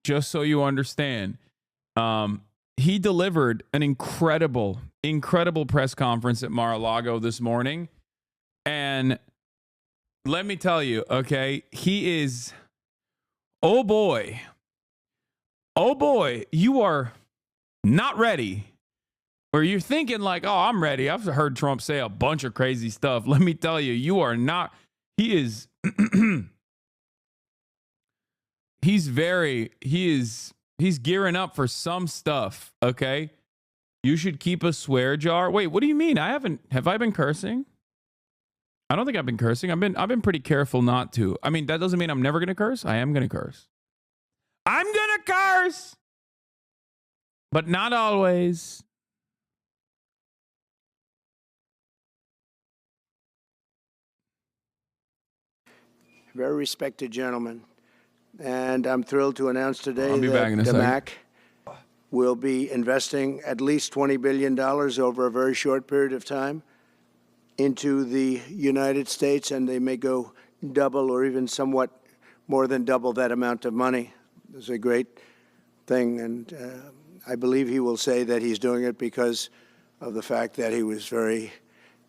just so you understand. He delivered an incredible press conference at Maralago this morning. And let me tell you, okay, he is, oh boy, you are not ready. Or you're thinking like, oh, I'm ready. I've heard Trump say a bunch of crazy stuff. Let me tell you, you are not. He is, he's gearing up for some stuff, okay? You should keep a swear jar. Wait, what do you mean? Have I been cursing? I don't think I've been cursing. I've been pretty careful not to. I mean, that doesn't mean I'm never going to curse. I am going to curse. I'm going to curse. But not always. Very respected gentleman. And I'm thrilled to announce today I'll be back in a that second. DMAC will be investing at least $20 billion over a very short period of time into the United States, and they may go double or even somewhat more than double that amount of money. It's a great thing, and I believe he will say that he's doing it because of the fact that he was very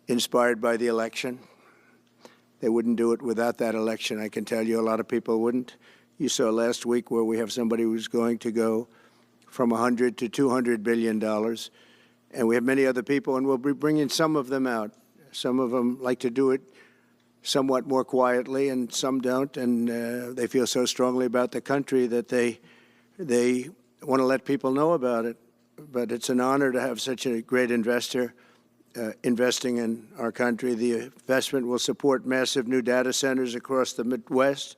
inspired by the election. They wouldn't do it without that election. I can tell you a lot of people wouldn't. You saw last week where we have somebody who's going to go from $100 to $200 billion. And we have many other people, and we'll be bringing some of them out. Some of them like to do it somewhat more quietly, and some don't. And they feel so strongly about the country that they want to let people know about it. But it's an honor to have such a great investor investing in our country. The investment will support massive new data centers across the Midwest,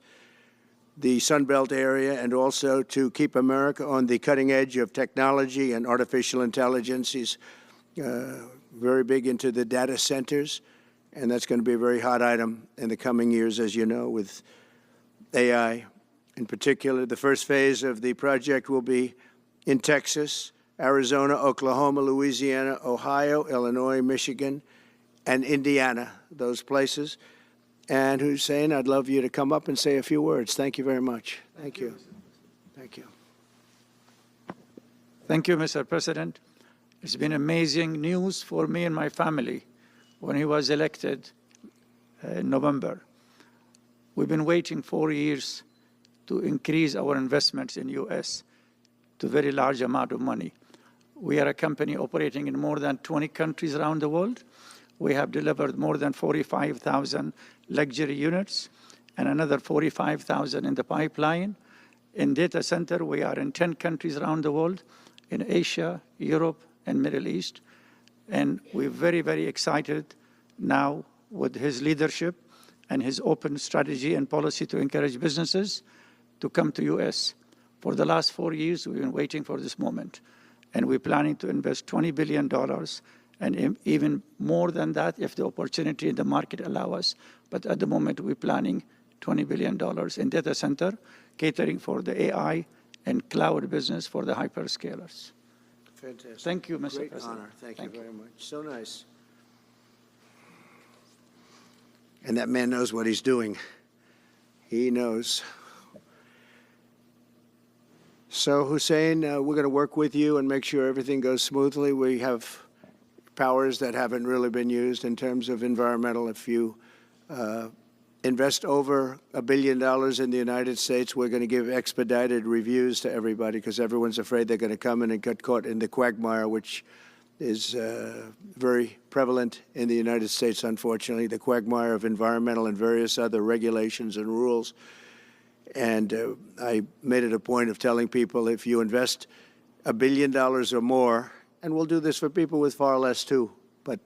the Sun Belt area, and also to keep America on the cutting edge of technology and artificial intelligence. He's very big into the data centers, and that's going to be a very hot item in the coming years, as you know, with AI. In particular, the first phase of the project will be in Texas, Arizona, Oklahoma, Louisiana, Ohio, Illinois, Michigan, and Indiana, those places. And Hussein, I'd love you to come up and say a few words. Thank you very much. Thank you. Thank you. Thank you, Mr. President. It's been amazing news for me and my family when he was elected in November. We've been waiting 4 years to increase our investments in U.S. to a very large amount of money. We are a company operating in more than 20 countries around the world. We have delivered more than 45,000 luxury units and another 45,000 in the pipeline. In data center, we are in 10 countries around the world, in Asia, Europe, and Middle East. And we're very, very excited now with his leadership and his open strategy and policy to encourage businesses to come to U.S. For the last 4 years, we've been waiting for this moment. And we're planning to invest $20 billion and even more than that if the opportunity in the market allow us. But at the moment, we're planning $20 billion in data center, catering for the AI and cloud business for the hyperscalers. Fantastic. Thank you, Mr. Great President. honor. Thank you very much. So nice. And that man knows what he's doing. He knows. So, Hussein, we're going to work with you and make sure everything goes smoothly. We have powers that haven't really been used in terms of environmental. If you invest over $1 billion in the United States, we're going to give expedited reviews to everybody because everyone's afraid they're going to come in and get caught in the quagmire, which is very prevalent in the United States, unfortunately, the quagmire of environmental and various other regulations and rules. And I made it a point of telling people if you invest $1 billion or more, and we'll do this for people with far less too, but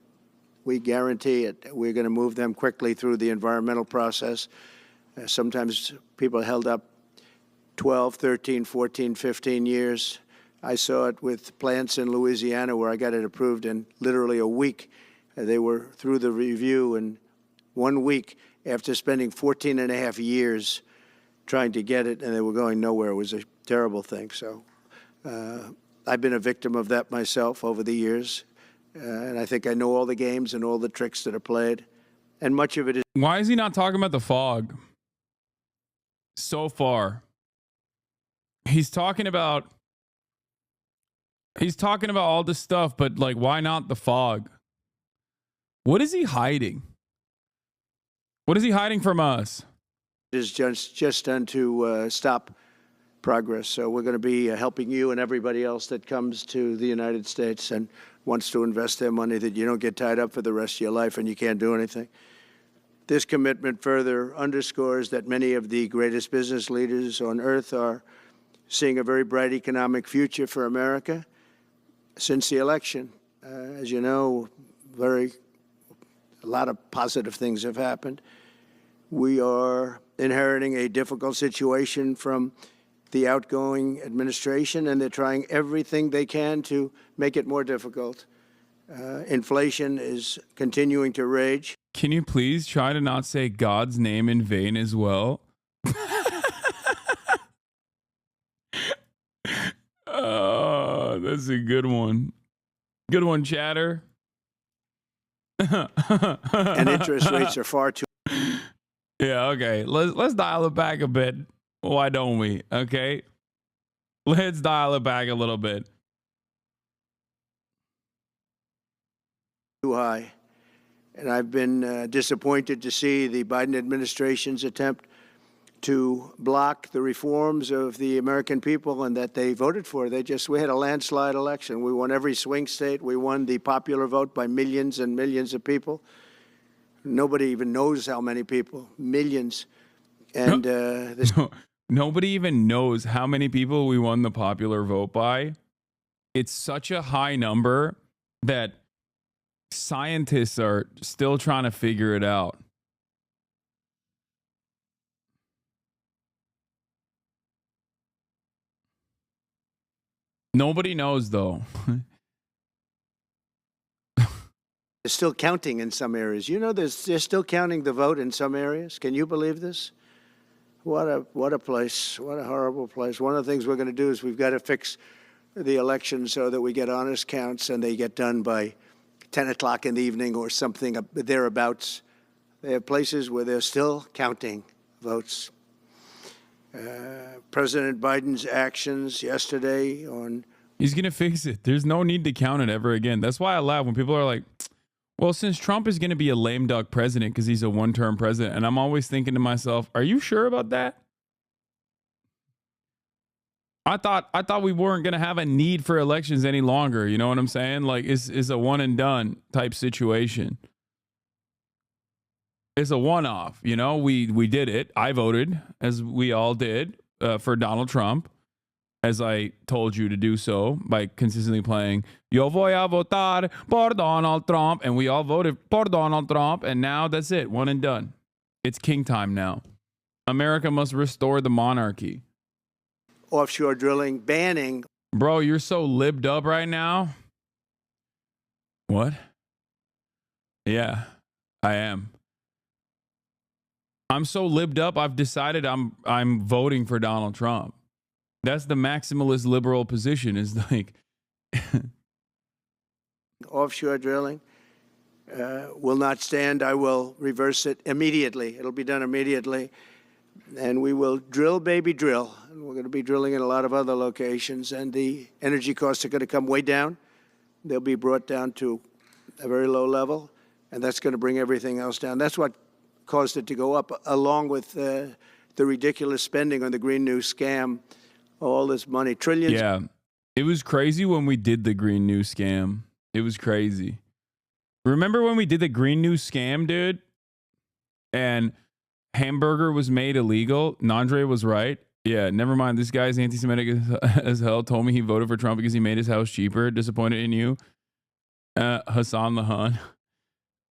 we guarantee it. We're going to move them quickly through the environmental process. Sometimes people held up 12, 13, 14, 15 years. I saw it with plants in Louisiana where I got it approved in literally a week. They were through the review in 1 week after spending 14 and a half years trying to get it, and they were going nowhere. It was a terrible thing. So I've been a victim of that myself over the years, and I think I know all the games and all the tricks that are played, and much of it is... Why is he not talking about the fog? So far, he's talking about all this stuff, but like, why not the fog? What is he hiding? What is he hiding from us? Is just done to stop progress. So we're going to be helping you and everybody else that comes to the United States and wants to invest their money, that you don't get tied up for the rest of your life and you can't do anything. This commitment further underscores that many of the greatest business leaders on earth are seeing a very bright economic future for America since the election. As you know, a lot of positive things have happened. We are inheriting a difficult situation from the outgoing administration, and they're trying everything they can to make it more difficult. Inflation is continuing to rage. Can you please try to not say God's name in vain as well? Oh, that's a good one. Good one, chatter. And interest rates are far too. Yeah, okay. Let's dial it back a bit. Why don't we? Okay. Let's dial it back a little bit. Too high. And I've been disappointed to see the Biden administration's attempt to block the reforms of the American people and that they voted for. We had a landslide election. We won every swing state. We won the popular vote by millions and millions of people. Nobody even knows how many people, millions. And nobody even knows how many people we won the popular vote by. It's such a high number that scientists are still trying to figure it out. Nobody knows, though. they're still counting in some areas. You know, they're still counting the vote in some areas. Can you believe this? What a place. What a horrible place. One of the things we're going to do is we've got to fix the election so that we get honest counts and they get done by 10 o'clock in the evening or something thereabouts. They have places where they're still counting votes. President Biden's actions yesterday on... He's going to fix it. There's no need to count it ever again. That's why I laugh when people are like, well, since Trump is going to be a lame duck president because he's a one-term president. And I'm always thinking to myself, are you sure about that? I thought we weren't going to have a need for elections any longer. You know what I'm saying? Like, it's a one and done type situation. It's a one-off. You know, we did it. I voted, as we all did, for Donald Trump, as I told you to do so by consistently playing Yo voy a votar por Donald Trump, and we all voted por Donald Trump, and now that's it, one and done. It's king time now. America must restore the monarchy. Offshore drilling, banning. Bro, you're so libbed up right now. What? Yeah, I am. I'm so libbed up, I've decided I'm voting for Donald Trump. That's the maximalist liberal position, is like... Offshore drilling will not stand. I will reverse it immediately. It'll be done immediately. And we will drill, baby, drill. And we're going to be drilling in a lot of other locations. And the energy costs are going to come way down. They'll be brought down to a very low level. And that's going to bring everything else down. That's what caused it to go up, along with the ridiculous spending on the Green New scam. All this money, trillions. Yeah, it was crazy when we did the Green New scam. It was crazy. Remember when we did the Green New scam, dude? And hamburger was made illegal. Nandre was right. Yeah, never mind. This guy's anti-Semitic as hell. Told me he voted for Trump because he made his house cheaper. Disappointed in you. Hasan I'm.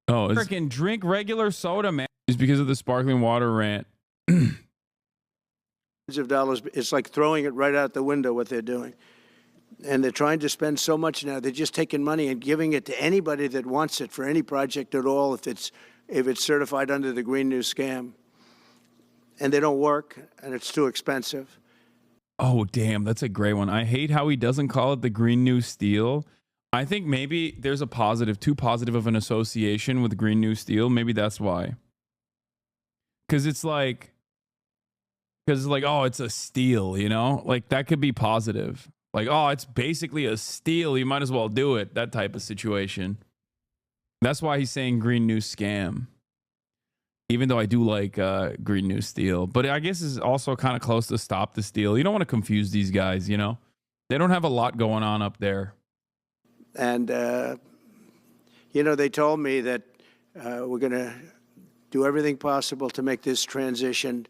Oh, freaking drink regular soda, man. It's because of the sparkling water rant. Of dollars. It's like throwing it right out the window, what they're doing. And they're trying to spend so much now. They're just taking money and giving it to anybody that wants it for any project at all, if it's certified under the Green New scam. And they don't work, and it's too expensive. Oh, damn. That's a great one. I hate how he doesn't call it the Green New Steel. I think maybe there's a positive, too positive of an association with Green New Steel. Maybe that's why. Because it's like, Because like, oh, it's a steal, you know? Like that could be positive. Like, oh, it's basically a steal. You might as well do it. That type of situation. That's why he's saying Green New Scam. Even though I do like Green New Steel. But I guess it's also kind of close to Stop the Steal. You don't want to confuse these guys, you know? They don't have a lot going on up there. And, you know, they told me that we're going to do everything possible to make this transition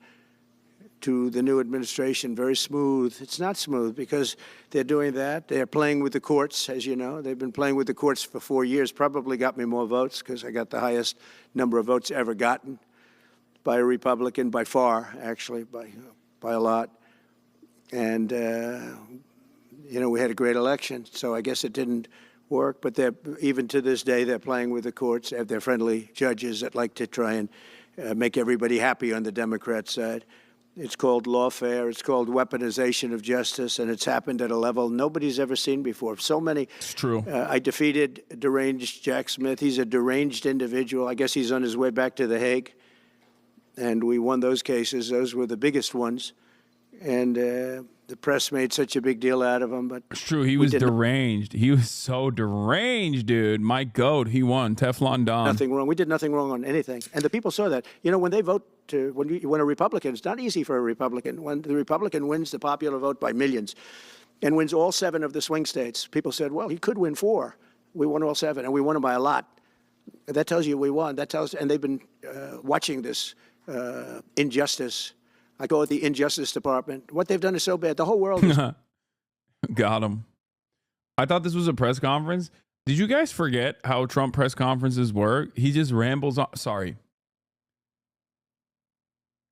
to the new administration very smooth. It's not smooth because they're doing that. They're playing with the courts, as you know. They've been playing with the courts for 4 years, probably got me more votes because I got the highest number of votes ever gotten by a Republican, by far, actually, by a lot. And, you know, we had a great election, so I guess it didn't work. But they're, even to this day, they're playing with the courts. They have their friendly judges that like to try and make everybody happy on the Democrat side. It's called lawfare. It's called weaponization of justice, and it's happened at a level nobody's ever seen before. So many. It's true. I defeated deranged Jack Smith. He's a deranged individual. I guess he's on his way back to The Hague, and we won those cases. Those were the biggest ones, and the press made such a big deal out of him. But it's true. He was deranged. He was so deranged, dude. My goat. He won. Teflon Don. Nothing wrong. We did nothing wrong on anything, and the people saw that. You know, when they vote. When a Republican, it's not easy for a Republican. When the Republican wins the popular vote by millions and wins all 7 of the swing states, people said, well, he could win 4. We won all 7, and we won them by a lot. That tells you we won. That tells, and they've been watching this injustice. I call it the Injustice Department. What they've done is so bad. The whole world is... Got him. I thought this was a press conference. Did you guys forget how Trump press conferences work? He just rambles on. Sorry.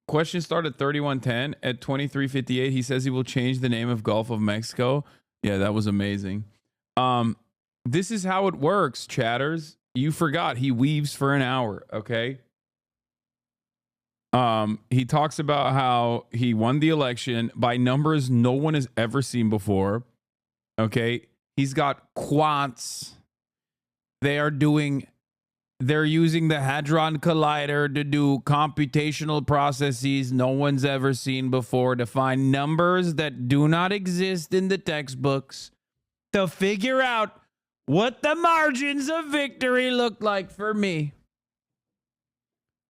Question started at 31:10. At 23:58, he says he will change the name of Gulf of Mexico. Yeah, that was amazing. This is how it works, chatters. You forgot he weaves for an hour, okay? He talks about how he won the election by numbers no one has ever seen before. Okay? He's got quants. They're using the Hadron Collider to do computational processes no one's ever seen before to find numbers that do not exist in the textbooks to figure out what the margins of victory look like for me.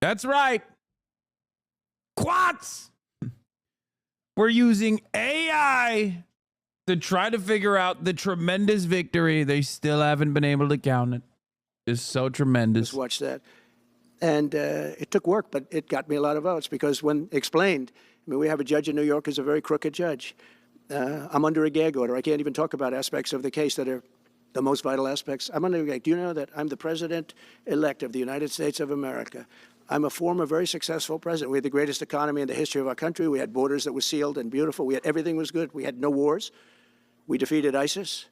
That's right. Quants. We're using AI to try to figure out the tremendous victory. They still haven't been able to count it. Is so tremendous. Just watch that. And it took work, but it got me a lot of votes because when explained, I mean, we have a judge in New York who's a very crooked judge. I'm under a gag order. I can't even talk about aspects of the case that are the most vital aspects. I'm under a gag. Do you know that I'm the president-elect of the United States of America? I'm a former very successful president. We had the greatest economy in the history of our country. We had borders that were sealed and beautiful. We had everything was good. We had no wars. We defeated ISIS.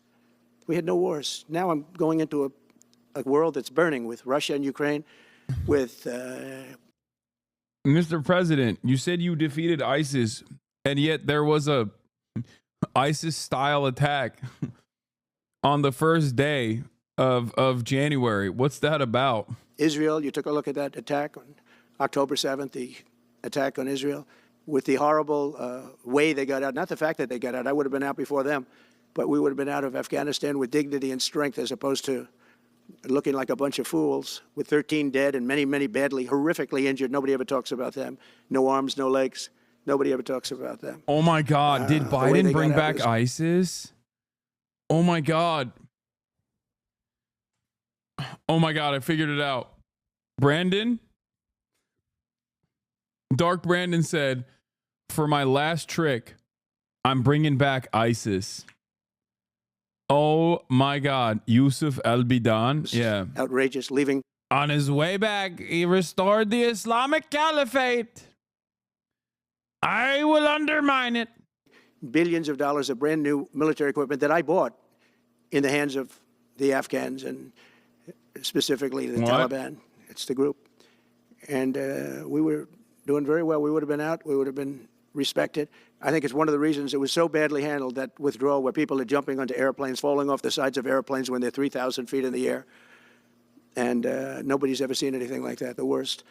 We had no wars. Now I'm going into a world that's burning with Russia and Ukraine, with... Mr. President, you said you defeated ISIS, and yet there was a ISIS-style attack on the first day of January. What's that about? Israel, you took a look at that attack on October 7th, the attack on Israel, with the horrible way they got out. Not the fact that they got out. I would have been out before them, but we would have been out of Afghanistan with dignity and strength as opposed to looking like a bunch of fools with 13 dead and many, many badly, horrifically injured. Nobody ever talks about them. No arms, no legs. Nobody ever talks about them. Oh, my God. Did Biden bring back ISIS? Oh, my God. Oh, my God. I figured it out. Brandon? Dark Brandon said, for my last trick, I'm bringing back ISIS. Oh my God, Yusuf Al-Bidan, yeah. Outrageous, leaving. On his way back, he restored the Islamic Caliphate. I will undermine it. Billions of dollars of brand new military equipment that I bought in the hands of the Afghans and specifically the Taliban. It's the group. And we were doing very well. We would have been out. We would have been respected. I think it's one of the reasons it was so badly handled, that withdrawal where people are jumping onto airplanes, falling off the sides of airplanes when they're 3,000 feet in the air. And nobody's ever seen anything like that, the worst.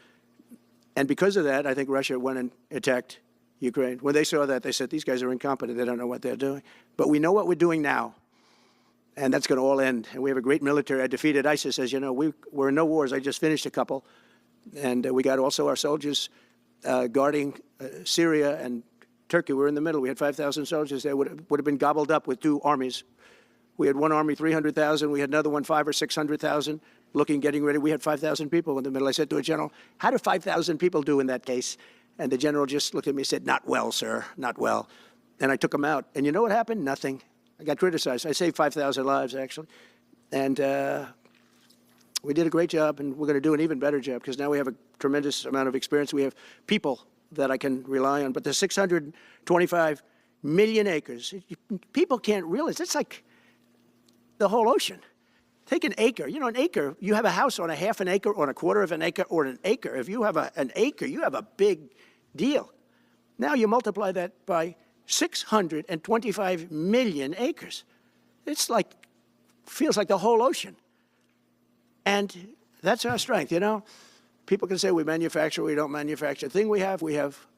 And because of that, I think Russia went and attacked Ukraine. When they saw that, they said, these guys are incompetent. They don't know what they're doing. But we know what we're doing now, and that's going to all end. And we have a great military. I defeated ISIS. As you know, we're in no wars. I just finished a couple. And we got also our soldiers guarding Syria and Turkey. We're in the middle. We had 5,000 soldiers there. Would have been gobbled up with two armies. We had one army, 300,000. We had another one, 500,000 or 600,000, getting ready. We had 5,000 people in the middle. I said to a general, how do 5,000 people do in that case? And the general just looked at me and said, not well, sir, not well. And I took him out. And you know what happened? Nothing. I got criticized. I saved 5,000 lives, actually. And we did a great job, and we're going to do an even better job because now we have a tremendous amount of experience. We have people that I can rely on. But the 625 million acres, people can't realize. It's like the whole ocean. Take an acre. You know, an acre, you have a house on a half an acre, on a quarter of an acre, or an acre. If you have an acre, you have a big deal. Now you multiply that by 625 million acres. It's like, feels like the whole ocean. And that's our strength, you know. People can say we manufacture, we don't manufacture. The thing we have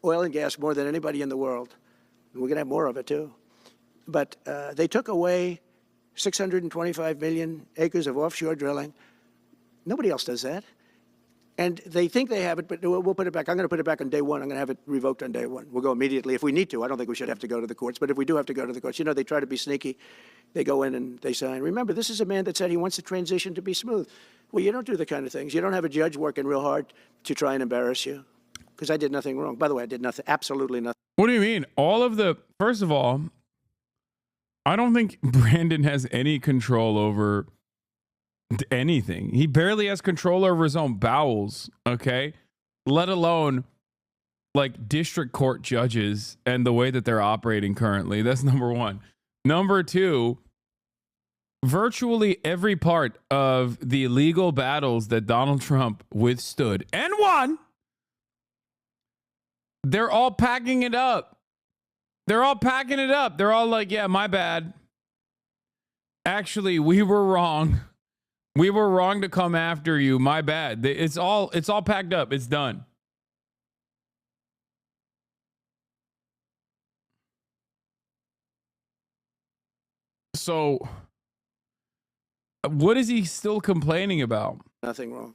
oil and gas more than anybody in the world. We're going to have more of it, too. But they took away 625 million acres of offshore drilling. Nobody else does that. And they think they have it, but we'll put it back. I'm going to put it back on day one. I'm going to have it revoked on day one. We'll go immediately if we need to. I don't think we should have to go to the courts, but if we do have to go to the courts, you know, they try to be sneaky. They go in and they sign. Remember, this is a man that said he wants the transition to be smooth. Well, you don't do the kind of things. You don't have a judge working real hard to try and embarrass you, because I did nothing wrong. By the way, I did nothing, absolutely nothing. What do you mean? First of all, I don't think Brandon has any control over anything. He barely has control over his own bowels, okay? Let alone like district court judges and the way that they're operating currently. That's number one. Number two, virtually every part of the legal battles that Donald Trump withstood and won, they're all packing it up. They're all packing it up. They're all like, yeah, my bad. Actually, we were wrong. We were wrong to come after you. My bad. It's all packed up. It's done. So what is he still complaining about? Nothing wrong.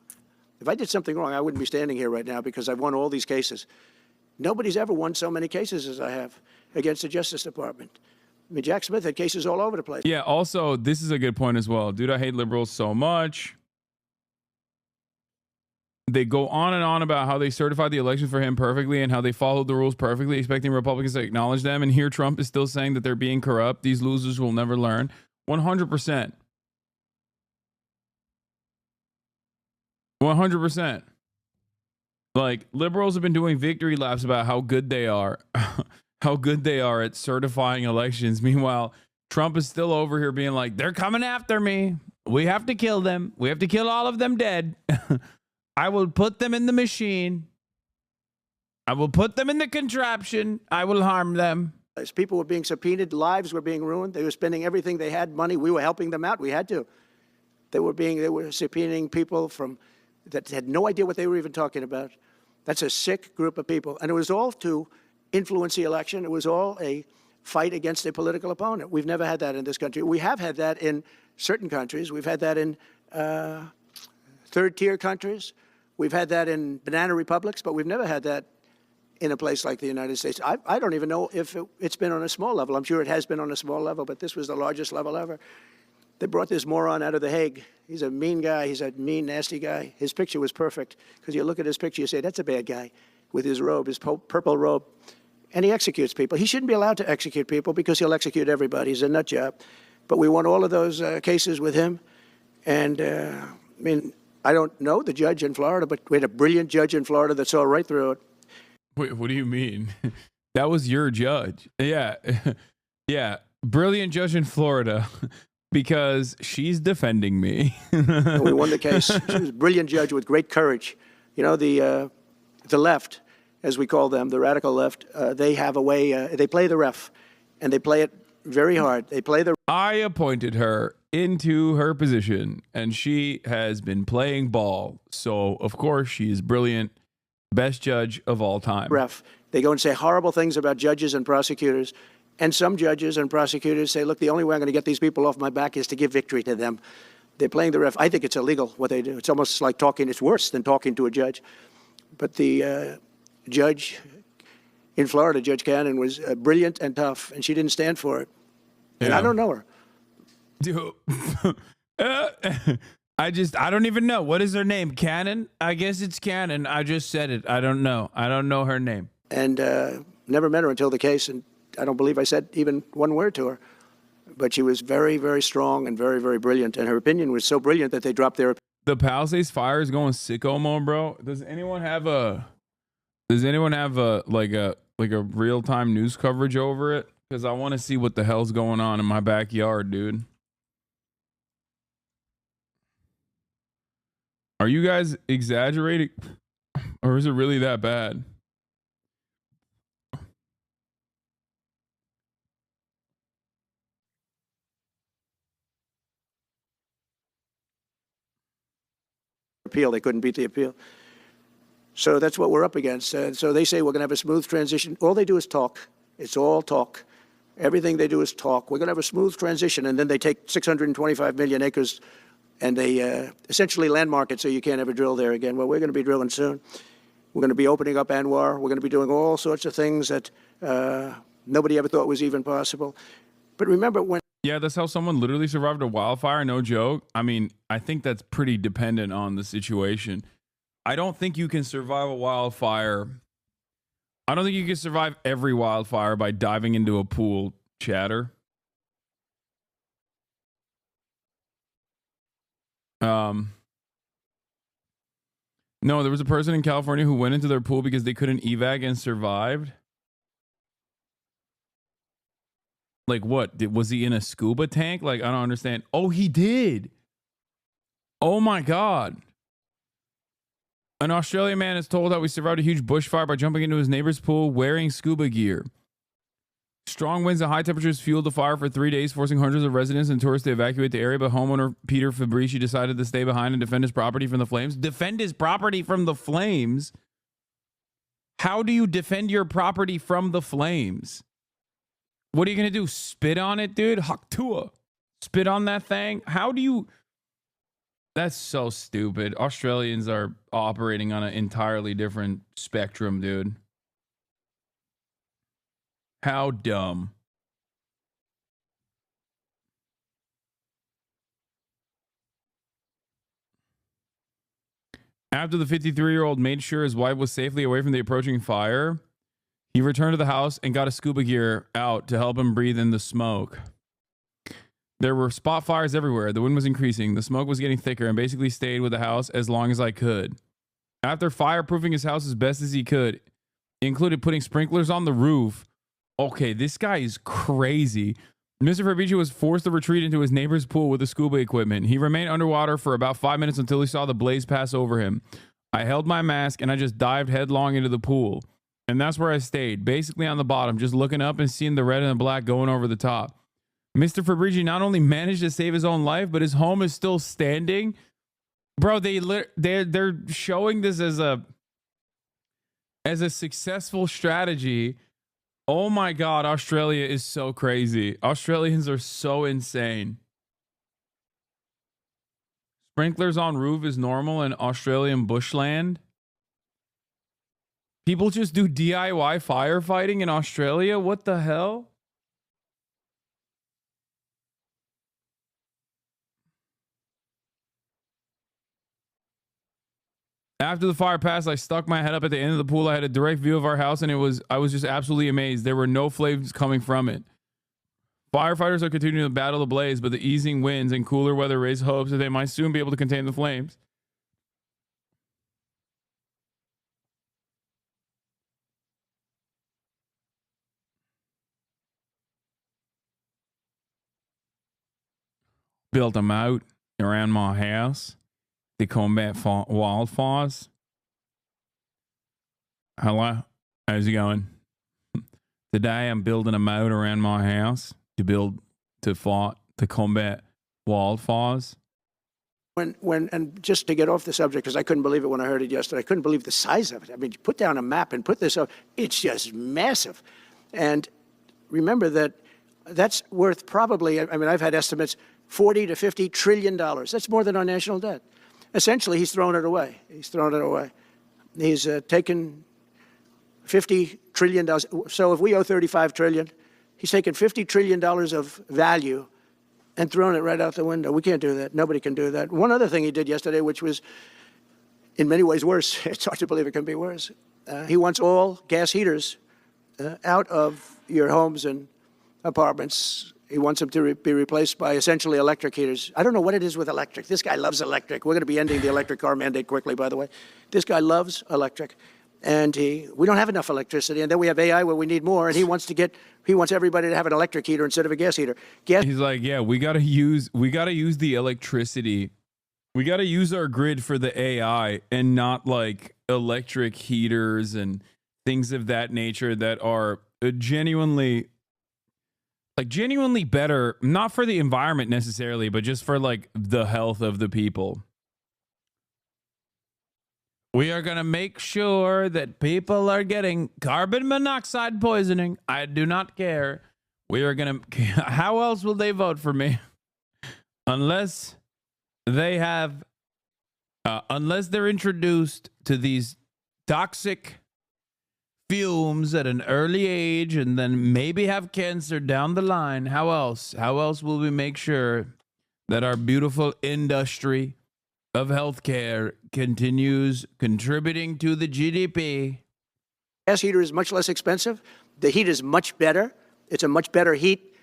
If I did something wrong, I wouldn't be standing here right now because I've won all these cases. Nobody's ever won so many cases as I have against the Justice Department. I mean, Jack Smith had cases all over the place. Yeah, also, this is a good point as well. Dude, I hate liberals so much. They go on and on about how they certified the election for him perfectly and how they followed the rules perfectly, expecting Republicans to acknowledge them. And here Trump is still saying that they're being corrupt. These losers will never learn. 100%. 100%. Like, liberals have been doing victory laps about how good they are. How good they are at certifying elections. Meanwhile, Trump is still over here being like, they're coming after me. We have to kill them. We have to kill all of them dead. I will put them in the machine. I will put them in the contraption. I will harm them. As people were being subpoenaed, lives were being ruined. They were spending everything they had, money. We were helping them out. We had to. They were subpoenaing people that had no idea what they were even talking about. That's a sick group of people. And it was all to influence the election. It was all a fight against a political opponent. We've never had that in this country. We have had that in certain countries. We've had that in third-tier countries. We've had that in banana republics, but we've never had that in a place like the United States. I don't even know if it's been on a small level. I'm sure it has been on a small level, but this was the largest level ever. They brought this moron out of The Hague. He's a mean guy. He's a mean, nasty guy. His picture was perfect because you look at his picture, you say, that's a bad guy with his robe, his purple robe. And he executes people. He shouldn't be allowed to execute people because he'll execute everybody. He's a nut job. But we won all of those cases with him. And, I mean, I don't know the judge in Florida, but we had a brilliant judge in Florida that saw right through it. Wait, what do you mean? That was your judge. Yeah. Yeah. Brilliant judge in Florida because she's defending me. And we won the case. She was a brilliant judge with great courage. You know, the left, as we call them, the radical left, they have a way, they play the ref, and they play it very hard. They play the... I appointed her into her position, and she has been playing ball. So, of course, she is brilliant. Best judge of all time. Ref. They go and say horrible things about judges and prosecutors. And some judges and prosecutors say, look, the only way I'm going to get these people off my back is to give victory to them. They're playing the ref. I think it's illegal what they do. It's almost like talking. It's worse than talking to a judge. But the judge in Florida, Judge Cannon, was brilliant and tough, and she didn't stand for it. And I don't know her. Dude. I don't even know. What is her name? Cannon? I guess it's Cannon. I just said it. I don't know. I don't know her name. And never met her until the case, and I don't believe I said even one word to her. But she was very, very strong and very, very brilliant. And her opinion was so brilliant that they dropped their opinion. The Palisades fire is going sicko mode, bro. Does anyone have a like a real-time news coverage over it? Because I want to see what the hell's going on in my backyard, dude. Are you guys exaggerating? Or is it really that bad? Appeal. They couldn't beat the appeal. So that's what we're up against. So they say we're going to have a smooth transition. All they do is talk. It's all talk. Everything they do is talk. We're going to have a smooth transition. And then they take 625 million acres and they essentially landmark it so you can't ever drill there again. Well, we're going to be drilling soon. We're going to be opening up Anwar. We're going to be doing all sorts of things that nobody ever thought was even possible. But remember when... Yeah, that's how someone literally survived a wildfire. No joke. I mean, I think that's pretty dependent on the situation. I don't think you can survive a wildfire. I don't think you can survive every wildfire by diving into a pool, chatter. No, there was a person in California who went into their pool because they couldn't evac and survived. Like what? Was he in a scuba tank? Like, I don't understand. Oh, he did. Oh my God. An Australian man is told how he survived a huge bushfire by jumping into his neighbor's pool wearing scuba gear. Strong winds and high temperatures fueled the fire for 3 days, forcing hundreds of residents and tourists to evacuate the area, but homeowner Peter Fabrici decided to stay behind and defend his property from the flames. Defend his property from the flames? How do you defend your property from the flames? What are you going to do? Spit on it, dude? Haktua. Spit on that thing? How do you... That's so stupid. Australians are operating on an entirely different spectrum, dude. How dumb. After the 53-year-old made sure his wife was safely away from the approaching fire, he returned to the house and got his scuba gear out to help him breathe in the smoke. There were spot fires everywhere. The wind was increasing. The smoke was getting thicker and basically stayed with the house as long as I could. After fireproofing his house as best as he could, he included putting sprinklers on the roof. Okay, this guy is crazy. Mr. Fabrici was forced to retreat into his neighbor's pool with the scuba equipment. He remained underwater for about 5 minutes until he saw the blaze pass over him. I held my mask and I just dived headlong into the pool. And that's where I stayed, basically on the bottom, just looking up and seeing the red and the black going over the top. Mr. Fabrici not only managed to save his own life, but his home is still standing. Bro, they're showing this as a successful strategy. Oh my God, Australia is so crazy. Australians are so insane. Sprinklers on roof is normal in Australian bushland. People just do DIY firefighting in Australia? What the hell? After the fire passed, I stuck my head up at the end of the pool. I had a direct view of our house, and I was just absolutely amazed. There were no flames coming from it. Firefighters are continuing to battle the blaze, but the easing winds and cooler weather raise hopes that they might soon be able to contain the flames. Built a moat around my house to combat wildfires. Hello, how's it going? Today I'm building a moat around my house to combat wildfires. And just to get off the subject, because I couldn't believe it when I heard it yesterday, I couldn't believe the size of it. I mean, you put down a map and put this up, it's just massive. And remember that that's worth probably, I mean, I've had estimates, 40 to 50 trillion dollars. That's more than our national debt. Essentially, he's thrown it away. He's thrown it away. He's taken $50 trillion. So if we owe $35 trillion, he's taken $50 trillion of value and thrown it right out the window. We can't do that. Nobody can do that. One other thing he did yesterday, which was in many ways worse, it's hard to believe it can be worse. He wants all gas heaters out of your homes and apartments. He wants them to be replaced by essentially electric heaters. I don't know what it is with electric. This guy loves electric. We're going to be ending the electric car mandate quickly, by the way. This guy loves electric. And we don't have enough electricity. And then we have AI where we need more. And he wants everybody to have an electric heater instead of a gas heater. He's like, yeah, we gotta use the electricity. We gotta use our grid for the AI and not like electric heaters and things of that nature that are genuinely better, not for the environment necessarily, but just for like the health of the people. We are going to make sure that people are getting carbon monoxide poisoning. I do not care. We are going to... How else will they vote for me? Unless they have... unless they're introduced to these toxic fumes at an early age and then maybe have cancer down the line. How else? How else will we make sure that our beautiful industry of healthcare continues contributing to the GDP? Gas heater is much less expensive. The heat is much better. It's a much better heat.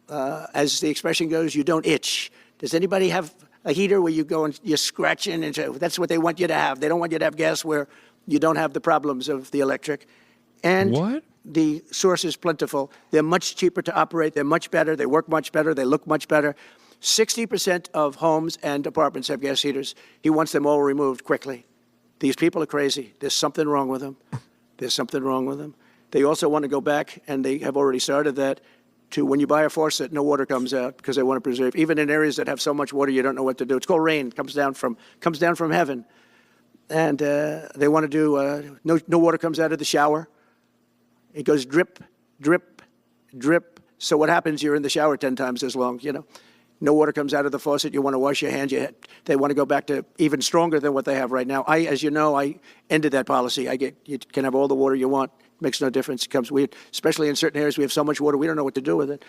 As the expression goes, you don't itch. Does anybody have a heater where you go and you're scratching? And that's what they want you to have. They don't want you to have gas where you don't have the problems of the electric. And what? The source is plentiful. They're much cheaper to operate. They're much better. They work much better. They look much better. 60% of homes and apartments have gas heaters. He wants them all removed quickly. These people are crazy. There's something wrong with them. There's something wrong with them. They also want to go back, and they have already started that, to when you buy a faucet, no water comes out because they want to preserve. Even in areas that have so much water, you don't know what to do. It's called rain. It comes down from heaven. And they want to do, no water comes out of the shower. It goes drip, drip, drip. So what happens? You're in the shower 10 times as long, you know. No water comes out of the faucet. You want to wash your hands. They want to go back to even stronger than what they have right now. As you know, I ended that policy. You can have all the water you want. Makes no difference. It comes weird, especially in certain areas. We have so much water, we don't know what to do with it.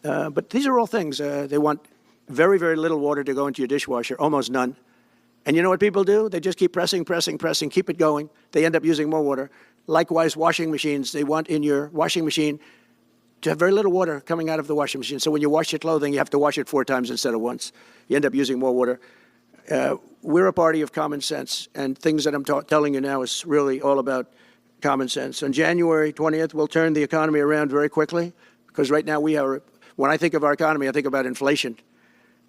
But these are all things. They want very, very little water to go into your dishwasher, almost none. And you know what people do? They just keep pressing, keep it going. They end up using more water. Likewise, washing machines. They want in your washing machine to have very little water coming out of the washing machine. So when you wash your clothing, you have to wash it 4 times instead of once. You end up using more water. We're a party of common sense, and things that I'm telling you now is really all about common sense. On January 20th, we'll turn the economy around very quickly, because right now when I think of our economy, I think about inflation.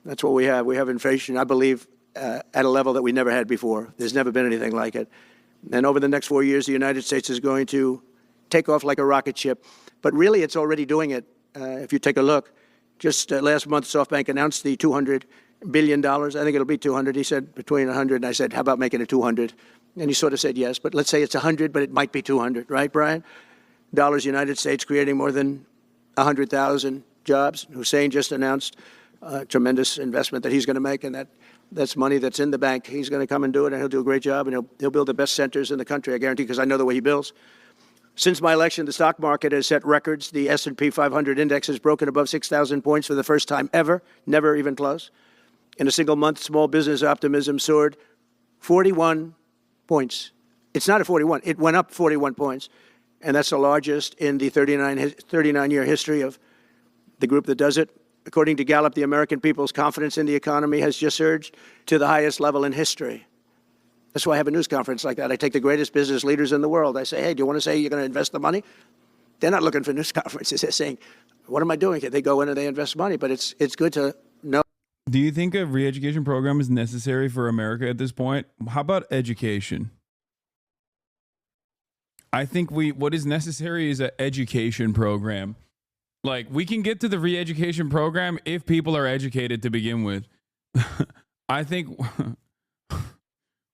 That's what we have. We have inflation, I believe, at a level that we never had before. There's never been anything like it. And over the next 4 years, the United States is going to take off like a rocket ship. But really, it's already doing it. If you take a look, just last month, SoftBank announced the $200 billion. I think it'll be 200. He said between 100, and I said, how about making it 200? And he sort of said yes, but let's say it's 100, but it might be 200, right, Brian? Dollars, United States, creating more than 100,000 jobs. Hussein just announced a tremendous investment that he's going to make, and that's money that's in the bank. He's going to come and do it, and he'll do a great job, and he'll build the best centers in the country, I guarantee, because I know the way he builds. Since my election, the stock market has set records. The S&P 500 index has broken above 6,000 points for the first time ever, never even close. In a single month, small business optimism soared 41 points. It's not a 41. It went up 41 points. And that's the largest in the 39-year history of the group that does it. According to Gallup, the American people's confidence in the economy has just surged to the highest level in history. That's why I have a news conference like that. I take the greatest business leaders in the world. I say, hey, do you want to say you're going to invest the money? They're not looking for news conferences. They're saying, what am I doing here? They go in and they invest money, but it's good to know. Do you think a re-education program is necessary for America at this point? How about education? I think what is necessary is an education program. Like, we can get to the re-education program if people are educated to begin with. I think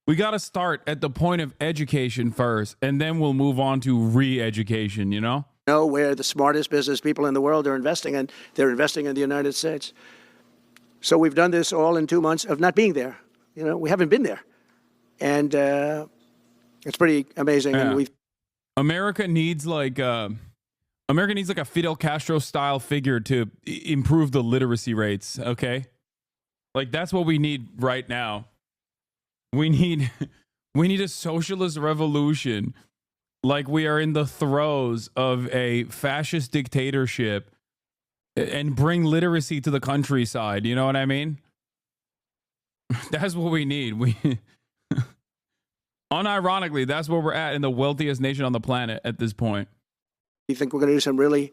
we got to start at the point of education first, and then we'll move on to re-education, you know? Know where the smartest business people in the world are investing, and they're investing in the United States. So we've done this all in 2 months of not being there. You know, we haven't been there. And it's pretty amazing. Yeah. And we've America needs like a Fidel Castro style figure to improve the literacy rates, okay? Like that's what we need right now. We need a socialist revolution, like we are in the throes of a fascist dictatorship, and bring literacy to the countryside. You know what I mean? That's what we need. Unironically, that's where we're at in the wealthiest nation on the planet at this point. We think we're going to do some really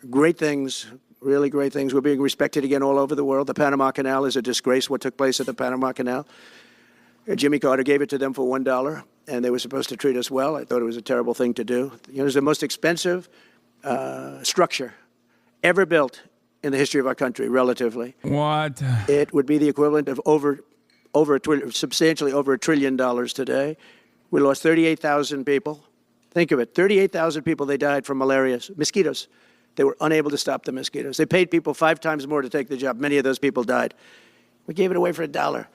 great things, really great things. We're being respected again all over the world. The Panama Canal is a disgrace, what took place at the Panama Canal. Jimmy Carter gave it to them for $1, and they were supposed to treat us well. I thought it was a terrible thing to do. You know, it was the most expensive structure ever built in the history of our country, relatively. What? It would be the equivalent of substantially over $1 trillion today. We lost 38,000 people. Think of it, 38,000 people, they died from malaria, mosquitoes. They were unable to stop the mosquitoes. They paid people 5 times more to take the job. Many of those people died. We gave it away for $1.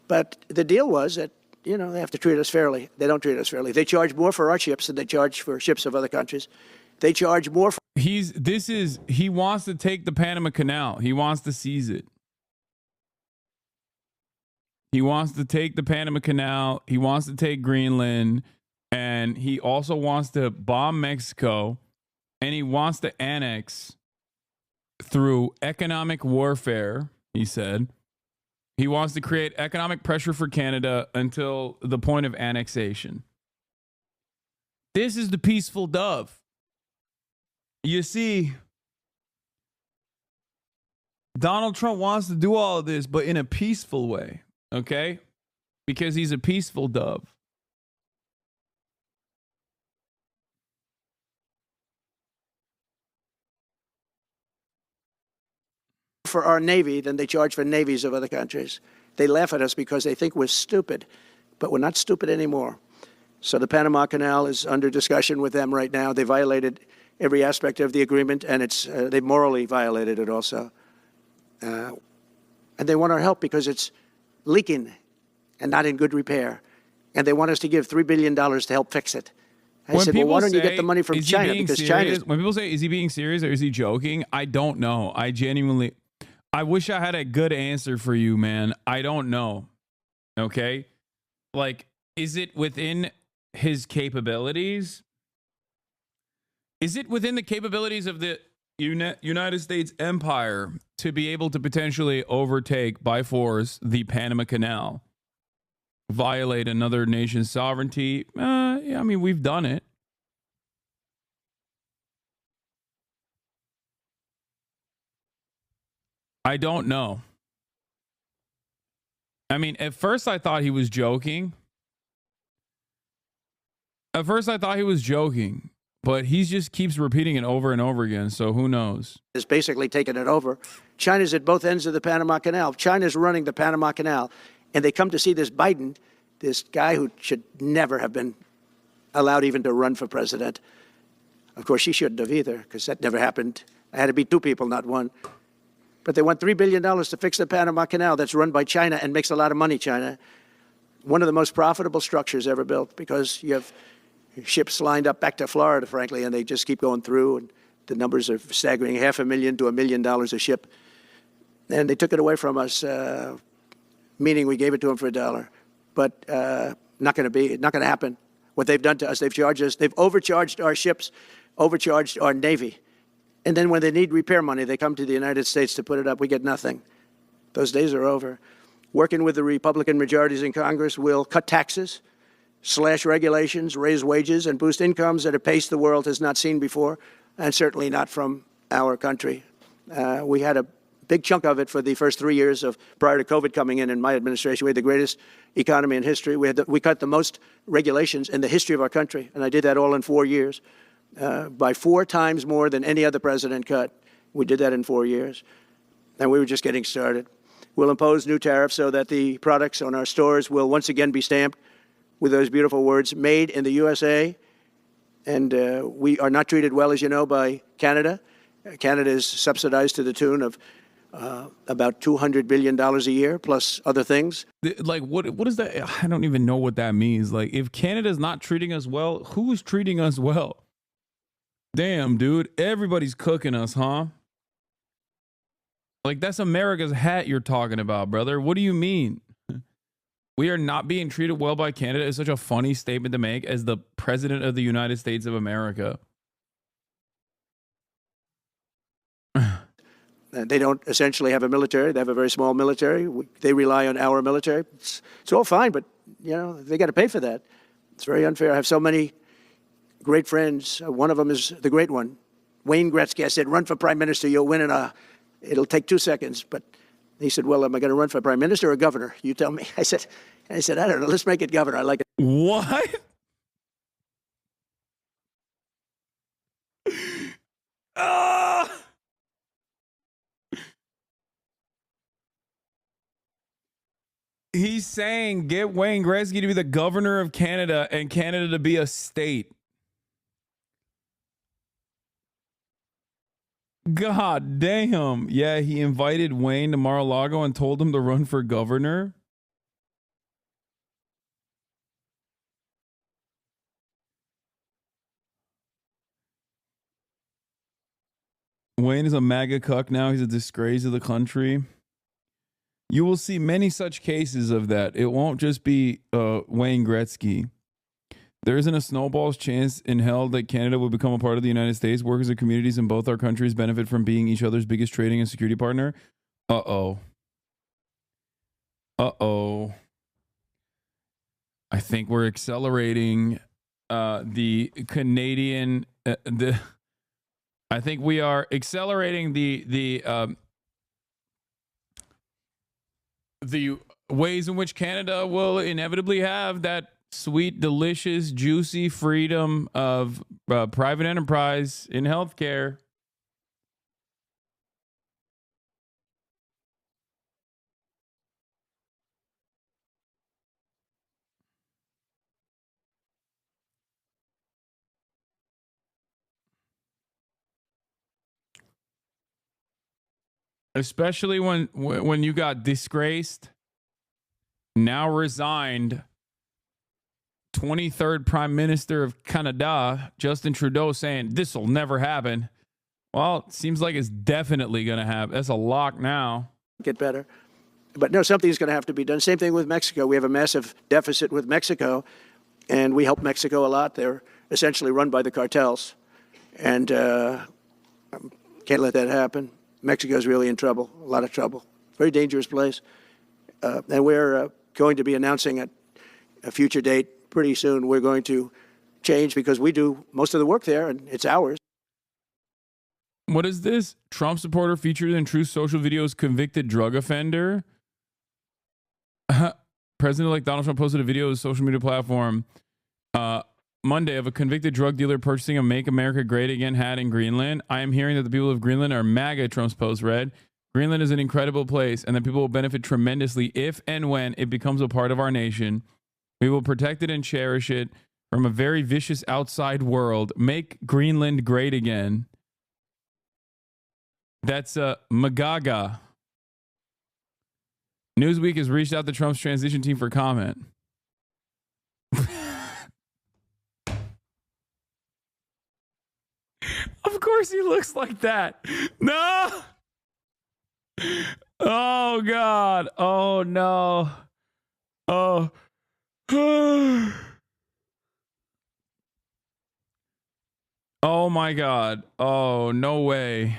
But the deal was that, you know, they have to treat us fairly. They don't treat us fairly. They charge more for our ships than they charge for ships of other countries. They charge more for... He wants to take the Panama Canal. He wants to seize it. He wants to take the Panama Canal. He wants to take Greenland. And he also wants to bomb Mexico. And he wants to annex through economic warfare, he said. He wants to create economic pressure for Canada until the point of annexation. This is the peaceful dove. You see, Donald Trump wants to do all of this, but in a peaceful way, okay? Because he's a peaceful dove. For our Navy than they charge for navies of other countries. They laugh at us because they think we're stupid, but we're not stupid anymore. So the Panama Canal is under discussion with them right now. They violated every aspect of the agreement, and they morally violated it also. And they want our help because it's leaking and not in good repair. And they want us to give $3 billion to help fix it. I said, well, why don't you get the money from China? Because China. When people say, is he being serious or is he joking? I don't know. I wish I had a good answer for you, man. I don't know. Okay? Like, is it within his capabilities? Is it within the capabilities of the United States empire to be able to potentially overtake by force the Panama Canal? Violate another nation's sovereignty? Yeah, I mean, we've done it. I don't know. I mean, at first I thought he was joking. But he just keeps repeating it over and over again, so who knows? Is basically taking it over. China's at both ends of the Panama Canal. China's running the Panama Canal, and they come to see this Biden, this guy who should never have been allowed even to run for president. Of course, she shouldn't have either, because that never happened. I had to beat 2 people, not 1. But they want $3 billion to fix the Panama Canal that's run by China and makes a lot of money, China. One of the most profitable structures ever built, because you have ships lined up back to Florida, frankly, and they just keep going through, and the numbers are staggering, $500,000 to $1 million a ship. And they took it away from us, meaning we gave it to them for $1. But not going to happen. What they've done to us, they've overcharged our ships, overcharged our Navy. And then when they need repair money, they come to the United States to put it up. We get nothing. Those days are over. Working with the Republican majorities in Congress, we'll cut taxes, slash regulations, raise wages, and boost incomes at a pace the world has not seen before, and certainly not from our country. We had a big chunk of it for the first 3 years prior to COVID coming in my administration. We had the greatest economy in history. We cut the most regulations in the history of our country, and I did that all in 4 years. By 4 times more than any other president cut. We did that in 4 years. And we were just getting started. We'll impose new tariffs so that the products on our stores will once again be stamped with those beautiful words, made in the USA. And we are not treated well, as you know, by Canada. Canada is subsidized to the tune of about $200 billion a year, plus other things. Like, what is that? I don't even know what that means. Like, if Canada's not treating us well, who's treating us well? Damn, dude. Everybody's cooking us, huh? Like, that's America's hat you're talking about, brother. What do you mean? We are not being treated well by Canada is such a funny statement to make as the president of the United States of America. They don't essentially have a military. They have a very small military. They rely on our military. It's all fine, but, you know, they got to pay for that. It's very unfair. I have so many great friends. One of them is the great one, Wayne Gretzky. I said, run for prime minister. You'll win it'll take 2 seconds. But he said, well, am I going to run for prime minister or governor? You tell me. I said, I don't know. Let's make it governor. I like it. What? He's saying get Wayne Gretzky to be the governor of Canada and Canada to be a state. God damn. Yeah, he invited Wayne to Maralago and told him to run for governor. Wayne is a MAGA cuck now. He's a disgrace of the country. You will see many such cases of that. It won't just be Wayne Gretzky. There isn't a snowball's chance in hell that Canada will become a part of the United States. Workers and communities in both our countries benefit from being each other's biggest trading and security partner. Uh-oh. Uh-oh. I think we're accelerating the Canadian... I think we are accelerating the ways in which Canada will inevitably have that sweet, delicious, juicy freedom of private enterprise in healthcare. Especially when you got disgraced, now resigned 23rd Prime Minister of Canada, Justin Trudeau, saying this will never happen. Well, it seems like it's definitely going to happen. That's a lock now. Get better. But no, something's going to have to be done. Same thing with Mexico. We have a massive deficit with Mexico, and we help Mexico a lot. They're essentially run by the cartels, and can't let that happen. Mexico's really in trouble, a lot of trouble. Very dangerous place. And we're going to be announcing at a future date pretty soon. We're going to change because we do most of the work there, and it's ours. What is this? Trump supporter featured in Truth Social videos convicted drug offender. President-elect Donald Trump posted a video on his social media platform Monday of a convicted drug dealer purchasing a Make America Great Again hat in Greenland. I am hearing that the people of Greenland are MAGA, Trump's post read. Greenland is an incredible place and that people will benefit tremendously if and when it becomes a part of our nation. We will protect it and cherish it from a very vicious outside world. Make Greenland great again. That's Magaga. Newsweek has reached out to Trump's transition team for comment. Of course he looks like that. No. Oh, God. Oh, no. Oh. Oh, my God. Oh, no way.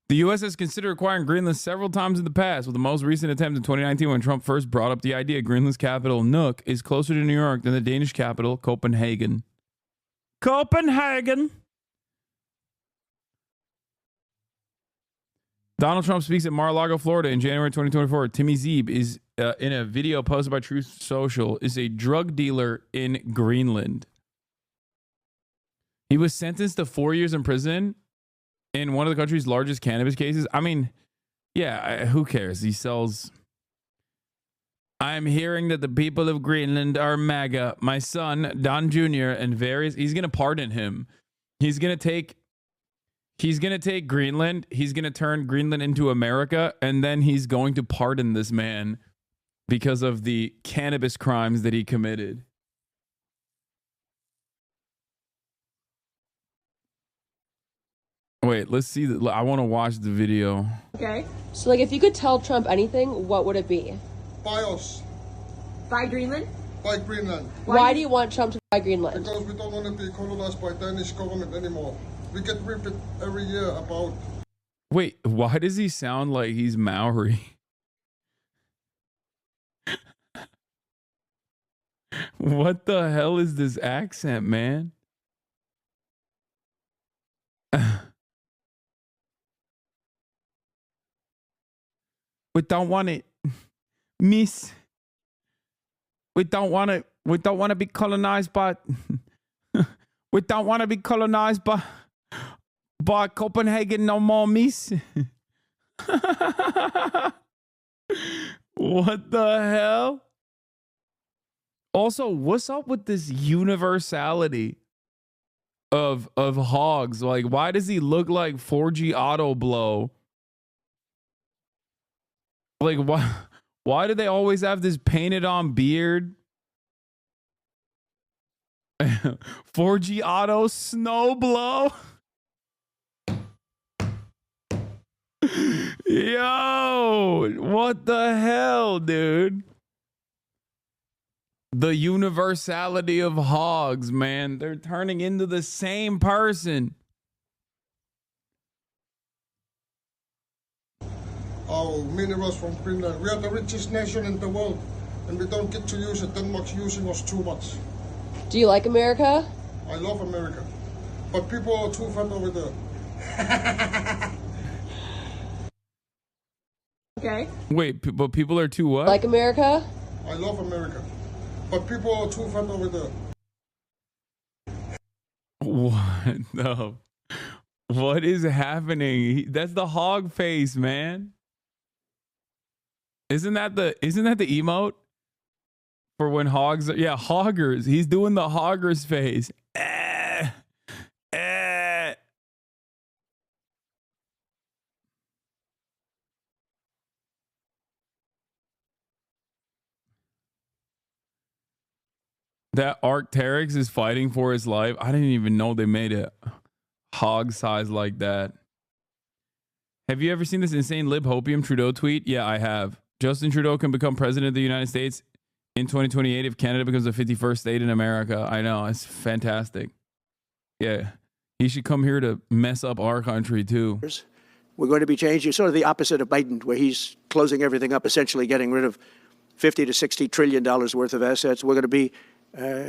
The U.S. has considered acquiring Greenland several times in the past, with the most recent attempt in 2019 when Trump first brought up the idea. Greenland's capital, Nuuk, is closer to New York than the Danish capital, Copenhagen. Copenhagen! Donald Trump speaks at Mar-a-Lago, Florida in January 2024. Timmy Zeeb is, in a video posted by Truth Social, is a drug dealer in Greenland. He was sentenced to 4 years in prison in one of the country's largest cannabis cases. I mean, yeah, who cares? He sells. I'm hearing that the people of Greenland are MAGA. My son, Don Jr., and he's going to pardon him. He's going to take Greenland. He's going to turn Greenland into America. And then he's going to pardon this man because of the cannabis crimes that he committed. Wait, let's see. I want to watch the video. Okay. So, like, if you could tell Trump anything, what would it be? Buy us. Buy Greenland? Buy Greenland. Why do you want Trump to buy Greenland? Because we don't want to be colonized by Danish government anymore. We get ripped every year about... Wait, why does he sound like he's Maori? What the hell is this accent, man? We don't want it, miss. We don't want it. We don't want to be colonized by. We don't want to be colonized by Copenhagen no more, miss. What the hell? Also, what's up with this universality of hogs? Like, why does he look like 4G auto blow? Like, why do they always have this painted on beard? 4G auto snow blow. Yo, what the hell, dude? The universality of hogs, man. They're turning into the same person. Our minerals from Greenland. We are the richest nation in the world, and we don't get to use it. Denmark's using us too much. Do you like America? I love America, but people are too fat over there. Okay. Wait, but people are too what? Like America? I love America, but people are too fat over there. What? No. What is happening? That's the hog face, man. Isn't that the emote for when hogs are, yeah, hoggers. He's doing the hoggers face. That Arcteryx is fighting for his life. I didn't even know they made it hog size like that. Have you ever seen this insane lib hopium Trudeau tweet? Yeah, I have. Justin Trudeau can become president of the United States in 2028 if Canada becomes the 51st state in America. I know, it's fantastic. Yeah, he should come here to mess up our country too. We're going to be changing, sort of the opposite of Biden, where he's closing everything up, essentially getting rid of $50 to $60 trillion worth of assets. We're going to be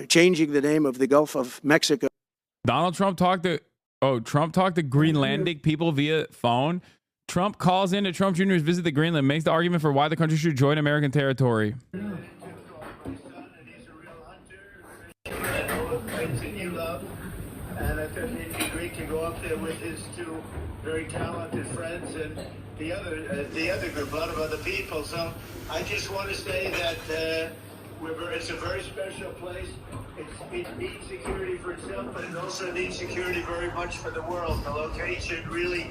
changing the name of the Gulf of Mexico. Donald Trump talked to Greenlandic people via phone. Trump calls in to Trump Jr.'s visit to Greenland, makes the argument for why the country should join American territory. And I thought it'd be great to go up there with his two very talented friends and the other group, a lot of other people. So I just want to say that it's a very special place. It needs security for itself, but it also needs security very much for the world. The location really,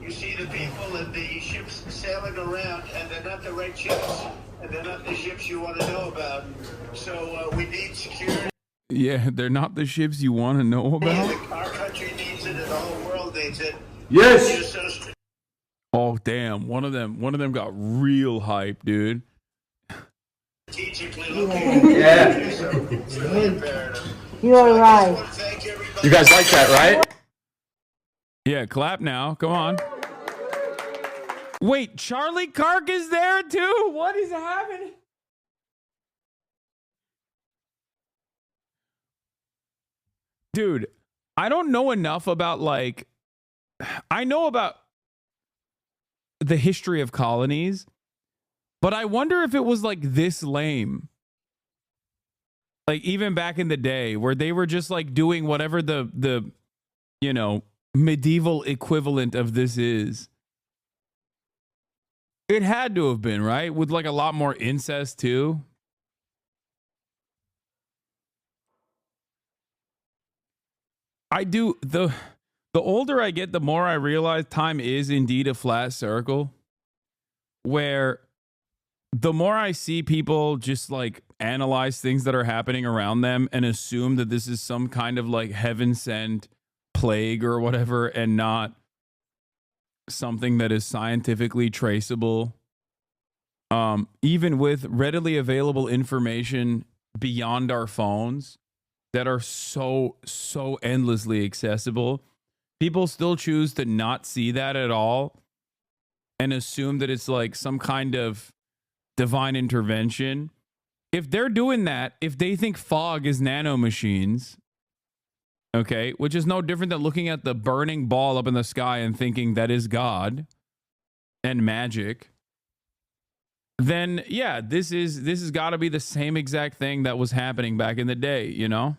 you see the people and the ships sailing around, and they're not the right ships, and they're not the ships you want to know about. So we need security. Yeah, they're not the ships you want to know about. Our country needs it, and the whole world needs it. Yes. Oh damn! One of them got real hype, dude. Strategically located. Yeah. It's really imperative. You're right. You guys like that, right? Yeah, clap now. Come on. Wait, Charlie Kirk is there too? What is happening? Dude, I don't know enough about I know about the history of colonies, but I wonder if it was like this lame. Like even back in the day where they were just like doing whatever the medieval equivalent of this is. It had to have been, right? With like a lot more incest too. The older I get, the more I realize time is indeed a flat circle, where the more I see people just like analyze things that are happening around them and assume that this is some kind of like heaven sent plague or whatever, and not something that is scientifically traceable. Even with readily available information beyond our phones that are so endlessly accessible, people still choose to not see that at all and assume that it's like some kind of divine intervention. If they're doing that, if they think fog is nanomachines, okay, which is no different than looking at the burning ball up in the sky and thinking that is God and magic, then yeah, this has got to be the same exact thing that was happening back in the day, you know?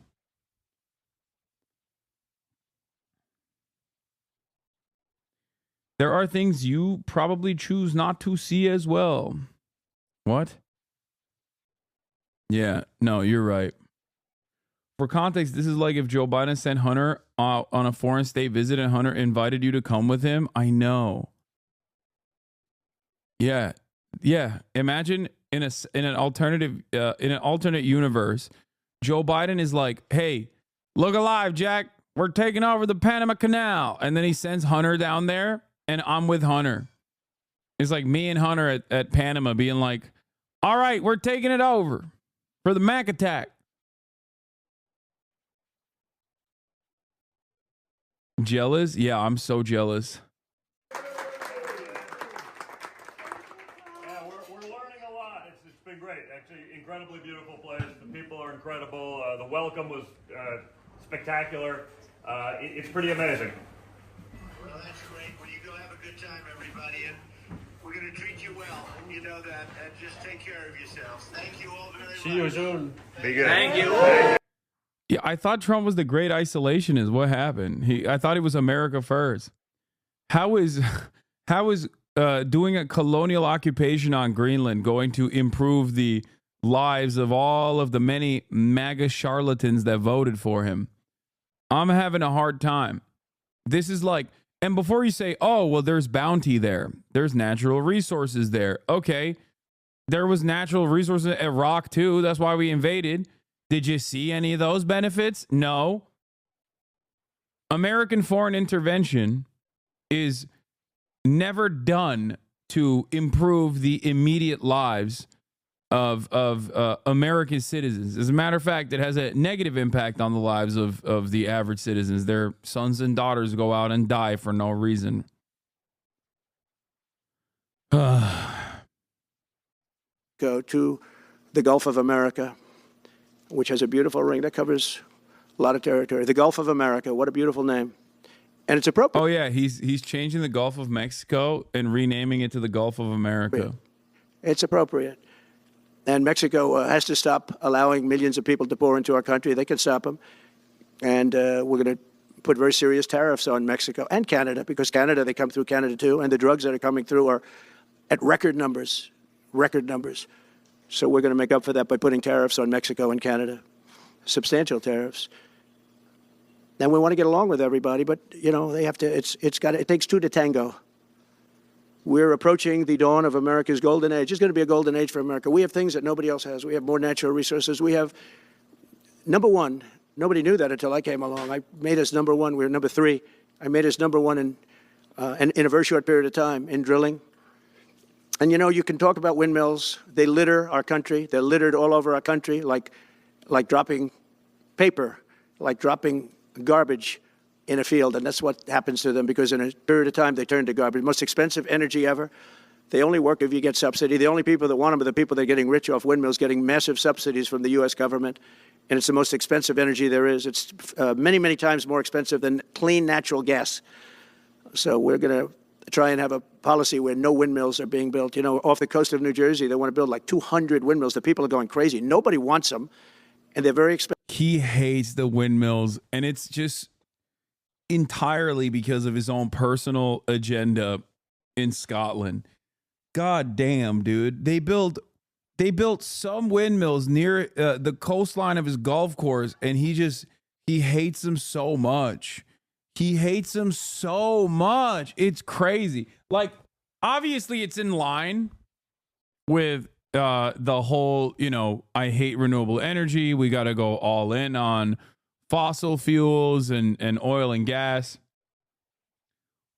There are things you probably choose not to see as well. What? Yeah, no, you're right. For context, this is like if Joe Biden sent Hunter on a foreign state visit and Hunter invited you to come with him. I know. Yeah. Yeah. Imagine in an alternate universe, Joe Biden is like, "Hey, look alive, Jack. We're taking over the Panama Canal." And then he sends Hunter down there and I'm with Hunter. It's like me and Hunter at Panama being like, "All right, we're taking it over for the Mac attack." Jealous? Yeah, I'm so jealous. Yeah, we're learning a lot. It's been great. Actually, incredibly beautiful place. The people are incredible. The welcome was spectacular. It's pretty amazing. Well, that's great. Well, you go have a good time, everybody, and we're going to treat you well. You know that. And just take care of yourselves. Thank you all very much. See you soon. Be good. Thank you. Yeah, I thought Trump was the great isolationist. What happened? I thought he was America first. How is doing a colonial occupation on Greenland going to improve the lives of all of the many MAGA charlatans that voted for him? I'm having a hard time. This is like, and before you say, "Oh, well, there's bounty there. There's natural resources there." Okay, there was natural resources at Iraq too. That's why we invaded. Did you see any of those benefits? No. American foreign intervention is never done to improve the immediate lives of American citizens. As a matter of fact, it has a negative impact on the lives of the average citizens. Their sons and daughters go out and die for no reason. Go to the Gulf of America, which has a beautiful ring that covers a lot of territory. The Gulf of America, what a beautiful name. And it's appropriate. Oh, yeah, he's changing the Gulf of Mexico and renaming it to the Gulf of America. It's appropriate. And Mexico has to stop allowing millions of people to pour into our country. They can stop them. And we're going to put very serious tariffs on Mexico and Canada, because Canada, they come through Canada too, and the drugs that are coming through are at record numbers. So we're going to make up for that by putting tariffs on Mexico and Canada, substantial tariffs. And we want to get along with everybody, but you know they have to. It takes two to tango. We're approaching the dawn of America's golden age. It's going to be a golden age for America. We have things that nobody else has. We have more natural resources. We have number one. Nobody knew that until I came along. I made us number one. We're number three. I made us number one in a very short period of time in drilling. And you know, you can talk about windmills. They litter our country. They're littered all over our country, like dropping paper, like dropping garbage in a field. And that's what happens to them, because in a period of time, they turn to garbage. Most expensive energy ever. They only work if you get subsidy. The only people that want them are the people that are getting rich off windmills, getting massive subsidies from the U.S. government. And it's the most expensive energy there is. It's many, many times more expensive than clean natural gas. So we're going to try and have a policy where no windmills are being built. You know, off the coast of New Jersey, they want to build like 200 windmills. The people are going crazy. Nobody wants them, and they're very expensive. He hates the windmills, and it's just, entirely because of his own personal agenda in Scotland. God damn, dude. They built some windmills near the coastline of his golf course, and he hates them so much. He hates them so much. It's crazy. Like, obviously it's in line with the whole, I hate renewable energy. We got to go all in on fossil fuels and oil and gas.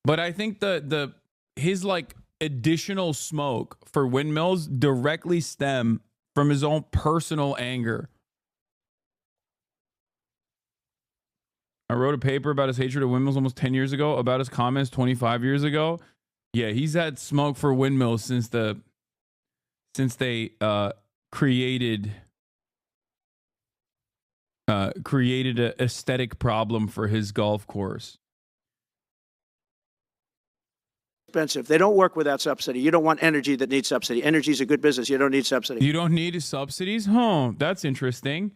But I think his like additional smoke for windmills directly stem from his own personal anger. I wrote a paper about his hatred of windmills almost 10 years ago, about his comments 25 years ago. Yeah, he's had smoke for windmills since they created an aesthetic problem for his golf course. Expensive. They don't work without subsidy. You don't want energy that needs subsidy. Energy is a good business. You don't need subsidy. You don't need subsidies? Huh, that's interesting.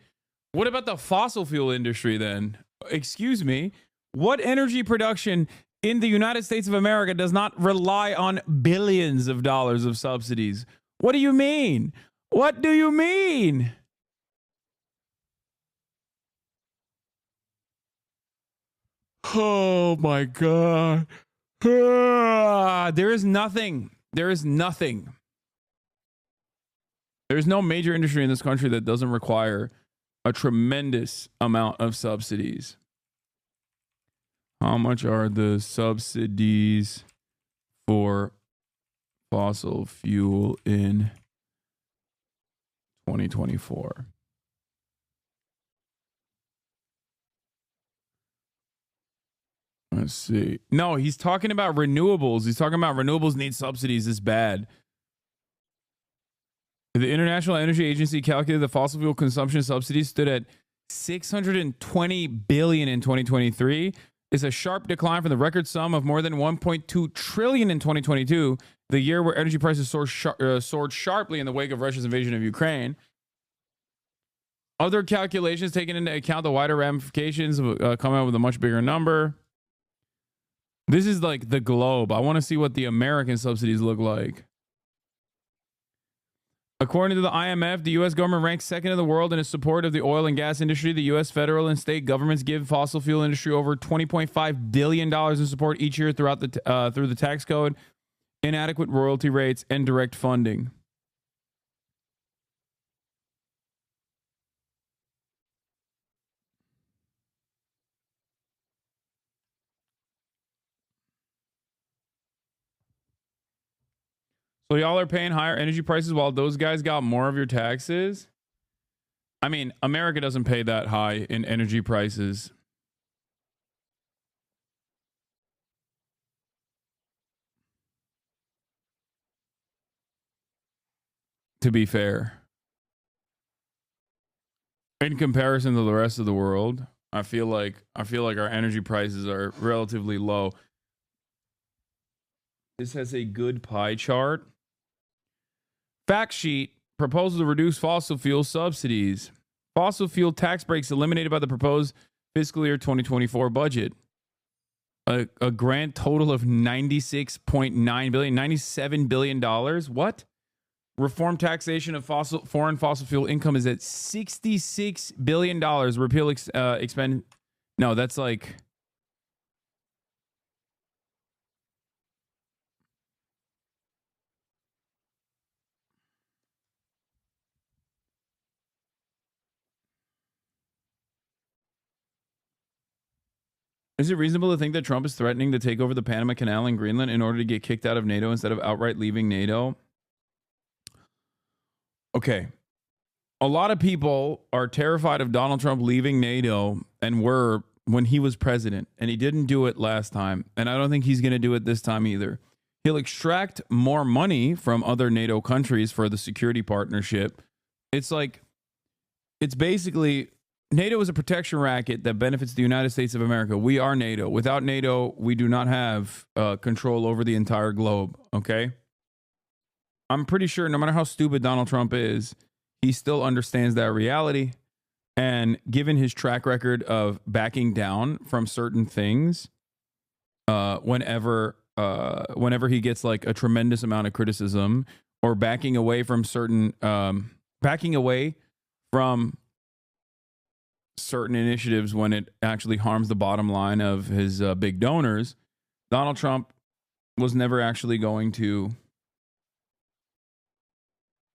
What about the fossil fuel industry then? Excuse me. What energy production in the United States of America does not rely on billions of dollars of subsidies? What do you mean? What do you mean? Oh my God. There is nothing. There's no major industry in this country that doesn't require a tremendous amount of subsidies. How much are the subsidies for fossil fuel in 2024? Let's see. No, he's talking about renewables. He's talking about renewables need subsidies. It's bad. The International Energy Agency calculated the fossil fuel consumption subsidies stood at $620 billion in 2023. It's a sharp decline from the record sum of more than $1.2 trillion in 2022, the year where energy prices soared sharply in the wake of Russia's invasion of Ukraine. Other calculations taking into account the wider ramifications come out with a much bigger number. This is like the globe. I want to see what the American subsidies look like. According to the IMF, the U.S. government ranks second in the world in its support of the oil and gas industry. The U.S. federal and state governments give fossil fuel industry over $20.5 billion in support each year through the tax code, inadequate royalty rates, and direct funding. So y'all are paying higher energy prices while those guys got more of your taxes? I mean, America doesn't pay that high in energy prices. To be fair. In comparison to the rest of the world, I feel like our energy prices are relatively low. This has a good pie chart. Fact sheet, proposal to reduce fossil fuel subsidies. Fossil fuel tax breaks eliminated by the proposed fiscal year 2024 budget. A grand total of $96.9 billion, $97 billion. What? Reform taxation of foreign fossil fuel income is at $66 billion. Repeal expend. No, that's like. Is it reasonable to think that Trump is threatening to take over the Panama Canal in Greenland in order to get kicked out of NATO instead of outright leaving NATO? Okay. A lot of people are terrified of Donald Trump leaving NATO and were when he was president, and he didn't do it last time. And I don't think he's going to do it this time either. He'll extract more money from other NATO countries for the security partnership. It's basically NATO is a protection racket that benefits the United States of America. We are NATO. Without NATO, we do not have control over the entire globe. Okay. I'm pretty sure no matter how stupid Donald Trump is, he still understands that reality. And given his track record of backing down from certain things, whenever he gets like a tremendous amount of criticism, or backing away from certain initiatives when it actually harms the bottom line of his big donors, Donald Trump was never actually going to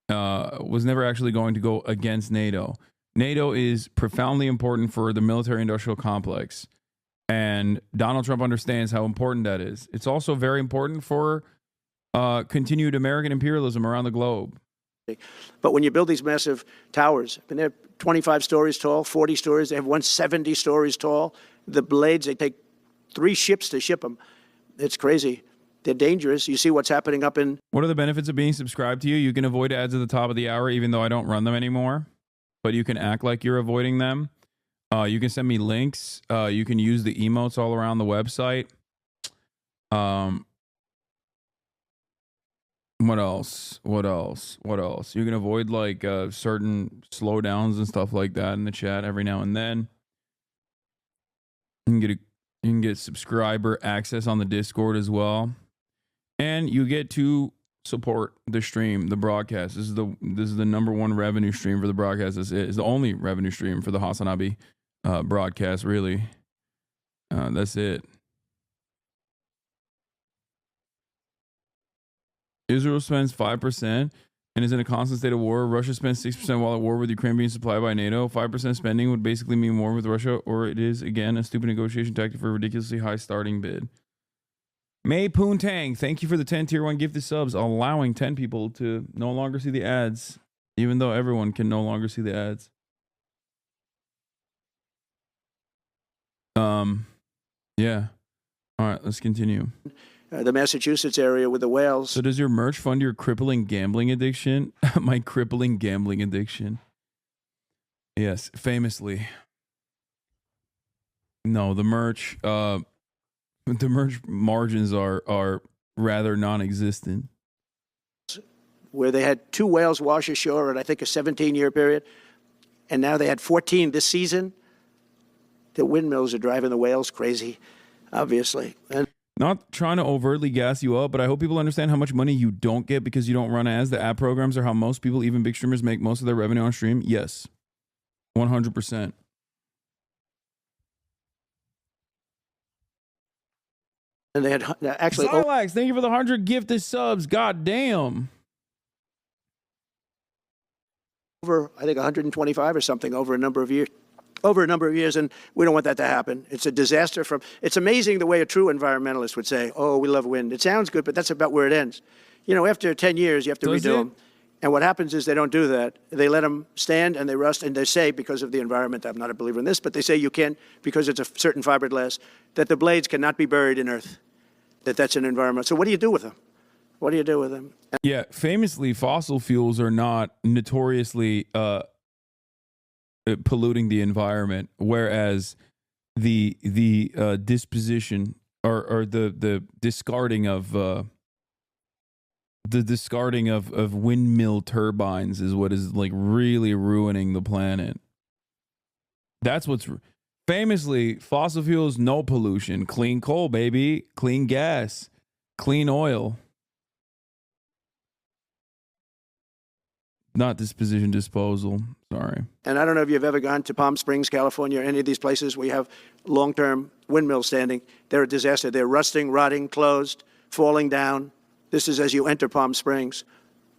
go against NATO. NATO is profoundly important for the military-industrial complex, and Donald Trump understands how important that is. It's also very important for continued American imperialism around the globe. But when you build these massive towers, and they're 25 stories tall, 40 stories, they have one 70 stories tall. The blades, they take 3 ships to ship them. It's crazy. They're dangerous. You see what's happening up in... What are the benefits of being subscribed to you? You can avoid ads at the top of the hour, even though I don't run them anymore. But you can act like you're avoiding them. You can send me links. You can use the emotes all around the website. What else? You can avoid like certain slowdowns and stuff like that in the chat every now and then. You can get subscriber access on the Discord as well. And you get to support the stream, the broadcast. This is the #1 revenue stream for the broadcast. This is the only revenue stream for the Hasanabi broadcast, really. That's it. Israel spends 5% and is in a constant state of war. Russia spends 6% while at war with Ukraine being supplied by NATO. 5% spending would basically mean war with Russia, or it is, again, a stupid negotiation tactic for a ridiculously high starting bid. May Poontang, thank you for the 10 tier 1 gifted subs, allowing 10 people to no longer see the ads, even though everyone can no longer see the ads. Yeah. All right, let's continue. The Massachusetts area with the whales. So does your merch fund your crippling gambling addiction? My crippling gambling addiction. Yes, famously. No, the merch margins are rather non-existent. Where they had 2 whales wash ashore in, I think, a 17-year period, and now they had 14 this season. The windmills are driving the whales crazy, obviously. And not trying to overtly gas you up, but I hope people understand how much money you don't get because you don't run ads. The ad programs are how most people, even big streamers, make most of their revenue on stream. Yes, 100%. And they had actually... Zylax, thank you for the 100 gifted subs. God damn. Over, I think, 125 or something over a number of years. And we don't want that to happen. It's a disaster. It's amazing the way a true environmentalist would say, oh, we love wind. It sounds good, but that's about where it ends. You know, after 10 years, you have to redo them. And what happens is they don't do that. They let them stand and they rust, and they say, because of the environment, I'm not a believer in this, but they say you can't, because it's a certain fiberglass, that the blades cannot be buried in earth, that's an environment. So what do you do with them? What do you do with them? Yeah, famously, fossil fuels are not notoriously polluting the environment, whereas the disposition or the discarding of windmill turbines is what is like really ruining the planet. That's what's famously fossil fuels, no pollution, clean coal, baby, clean gas, clean oil. Not disposition, disposal. Sorry. And I don't know if you've ever gone to Palm Springs, California, or any of these places where you have long-term windmills standing. They're a disaster. They're rusting, rotting, closed, falling down. This is as you enter Palm Springs.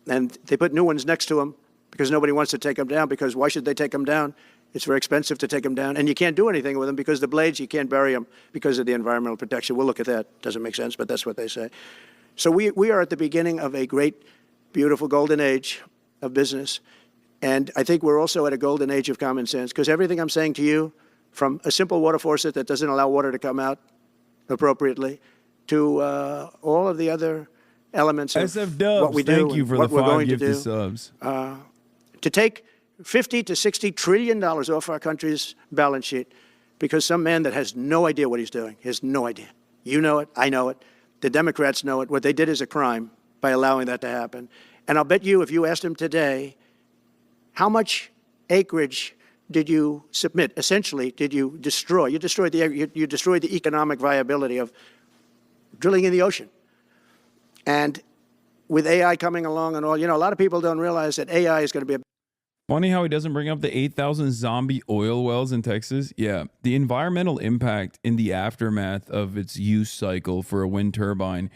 And they put new ones next to them because nobody wants to take them down, because why should they take them down? It's very expensive to take them down. And you can't do anything with them because the blades, you can't bury them because of the environmental protection. We'll look at that. Doesn't make sense, but that's what they say. So we are at the beginning of a great, beautiful golden age of business. And I think we're also at a golden age of common sense, because everything I'm saying to you, from a simple water faucet that doesn't allow water to come out appropriately, to all of the other elements of what we do, thank you for what the we're 5 going to gifted do, subs. to take $50 to $60 trillion off our country's balance sheet because some man that has no idea what he's doing, he has no idea. You know it, I know it, the Democrats know it. What they did is a crime by allowing that to happen. And I'll bet you, if you asked him today, how much acreage did you submit? Essentially, did you destroy? You destroyed the economic viability of drilling in the ocean. And with AI coming along and all, you know, a lot of people don't realize that AI is going to be a Funny how he doesn't bring up the 8,000 zombie oil wells in Texas. Yeah, the environmental impact in the aftermath of its use cycle for a wind turbine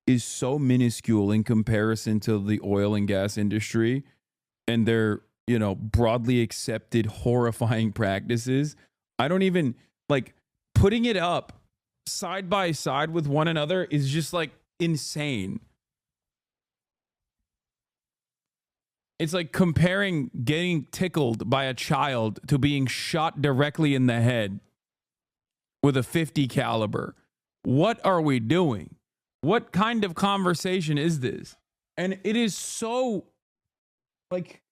is so minuscule in comparison to the oil and gas industry and their, you know, broadly accepted horrifying practices. I don't even, like, putting it up side by side with one another is just like insane. It's like comparing getting tickled by a child to being shot directly in the head with a .50 caliber. What are we doing? What kind of conversation is this? And it is so, like,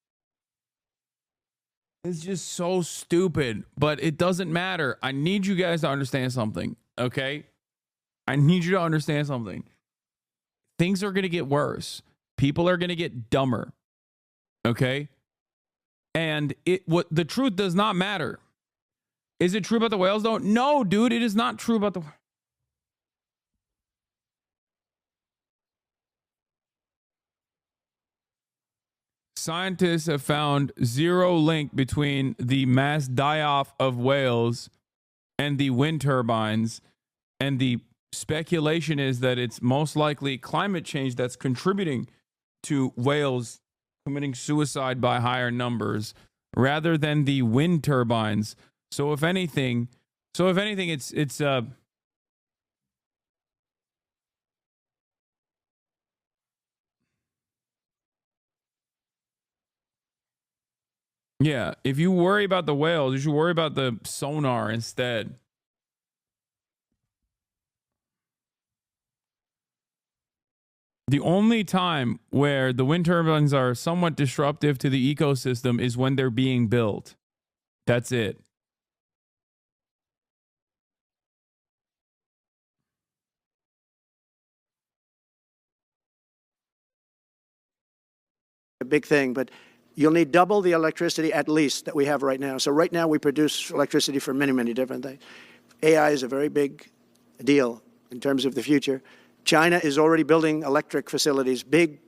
it's just so stupid, but it doesn't matter. I need you guys to understand something, okay? I need you to understand something. Things are going to get worse. People are going to get dumber. Okay? And what the truth does not matter. Is it true about the whales though? No, dude, it is not true about the Scientists have found zero link between the mass die-off of whales and the wind turbines, and the speculation is that it's most likely climate change that's contributing to whales committing suicide by higher numbers rather than the wind turbines. So if anything, it's yeah, if you worry about the whales, you should worry about the sonar instead. The only time where the wind turbines are somewhat disruptive to the ecosystem is when they're being built. That's it. a big thing, but you'll need double the electricity at least that we have right now. So right now we produce electricity for many, many different things. AI is a very big deal in terms of the future. China is already building electric facilities, big,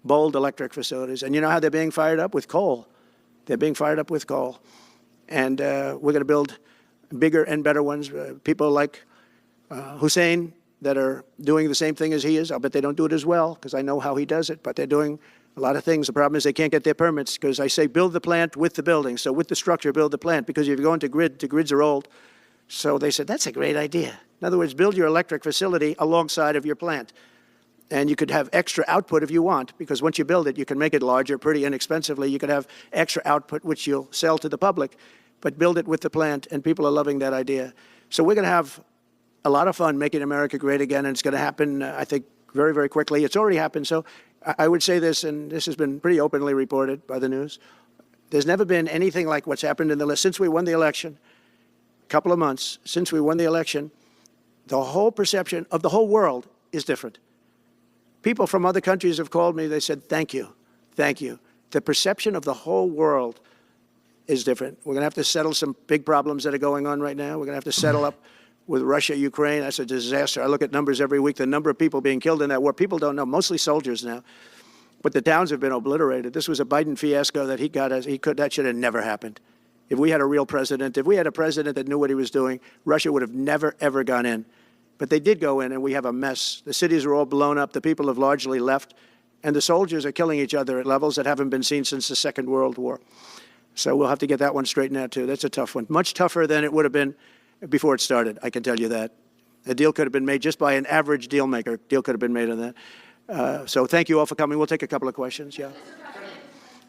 bold electric facilities. And you know how they're being fired up? With coal. They're being fired up with coal. And we're going to build bigger and better ones. People like Hussein that are doing the same thing as he is. I'll bet they don't do it as well because I know how he does it, but they're doing a lot of things. The problem is they can't get their permits because I say build the plant with the building. So with the structure, build the plant, because if you're going to grid, the grids are old. So they said, that's a great idea. In other words, build your electric facility alongside of your plant. And you could have extra output if you want, because once you build it, you can make it larger pretty inexpensively. You could have extra output, which you'll sell to the public, but build it with the plant, and people are loving that idea. So we're going to have a lot of fun making America great again, and it's going to happen, I think, very, very quickly. It's already happened. So I would say this, and this has been pretty openly reported by the news. There's never been anything like what's happened in the list since we won the election, a couple of months since we won the election. The whole perception of the whole world is different. People from other countries have called me. They said, thank you. Thank you. The perception of the whole world is different. We're going to have to settle some big problems that are going on right now. We're going to have to settle up with Russia, Ukraine. That's a disaster. I look at numbers every week, the number of people being killed in that war. People don't know, mostly soldiers now. But the towns have been obliterated. This was a Biden fiasco that he got as that should have never happened. If we had a real president, if we had a president that knew what he was doing, Russia would have never, ever gone in. But they did go in, and we have a mess. The cities are all blown up. The people have largely left. And the soldiers are killing each other at levels that haven't been seen since the Second World War. So we'll have to get that one straightened out, too. That's a tough one. Much tougher than it would have been before it started, I can tell you that. A deal could have been made just by an average deal maker. Deal could have been made on that. So thank you all for coming. We'll take a couple of questions. Yeah.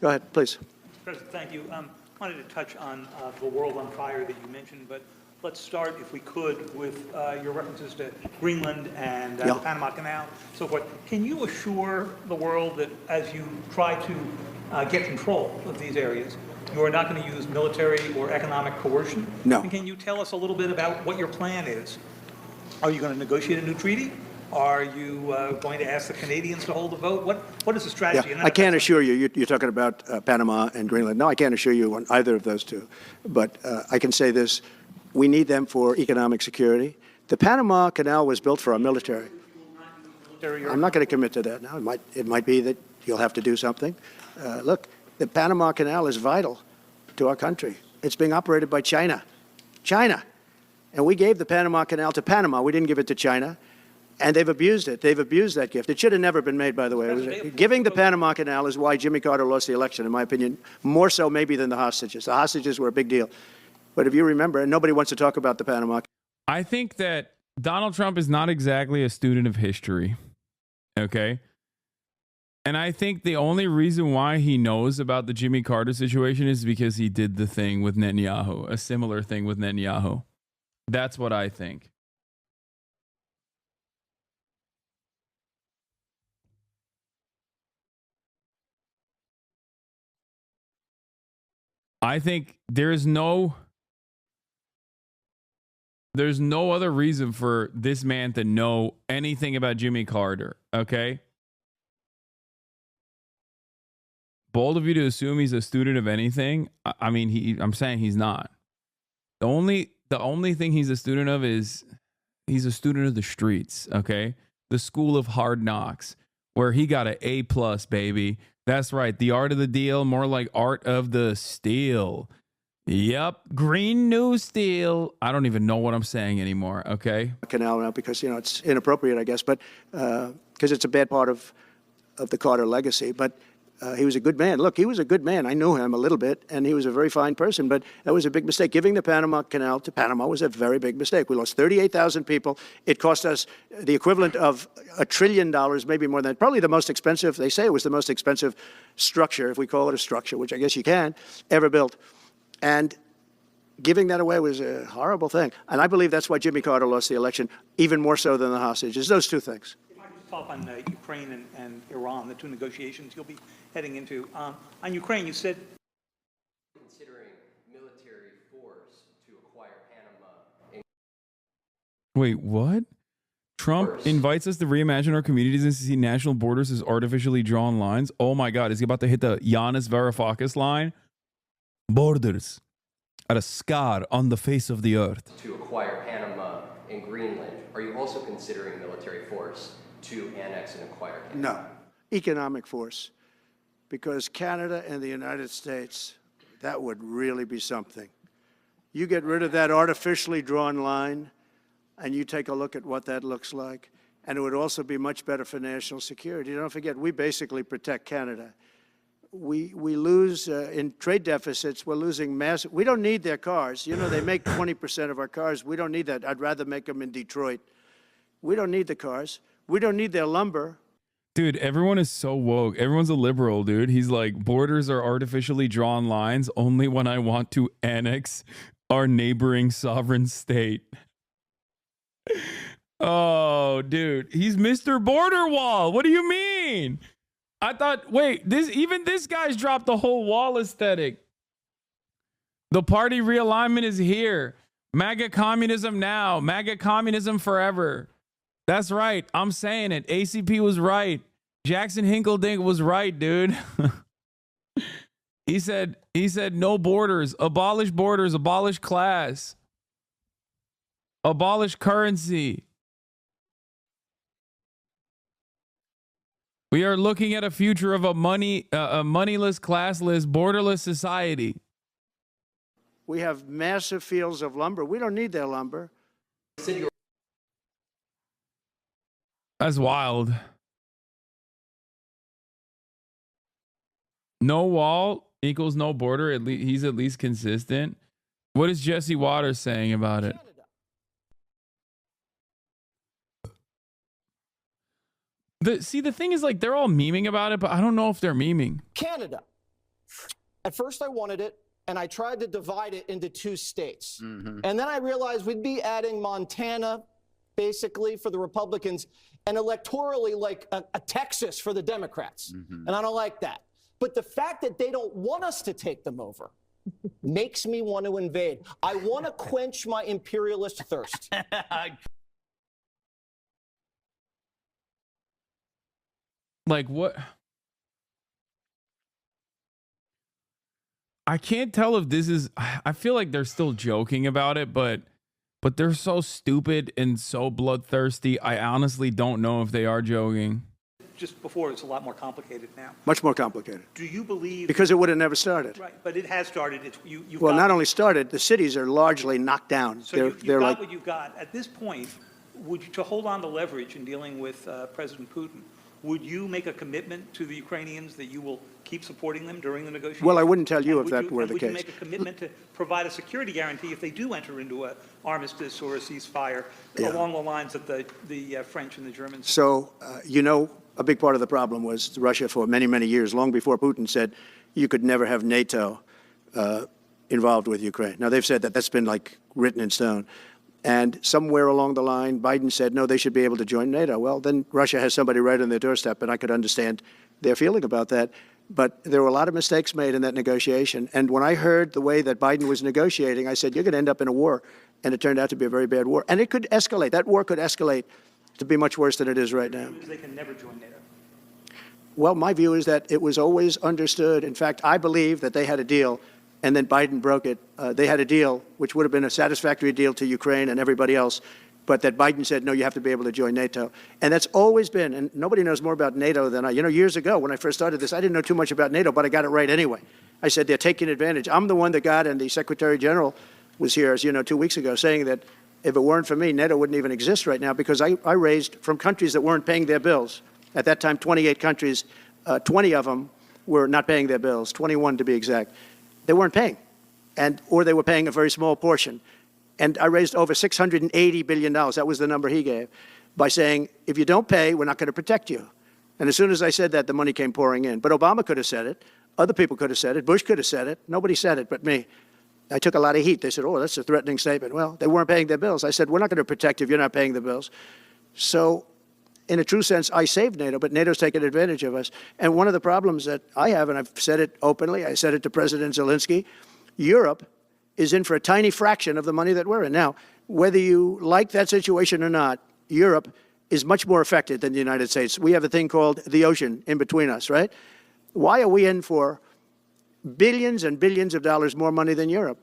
Go ahead, please. President, thank you. I wanted to touch on the world on fire that you mentioned, but let's start, if we could, with your references to Greenland and the Panama Canal, so forth. Can you assure the world that as you try to get control of these areas, you are not going to use military or economic coercion? No. And can you tell us a little bit about what your plan is? Are you going to negotiate a new treaty? Are you going to ask the Canadians to hold a vote? What is the strategy? Yeah, I can't assure you, you're talking about Panama and Greenland. No, I can't assure you on either of those two. But I can say this, we need them for economic security. The Panama Canal was built for our military. I'm not going to commit to that now. It might be that you'll have to do something. Look, the Panama Canal is vital to our country. It's being operated by China. China. And we gave the Panama Canal to Panama. We didn't give it to China. And they've abused it. They've abused that gift. It should have never been made, by the way. Giving the Panama Canal is why Jimmy Carter lost the election, in my opinion, more so maybe than the hostages. The hostages were a big deal. But if you remember, and nobody wants to talk about the Panama Canal. I think that Donald Trump is not exactly a student of history. Okay? And I think the only reason why he knows about the Jimmy Carter situation is because he did the thing with Netanyahu, a similar thing with Netanyahu. That's what I think. I think there's no other reason for this man to know anything about Jimmy Carter, okay? Bold of you to assume he's a student of anything. I mean, I'm saying he's not. The only thing he's a student of is he's a student of the streets, okay? The school of hard knocks, where he got an A+, baby. That's right. The art of the deal, more like art of the steal. Yep. Green New Steel. I don't even know what I'm saying anymore. Okay. Canal now because, you know, it's inappropriate, I guess, but because it's a bad part of the Carter legacy. But he was a good man. Look, he was a good man. I knew him a little bit, and he was a very fine person, but that was a big mistake. Giving the Panama Canal to Panama was a very big mistake. We lost 38,000 people. It cost us the equivalent of $1 trillion, maybe more than that. Probably the most expensive, they say it was the most expensive structure, if we call it a structure, which I guess you can, ever built. And giving that away was a horrible thing. And I believe that's why Jimmy Carter lost the election, even more so than the hostages. Those two things. If I could just talk on Ukraine and Iran, the two negotiations you'll be heading into. On Ukraine, you said considering military force to acquire Panama. Wait, what? Trump invites us to reimagine our communities and see national borders as artificially drawn lines. Oh my God, is he about to hit the Giannis Varoufakis line? Borders are a scar on the face of the earth. To acquire Panama and Greenland, are you also considering military force to annex and acquire Canada? No, economic force. Because Canada and the United States, that would really be something. You get rid of that artificially drawn line, and you take a look at what that looks like, and it would also be much better for national security. Don't forget, we basically protect Canada. We lose in trade deficits. We're losing massive. We don't need their cars. You know, they make 20% of our cars. We don't need that. I'd rather make them in Detroit. We don't need the cars. We don't need their lumber. Dude, everyone is so woke. Everyone's a liberal, dude. He's like, borders are artificially drawn lines only when I want to annex our neighboring sovereign state. Oh, dude. He's Mr. Border Wall. What do you mean? I thought, wait, even this guy's dropped the whole wall aesthetic. The party realignment is here. MAGA communism now. MAGA communism forever. That's right. I'm saying it. ACP was right. Jackson Hinkledink was right, dude. He said no borders, abolish class, abolish currency. We are looking at a future of a moneyless, classless, borderless society. We have massive fields of lumber. We don't need their lumber. That's wild. No wall equals no border. He's at least consistent. What is Jesse Waters saying about it? The thing is, like, they're all memeing about it, but I don't know if they're memeing. Canada. At first I wanted it, and I tried to divide it into 2 states. And then I realized we'd be adding Montana, basically, for the Republicans, and electorally like a Texas for the Democrats. And I don't like that. But the fact that they don't want us to take them over makes me want to invade. I want to quench my imperialist thirst. Like what? I can't tell if this is, I feel like they're still joking about it, but they're so stupid and so bloodthirsty. I honestly don't know if they are joking. Just before, it's a lot more complicated now. Much more complicated. Do you believe? Because it would have never started. Right, but it has started. Well, not only started, the cities are largely knocked down. So you've got what you've got. At this point, would you, to hold on to leverage in dealing with President Putin, would you make a commitment to the Ukrainians that you will keep supporting them during the negotiations? Well, I wouldn't tell you And if that were the would case. you make a commitment to provide a security guarantee if they do enter into an armistice or a ceasefire along the lines that the French and the Germans? So, a big part of the problem was Russia for many, many years, long before Putin said you could never have NATO involved with Ukraine. Now, they've said that that's been like written in stone. And somewhere along the line, Biden said, no, they should be able to join NATO. Well, then Russia has somebody right on their doorstep, and I could understand their feeling about that. But there were a lot of mistakes made in that negotiation. And when I heard the way that Biden was negotiating, I said, you're going to end up in a war. And it turned out to be a very bad war. And it could escalate. That war could escalate to be much worse than it is right now. They can never join NATO. Well, my view is that it was always understood. In fact, I believe that they had a deal, and then Biden broke it. They had a deal, which would have been a satisfactory deal to Ukraine and everybody else, but that Biden said, no, you have to be able to join NATO. And that's always been, and nobody knows more about NATO than I. Years ago, when I first started this, I didn't know too much about NATO, but I got it right anyway. I said, they're taking advantage. I'm the one that got, and the Secretary General was here, as you know, 2 weeks ago, saying that if it weren't for me, NATO wouldn't even exist right now, because I raised from countries that weren't paying their bills. At that time, 28 countries, 20 of them were not paying their bills, 21 to be exact. They weren't paying, or they were paying a very small portion. And I raised over $680 billion. That was the number he gave, by saying, if you don't pay, we're not going to protect you. And as soon as I said that, the money came pouring in. But Obama could have said it. Other people could have said it. Bush could have said it. Nobody said it but me. I took a lot of heat. They said, oh, that's a threatening statement. Well, they weren't paying their bills. I said, we're not going to protect you if you're not paying the bills. So in a true sense, I saved NATO, but NATO's taken advantage of us. And one of the problems that I have, and I've said it openly, I said it to President Zelensky, Europe is in for a tiny fraction of the money that we're in. Now, whether you like that situation or not, Europe is much more affected than the United States. We have a thing called the ocean in between us, right? Why are we in for billions and billions of dollars more money than Europe?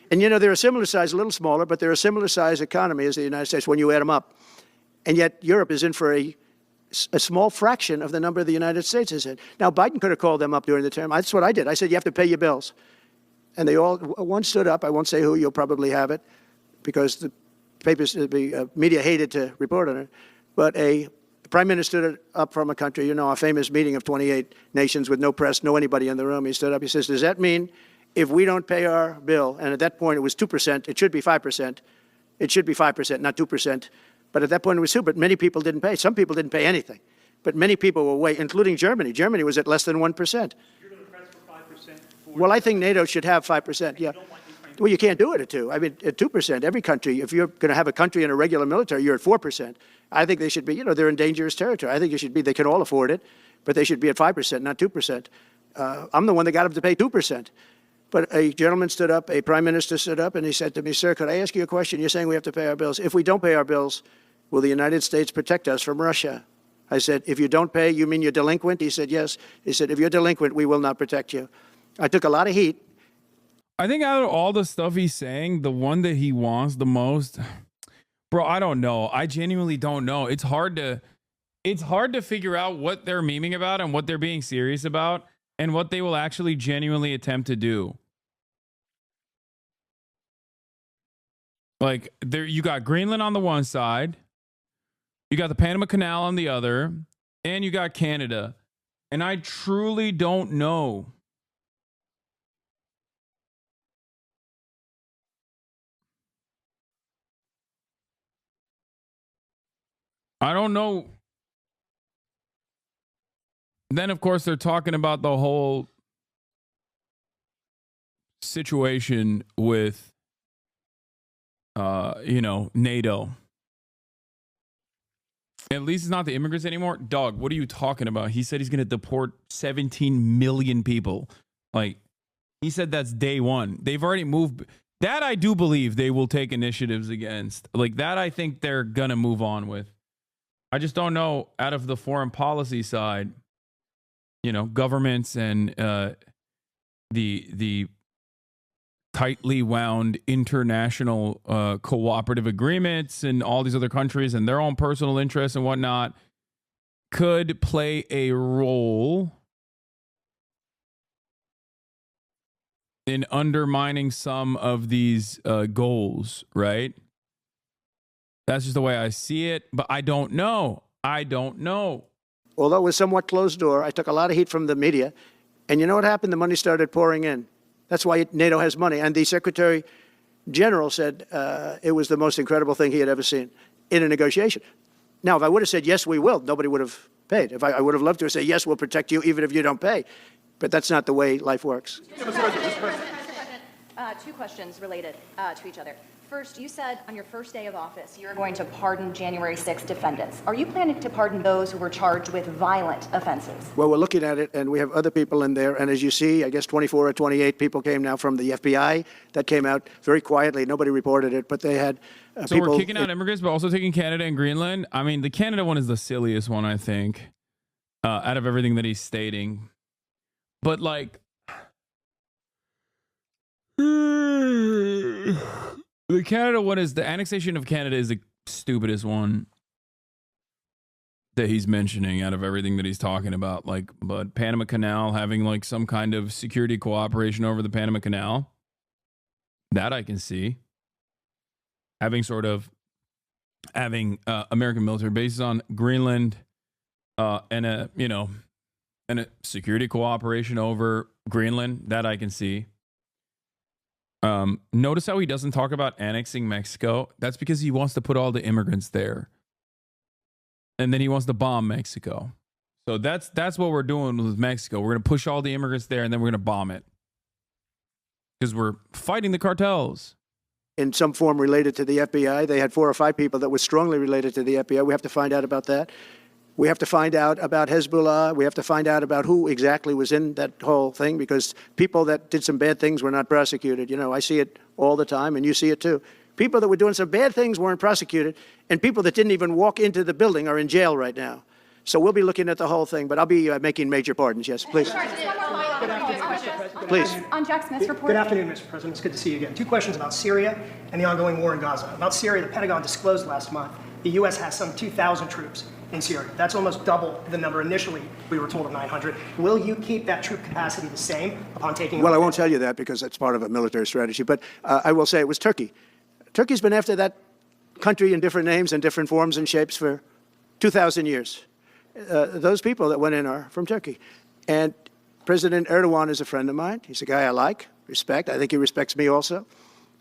And, they're a similar size, a little smaller, but they're a similar size economy as the United States when you add them up. And yet Europe is in for a small fraction of the number the United States is in. Now, Biden could have called them up during the term. That's what I did. I said, you have to pay your bills. And they all, one stood up. I won't say who. You'll probably have it because the papers, the media hated to report on it. But a prime minister stood up from a country, a famous meeting of 28 nations with no press, no anybody in the room. He stood up. He says, does that mean if we don't pay our bill, and at that point it was 2%, it should be 5%. It should be 5%, not 2%. But at that point it was 2%, but many people didn't pay. Some people didn't pay anything. But many people were way, including Germany. Germany was at less than 1%. You're going to press for 5%? Well, I think NATO should have 5%, yeah. Well, you can't do it at 2%. I mean, at 2%, every country, if you're going to have a country in a regular military, you're at 4%. I think they should be, they're in dangerous territory. I think it should be, they can all afford it, but they should be at 5%, not 2%. I'm the one that got them to pay 2%. But a gentleman stood up, a prime minister stood up, and he said to me, sir, could I ask you a question? You're saying we have to pay our bills. If we don't pay our bills, will the United States protect us from Russia? I said, if you don't pay, you mean you're delinquent? He said, yes. He said, if you're delinquent, we will not protect you. I took a lot of heat. I think out of all the stuff he's saying, the one that he wants the most, bro, I don't know. I genuinely don't know. It's hard to figure out what they're memeing about and what they're being serious about and what they will actually genuinely attempt to do. Like, there, you got Greenland on the one side, you got the Panama Canal on the other, and you got Canada. And I truly don't know. I don't know. Then, of course, they're talking about the whole situation with, NATO. At least it's not the immigrants anymore. Dog, what are you talking about? He said he's going to deport 17 million people. Like, he said that's day one. They've already moved. That I do believe they will take initiatives against. Like, that I think they're going to move on with. I just don't know out of the foreign policy side governments and the tightly wound international cooperative agreements and all these other countries and their own personal interests and whatnot could play a role in undermining some of these goals, right? That's just the way I see it, but I don't know. Although it was somewhat closed door, I took a lot of heat from the media. And you know what happened? The money started pouring in. That's why NATO has money. And the Secretary General said it was the most incredible thing he had ever seen in a negotiation. Now, if I would have said, yes, we will, nobody would have paid. If I would have loved to say, yes, we'll protect you even if you don't pay. But that's not the way life works. Mr. President, two questions related to each other. First, you said on your first day of office you were going to pardon January 6th defendants. Are you planning to pardon those who were charged with violent offenses? Well, we're looking at it, and we have other people in there. And as you see, I guess 24 or 28 people came now from the FBI. That came out very quietly. Nobody reported it, but they had so people. We're kicking out immigrants, but also taking Canada and Greenland. I mean, the Canada one is the silliest one, I think, out of everything that he's stating. But like, the Canada one is the annexation of Canada is the stupidest one that he's mentioning out of everything that he's talking about. Like, but Panama Canal, having like some kind of security cooperation over the Panama Canal, that I can see. Having American military bases on Greenland, and a security cooperation over Greenland, that I can see. Notice how he doesn't talk about annexing Mexico. That's because he wants to put all the immigrants there. And then he wants to bomb Mexico. So that's what we're doing with Mexico. We're going to push all the immigrants there and then we're going to bomb it. Because we're fighting the cartels. In some form related to the FBI. They had 4 or 5 people that were strongly related to the FBI. We have to find out about that. We have to find out about Hezbollah. We have to find out about who exactly was in that whole thing, because people that did some bad things were not prosecuted. I see it all the time, and you see it too. People that were doing some bad things weren't prosecuted, and people that didn't even walk into the building are in jail right now. So we'll be looking at the whole thing, but I'll be making major pardons. Yes, please. Please. On Jack Smith's report. Good afternoon, Mr. President. It's good to see you again. 2 questions about Syria and the ongoing war in Gaza. About Syria, the Pentagon disclosed last month the U.S. has some 2,000 troops in Syria. That's almost double the number initially we were told of 900. Will you keep that troop capacity the same upon taking? Well, I won't tell you that because it's part of a military strategy, but I will say it was Turkey. Turkey's been after that country in different names and different forms and shapes for 2,000 years. Those people that went in are from Turkey. And President Erdogan is a friend of mine. He's a guy I like, respect. I think he respects me also.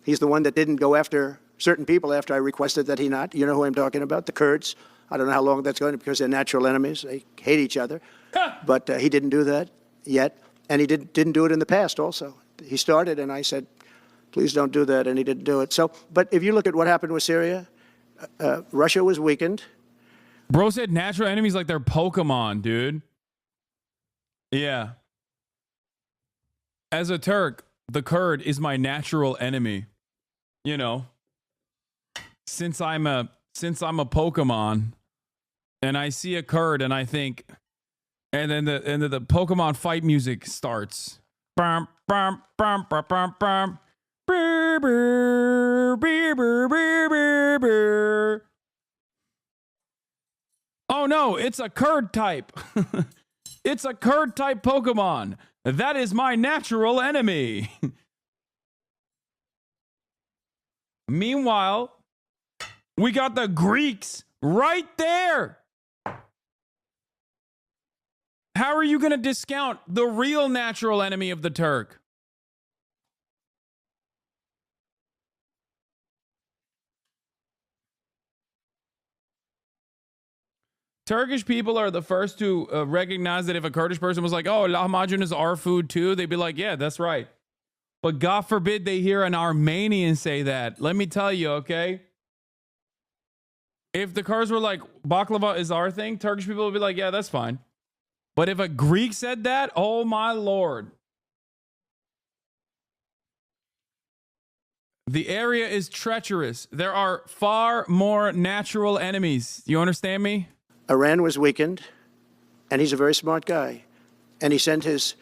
He's the one that didn't go after certain people after I requested that he not. You know who I'm talking about, the Kurds. I don't know how long that's going to, because they're natural enemies. They hate each other. But he didn't do that yet. And he didn't do it in the past also. He started, and I said, please don't do that, and he didn't do it. So, but if you look at what happened with Syria, Russia was weakened. Bro said natural enemies like they're Pokemon, dude. Yeah. As a Turk, the Kurd is my natural enemy. Since I'm a Pokemon, and I see a Kurd, and I think, and then the Pokemon fight music starts. Bum, bum, bum, bum, bum, bum. Brr, brr, brr, brr, brr, brr, brr. Oh no, it's a Kurd type. It's a Kurd type Pokemon. That is my natural enemy. Meanwhile, we got the Greeks right there. How are you going to discount the real natural enemy of the Turk? Turkish people are the first to recognize that if a Kurdish person was like, oh, lahmacun is our food too, they'd be like, yeah, that's right. But God forbid they hear an Armenian say that. Let me tell you, okay? If the Kurds were like, baklava is our thing, Turkish people would be like, yeah, that's fine. But if a Greek said that, oh my Lord. The area is treacherous. There are far more natural enemies. You understand me? Iran was weakened, and he's a very smart guy. and he sent his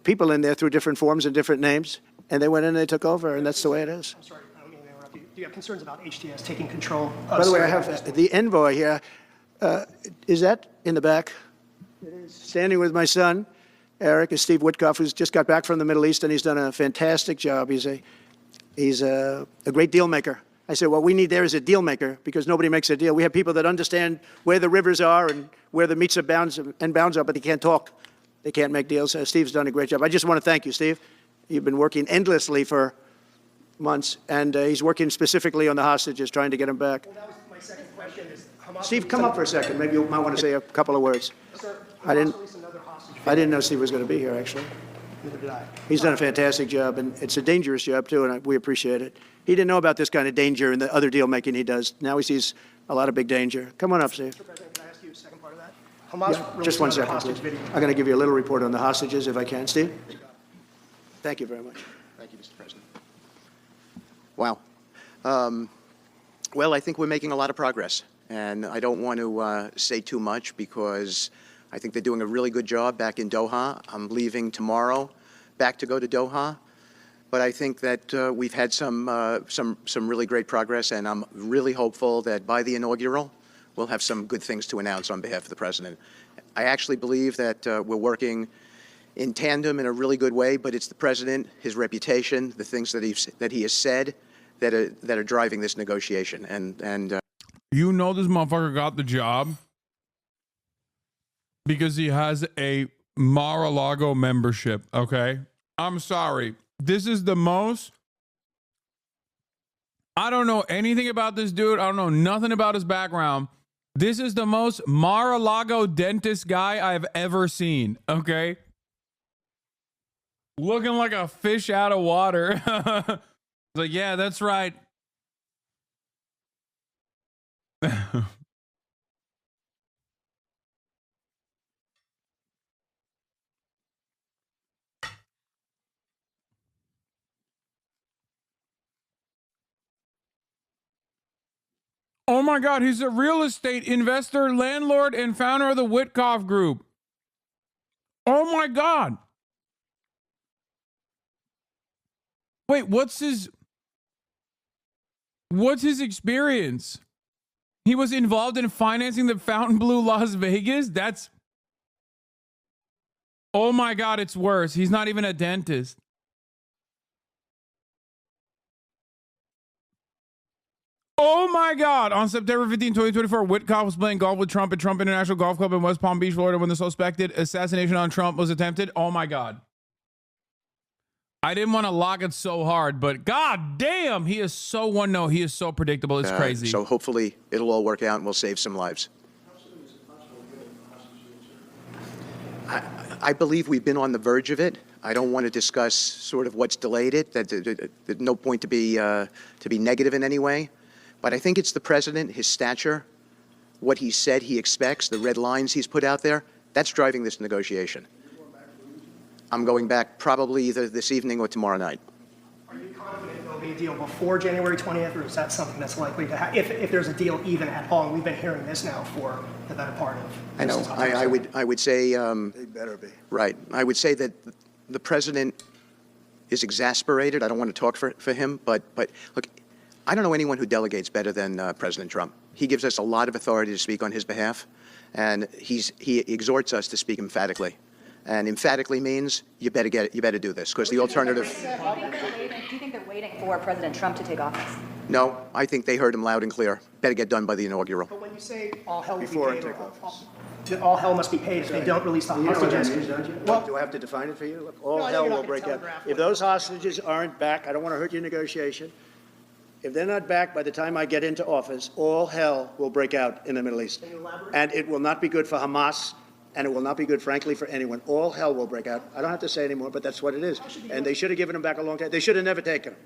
people in there through different forms and different names, and they went in and they took over, and that's the way it is. I'm sorry, I don't mean to interrupt you. Do you have concerns about HTS taking control of By the way, I Syria? have the envoy here. Is that in the back? Standing with my son, Eric, is Steve Witkoff, who's just got back from the Middle East, and he's done a fantastic job. He's a great deal maker. I said, what we need there is a deal maker, because nobody makes a deal. We have people that understand where the rivers are and where the meets and bounds are, but they can't talk. They can't make deals. Steve's done a great job. I just want to thank you, Steve. You've been working endlessly for months, and he's working specifically on the hostages, trying to get them back. Well, that was my second question. Is Hamas Steve, come up for a second. Maybe you might want to say a couple of words. Sir, I didn't I know Steve was going to be here, actually. Neither did I. He's done a fantastic job, and it's a dangerous job, too, and we appreciate it. He didn't know about this kind of danger and the other deal-making he does. Now he sees a lot of big danger. Come on up, Steve. Mr. President, can I ask you a second part of that? Hamas Yeah, released just one another second, hostage please. video. I'm going to give you a little report on the hostages, if I can. Steve? Thank you very much. Thank you, Mr. President. Wow. Well, I think we're making a lot of progress, and I don't want to say too much because I think they're doing a really good job back in Doha. I'm leaving tomorrow back to go to Doha, but I think that we've had some really great progress, and I'm really hopeful that by the inaugural, we'll have some good things to announce on behalf of the President. I actually believe that we're working in tandem in a really good way, but it's the President, his reputation, the things that he has said that are driving this negotiation. And you know this motherfucker got the job because he has a Maralago membership, okay? I'm sorry. This is the most... I don't know anything about this dude. I don't know nothing about his background. This is the most Maralago dentist guy I've ever seen, okay? Looking like a fish out of water. Like, yeah, that's right. Oh my God, he's a real estate investor, landlord, and founder of the Witkoff Group. Oh my God. Wait, what's his experience? He was involved in financing the Fontainebleau Las Vegas? That's... Oh my God, it's worse. He's not even a dentist. Oh my God. On September 15, 2024, Witkoff was playing golf with Trump at Trump International Golf Club in West Palm Beach, Florida, when the suspected assassination on Trump was attempted. Oh my God. I didn't want to lock it so hard, but God damn, he is so one-note. He is so predictable. It's crazy. so hopefully it'll all work out and we'll save some lives. I believe we've been on the verge of it. I don't want to discuss sort of what's delayed it. There's no point to be negative in any way. But I think it's the President, his stature, what he said he expects, the red lines he's put out there, that's driving this negotiation. I'm going back probably either this evening or tomorrow night. Are you confident there'll be a deal before January 20th, or is that something that's likely to happen? If there's a deal even at all, we've been hearing this now for the better part of... I know. I would say... They better be. Right. I would say that the President is exasperated. I don't want to talk for him, but look, I don't know anyone who delegates better than President Trump. He gives us a lot of authority to speak on his behalf, and he exhorts us to speak emphatically. And emphatically means you better do this, because the alternative... Do you think they're waiting for President Trump to take office? No, I think they heard him loud and clear. Better get done by the inaugural. But when you say all hell will Before be I paid, take office. all hell must be paid if they don't release the You know what that hostages. means, don't you? Well, Do I have to define it for you? Look, all No, I know hell you're not will gonna break out. telegraph If what- those hostages aren't back, I don't want to hurt your negotiation. If they're not back by the time I get into office, all hell will break out in the Middle East. Can you elaborate? And it will not be good for Hamas, and it will not be good, frankly, for anyone. All hell will break out. I don't have to say anymore, but that's what it is. And they should have given them back a long time. They should have never taken them.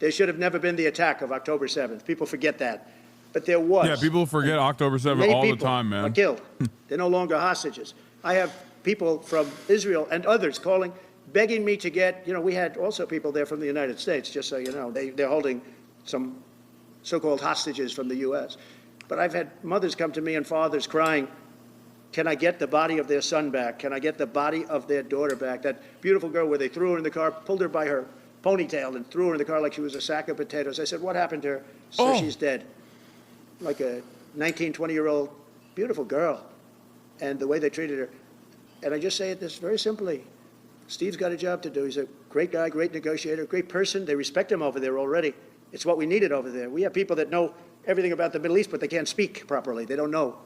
There should have never been the attack of October 7th. People forget that. But there was. Yeah, people forget October 7th Many all the people time, man. are killed. They're no longer hostages. I have people from Israel and others calling, begging me to get, we had also people there from the United States, just so you know. They're holding some so-called hostages from the U.S. But I've had mothers come to me and fathers crying, can I get the body of their son back? Can I get the body of their daughter back? That beautiful girl where they threw her in the car, pulled her by her ponytail and threw her in the car like she was a sack of potatoes. I said, what happened to her? So she's dead. Like a 19, 20-year-old beautiful girl. And the way they treated her. And I just say it this very simply. Steve's got a job to do. He's a great guy, great negotiator, great person. They respect him over there already. It's what we needed over there. We have people that know everything about the Middle East, but they can't speak properly. They don't know.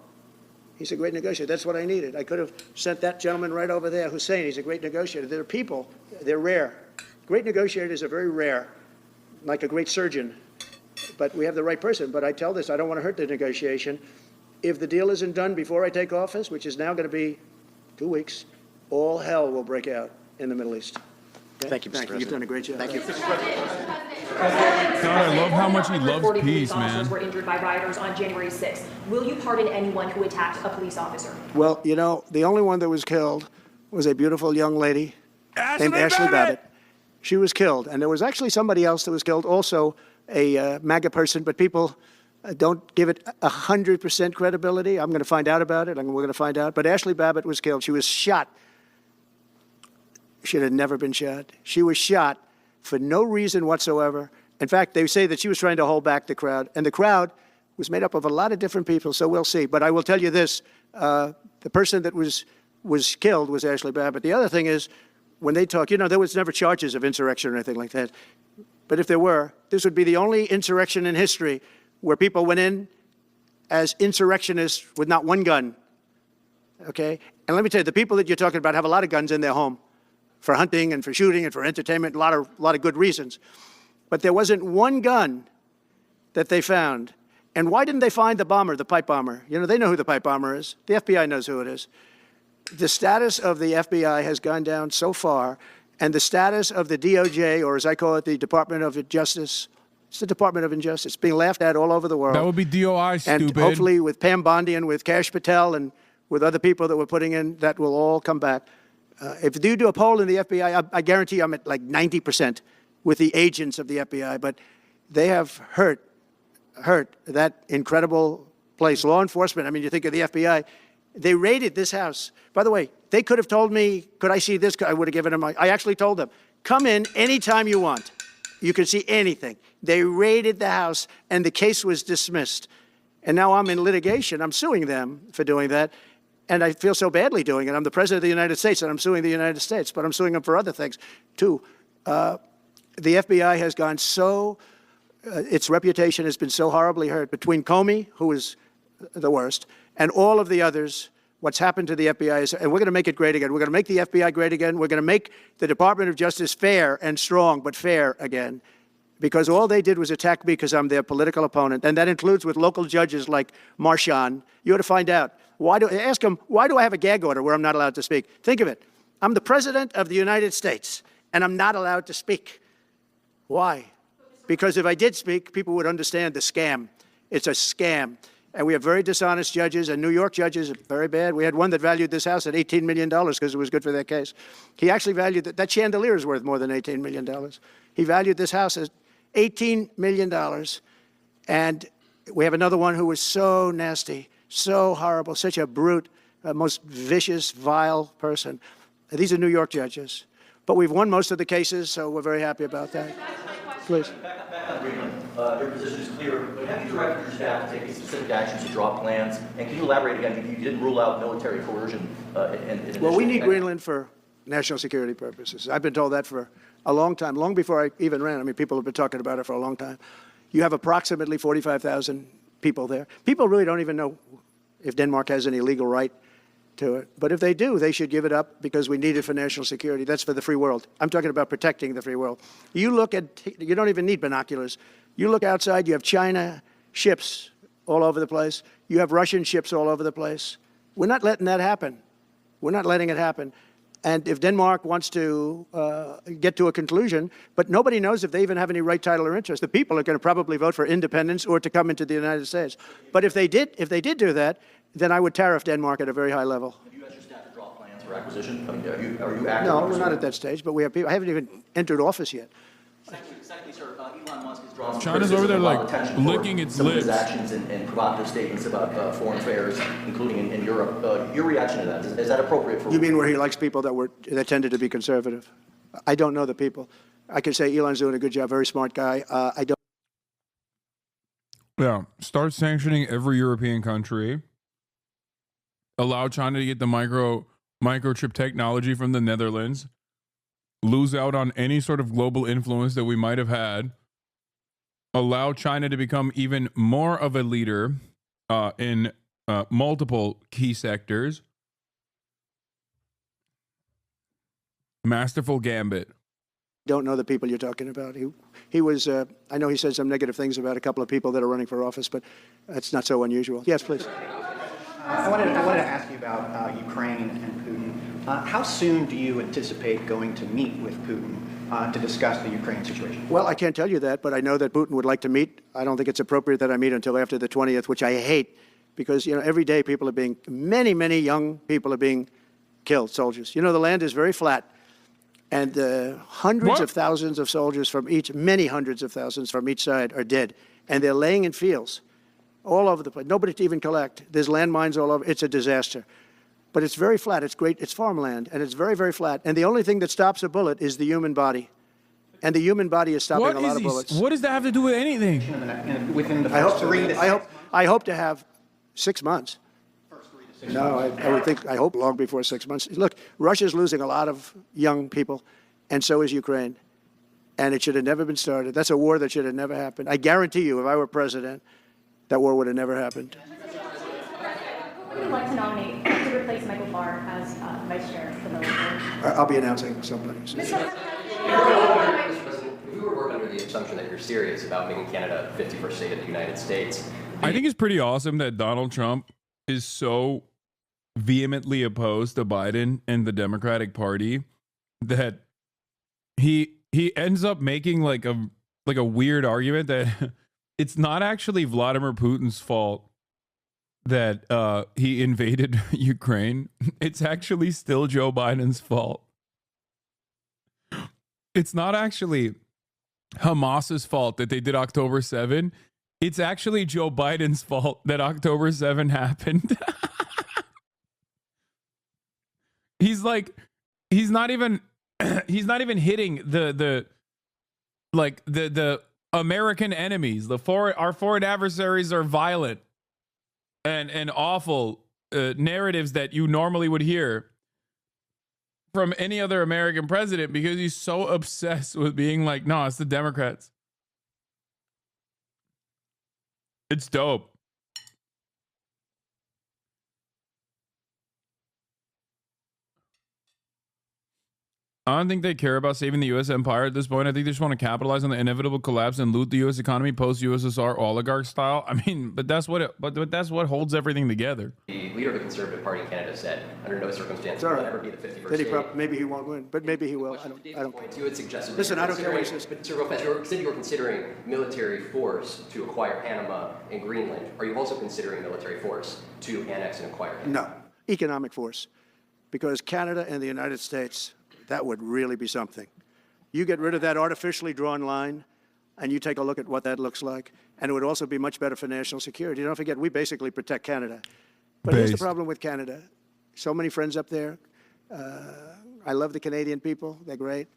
He's a great negotiator. That's what I needed. I could have sent that gentleman right over there, Hussein. He's a great negotiator. There are people, they're rare. Great negotiators are very rare, like a great surgeon. But we have the right person. But I tell this, I don't want to hurt the negotiation. If the deal isn't done before I take office, which is now going to be 2 weeks, all hell will break out in the Middle East. Okay? Thank you, Mr. President. You've done a great job. Thank you. God, I love how much he loves 40 peace, police man. officers were injured by rioters on January 6th. Will you pardon anyone who attacked a police officer? Well, you know, the only one that was killed was a beautiful young lady named Ashley Babbitt. She was killed. And there was actually somebody else that was killed, also a MAGA person, but people don't give it 100% credibility. I'm going to find out about it, and we're going to find out. But Ashley Babbitt was killed. She was shot. She had never been shot. She was shot for no reason whatsoever. In fact, they say that she was trying to hold back the crowd, and the crowd was made up of a lot of different people, so we'll see. But I will tell you this, the person that was killed was Ashley Babbitt. The other thing is, when they talk, you know, there was never charges of insurrection or anything like that. But if there were, this would be the only insurrection in history where people went in as insurrectionists with not one gun, okay? And let me tell you, the people that you're talking about have a lot of guns in their home for hunting and for shooting and for entertainment, a lot of good reasons. But there wasn't one gun that they found. And why didn't they find the bomber, the pipe bomber? You know, they know who the pipe bomber is. The FBI knows who it is. The status of the FBI has gone down so far, and the status of the DOJ, or as I call it, the Department of Justice, it's the Department of Injustice, being laughed at all over the world. That would be DOI, stupid. And hopefully with Pam Bondi and with Kash Patel and with other people that we're putting in, that will all come back. If you do a poll in the FBI, I guarantee I'm at like 90% with the agents of the FBI, but they have hurt that incredible place. Law enforcement, I mean, you think of the FBI, they raided this house. By the way, they could have told me, could I see this? I would have given them, I actually told them, come in anytime you want. You can see anything. They raided the house, and the case was dismissed. And now I'm in litigation. I'm suing them for doing that. And I feel so badly doing it. I'm the President of the United States, and I'm suing the United States, but I'm suing them for other things, too. The FBI has gone so, its reputation has been so horribly hurt between Comey, who is the worst, and all of the others. What's happened to the FBI is, and we're going to make it great again. We're going to make the FBI great again. We're going to make the Department of Justice fair and strong, but fair again, because all they did was attack me because I'm their political opponent, and that includes with local judges like Marchand. You ought to find out. Ask them, why do I have a gag order where I'm not allowed to speak? Think of it. I'm the President of the United States, and I'm not allowed to speak. Why? Because if I did speak, people would understand the scam. It's a scam. And we have very dishonest judges, and New York judges are very bad. We had one that valued this house at $18 million because it was good for their case. He actually valued that chandelier is worth more than $18 million. He valued this house at $18 million. And we have another one who was so nasty, so horrible, such a brute, most vicious, vile person. These are New York judges. But we've won most of the cases, so we're very happy about that. Please. Back on Greenland, your position is clear, but have you directed your staff to take specific actions to drop plans? And can you elaborate again? You didn't rule out military coercion. Well, we need Greenland for national security purposes. I've been told that for a long time, long before I even ran. I mean, people have been talking about it for a long time. You have approximately 45,000 people there. People really don't even know if Denmark has any legal right to it. But if they do, they should give it up because we need it for national security. That's for the free world. I'm talking about protecting the free world. You look at, you don't even need binoculars. You look outside, you have China ships all over the place. You have Russian ships all over the place. We're not letting that happen. We're not letting it happen. And if Denmark wants to get to a conclusion, but nobody knows if they even have any right, title, or interest. The people are going to probably vote for independence or to come into the United States. But if they did do that, then I would tariff Denmark at a very high level. Have you asked your staff to drop plans for acquisition? I mean, are you active? No, we're not at that stage, but we have people. I haven't even entered office yet. Secondly, sir, Elon Musk has drawn some China's over there like licking its lips. Some of his lips. actions and provocative statements about foreign affairs, including in Europe. Your reaction to that, is that appropriate for... You mean where he likes people that tended to be conservative? I don't know the people. I can say Elon's doing a good job, very smart guy. I don't. Yeah, start sanctioning every European country. Allow China to get the microchip technology from the Netherlands. Lose out on any sort of global influence that we might have had. Allow China to become even more of a leader in multiple key sectors. Masterful gambit. Don't know the people you're talking about. He was, I know he said some negative things about a couple of people that are running for office, but that's not so unusual. Yes, please. I wanted to ask you about Ukraine and Putin. How soon do you anticipate going to meet with Putin to discuss the Ukraine situation? Well, I can't tell you that, but I know that Putin would like to meet. I don't think it's appropriate that I meet until after the 20th, which I hate, because, you know, every day people are being, many young people are being killed, soldiers. You know, the land is very flat. And hundreds of thousands of soldiers from many hundreds of thousands from each side are dead. And they're laying in fields all over the place. Nobody to even collect. There's landmines all over. It's a disaster. But it's very flat. It's great. It's farmland. And it's very flat. And the only thing that stops a bullet is the human body. And the human body is stopping a lot of bullets. What does that have to do with anything? Within the first 3 to 6 months. I hope to have 6 months. No, I hope long before 6 months. Look, Russia's losing a lot of young people, and so is Ukraine. And it should have never been started. That's a war that should have never happened. I guarantee you, if I were president, that war would have never happened. Who would you like to nominate to replace Michael Barr as vice chair for the board? I'll be announcing somebody. If we were to work under the assumption that you're serious about making Canada 51st state of the United States. I think it's pretty awesome that Donald Trump is so vehemently opposed to Biden and the Democratic Party that he ends up making like a weird argument that it's not actually Vladimir Putin's fault that he invaded Ukraine. It's actually still Joe Biden's fault. It's not actually Hamas's fault that they did October 7. It's actually Joe Biden's fault that October 7 happened. He's not even hitting the American enemies. Our foreign adversaries are violent and awful narratives that you normally would hear from any other American president, because he's so obsessed with being like, no, it's the Democrats. It's dope. I don't think they care about saving the U.S. empire at this point. I think they just want to capitalize on the inevitable collapse and loot the U.S. economy post-USSR oligarch style. I mean, but that's what that's what holds everything together. The leader of the Conservative Party in Canada said, under no circumstances will ever be the 51st state. Maybe he won't win, but maybe he will. I don't care. You had suggested. Listen, I don't care what he says. But Sir Lopez, you said you were considering military force to acquire Panama and Greenland. Are you also considering military force to annex and acquire Panama? No, economic force, because Canada and the United States. That would really be something. You get rid of that artificially drawn line, and you take a look at what that looks like, and it would also be much better for national security. Don't forget, we basically protect Canada. But here's the problem with Canada. So many friends up there. I love the Canadian people. They're great.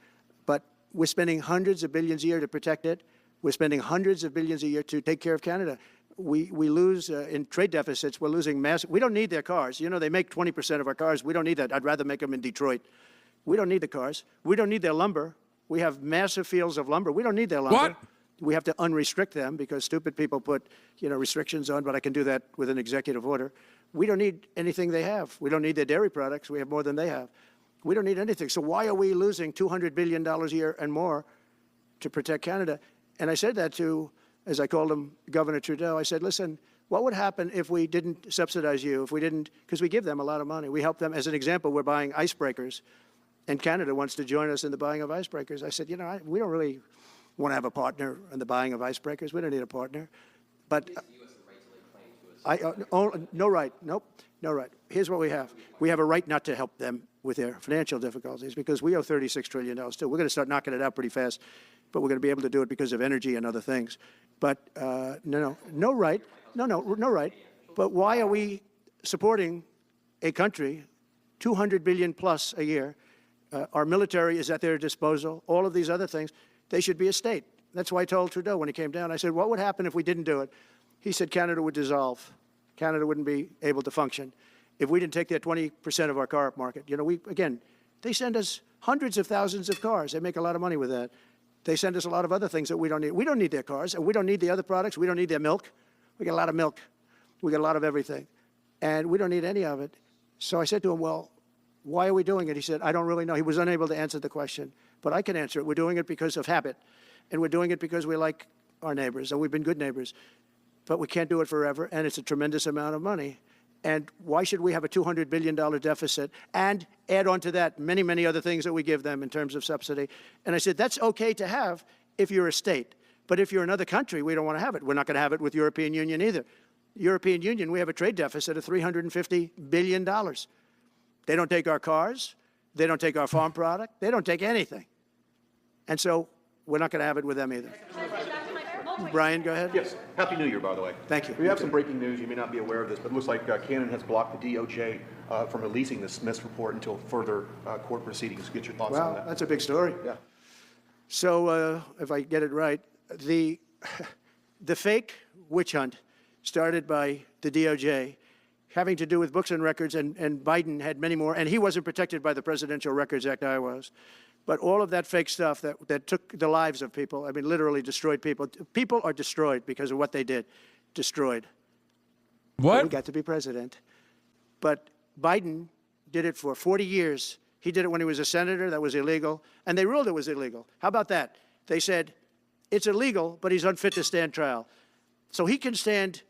But we're spending hundreds of billions a year to protect it. We're spending hundreds of billions a year to take care of Canada. We lose in trade deficits. We're losing massive. We don't need their cars. You know, they make 20% of our cars. We don't need that. I'd rather make them in Detroit. We don't need the cars. We don't need their lumber. We have massive fields of lumber. We don't need their lumber. What? We have to unrestrict them because stupid people put, restrictions on, but I can do that with an executive order. We don't need anything they have. We don't need their dairy products. We have more than they have. We don't need anything. So why are we losing $200 billion a year and more to protect Canada? And I said that to, as I called him, Governor Trudeau. I said, listen, what would happen if we didn't subsidize you, if we didn't, because we give them a lot of money. We help them. As an example, we're buying icebreakers. And Canada wants to join us in the buying of icebreakers. I said, we don't really want to have a partner in the buying of icebreakers. We don't need a partner. But no right. Nope, no right. Here's what we have. We have a right not to help them with their financial difficulties because we owe $36 trillion too. We're going to start knocking it out pretty fast, but we're going to be able to do it because of energy and other things. But no right. No right. But why are we supporting a country, 200 billion plus a year. Our military is at their disposal. All of these other things, they should be a state. That's why I told Trudeau when he came down, I said, what would happen if we didn't do it? He said Canada would dissolve. Canada wouldn't be able to function if we didn't take that 20% of our car market. You know, again, they send us hundreds of thousands of cars. They make a lot of money with that. They send us a lot of other things that we don't need. We don't need their cars, and we don't need the other products. We don't need their milk. We get a lot of milk. We get a lot of everything. And we don't need any of it. So I said to him, well, why are we doing it? He said, I don't really know. He was unable to answer the question, but I can answer it. We're doing it because of habit, and we're doing it because we like our neighbors, and we've been good neighbors. But we can't do it forever, and it's a tremendous amount of money. And why should we have a $200 billion deficit and add on to that many, many other things that we give them in terms of subsidy? And I said, that's okay to have if you're a state. But if you're another country, we don't want to have it. We're not going to have it with European Union either. European Union, we have a trade deficit of $350 billion. They don't take our cars. They don't take our farm product. They don't take anything. And so we're not going to have it with them either. Brian, go ahead. Yes. Happy New Year, by the way. Thank you. We have some breaking news. You may not be aware of this, but it looks like Canada has blocked the DOJ from releasing the Smiths report until further court proceedings. Get your thoughts on that. That's a big story. Yeah. So if I get it right, the fake witch hunt started by the DOJ having to do with books and records, and Biden had many more, and he wasn't protected by the Presidential Records Act. I was. But all of that fake stuff that took the lives of people, I mean, literally destroyed people. People are destroyed because of what they did. Destroyed. What? He got to be president. But Biden did it for 40 years. He did it when he was a senator. That was illegal. And they ruled it was illegal. How about that? They said, it's illegal, but he's unfit to stand trial. So he can stand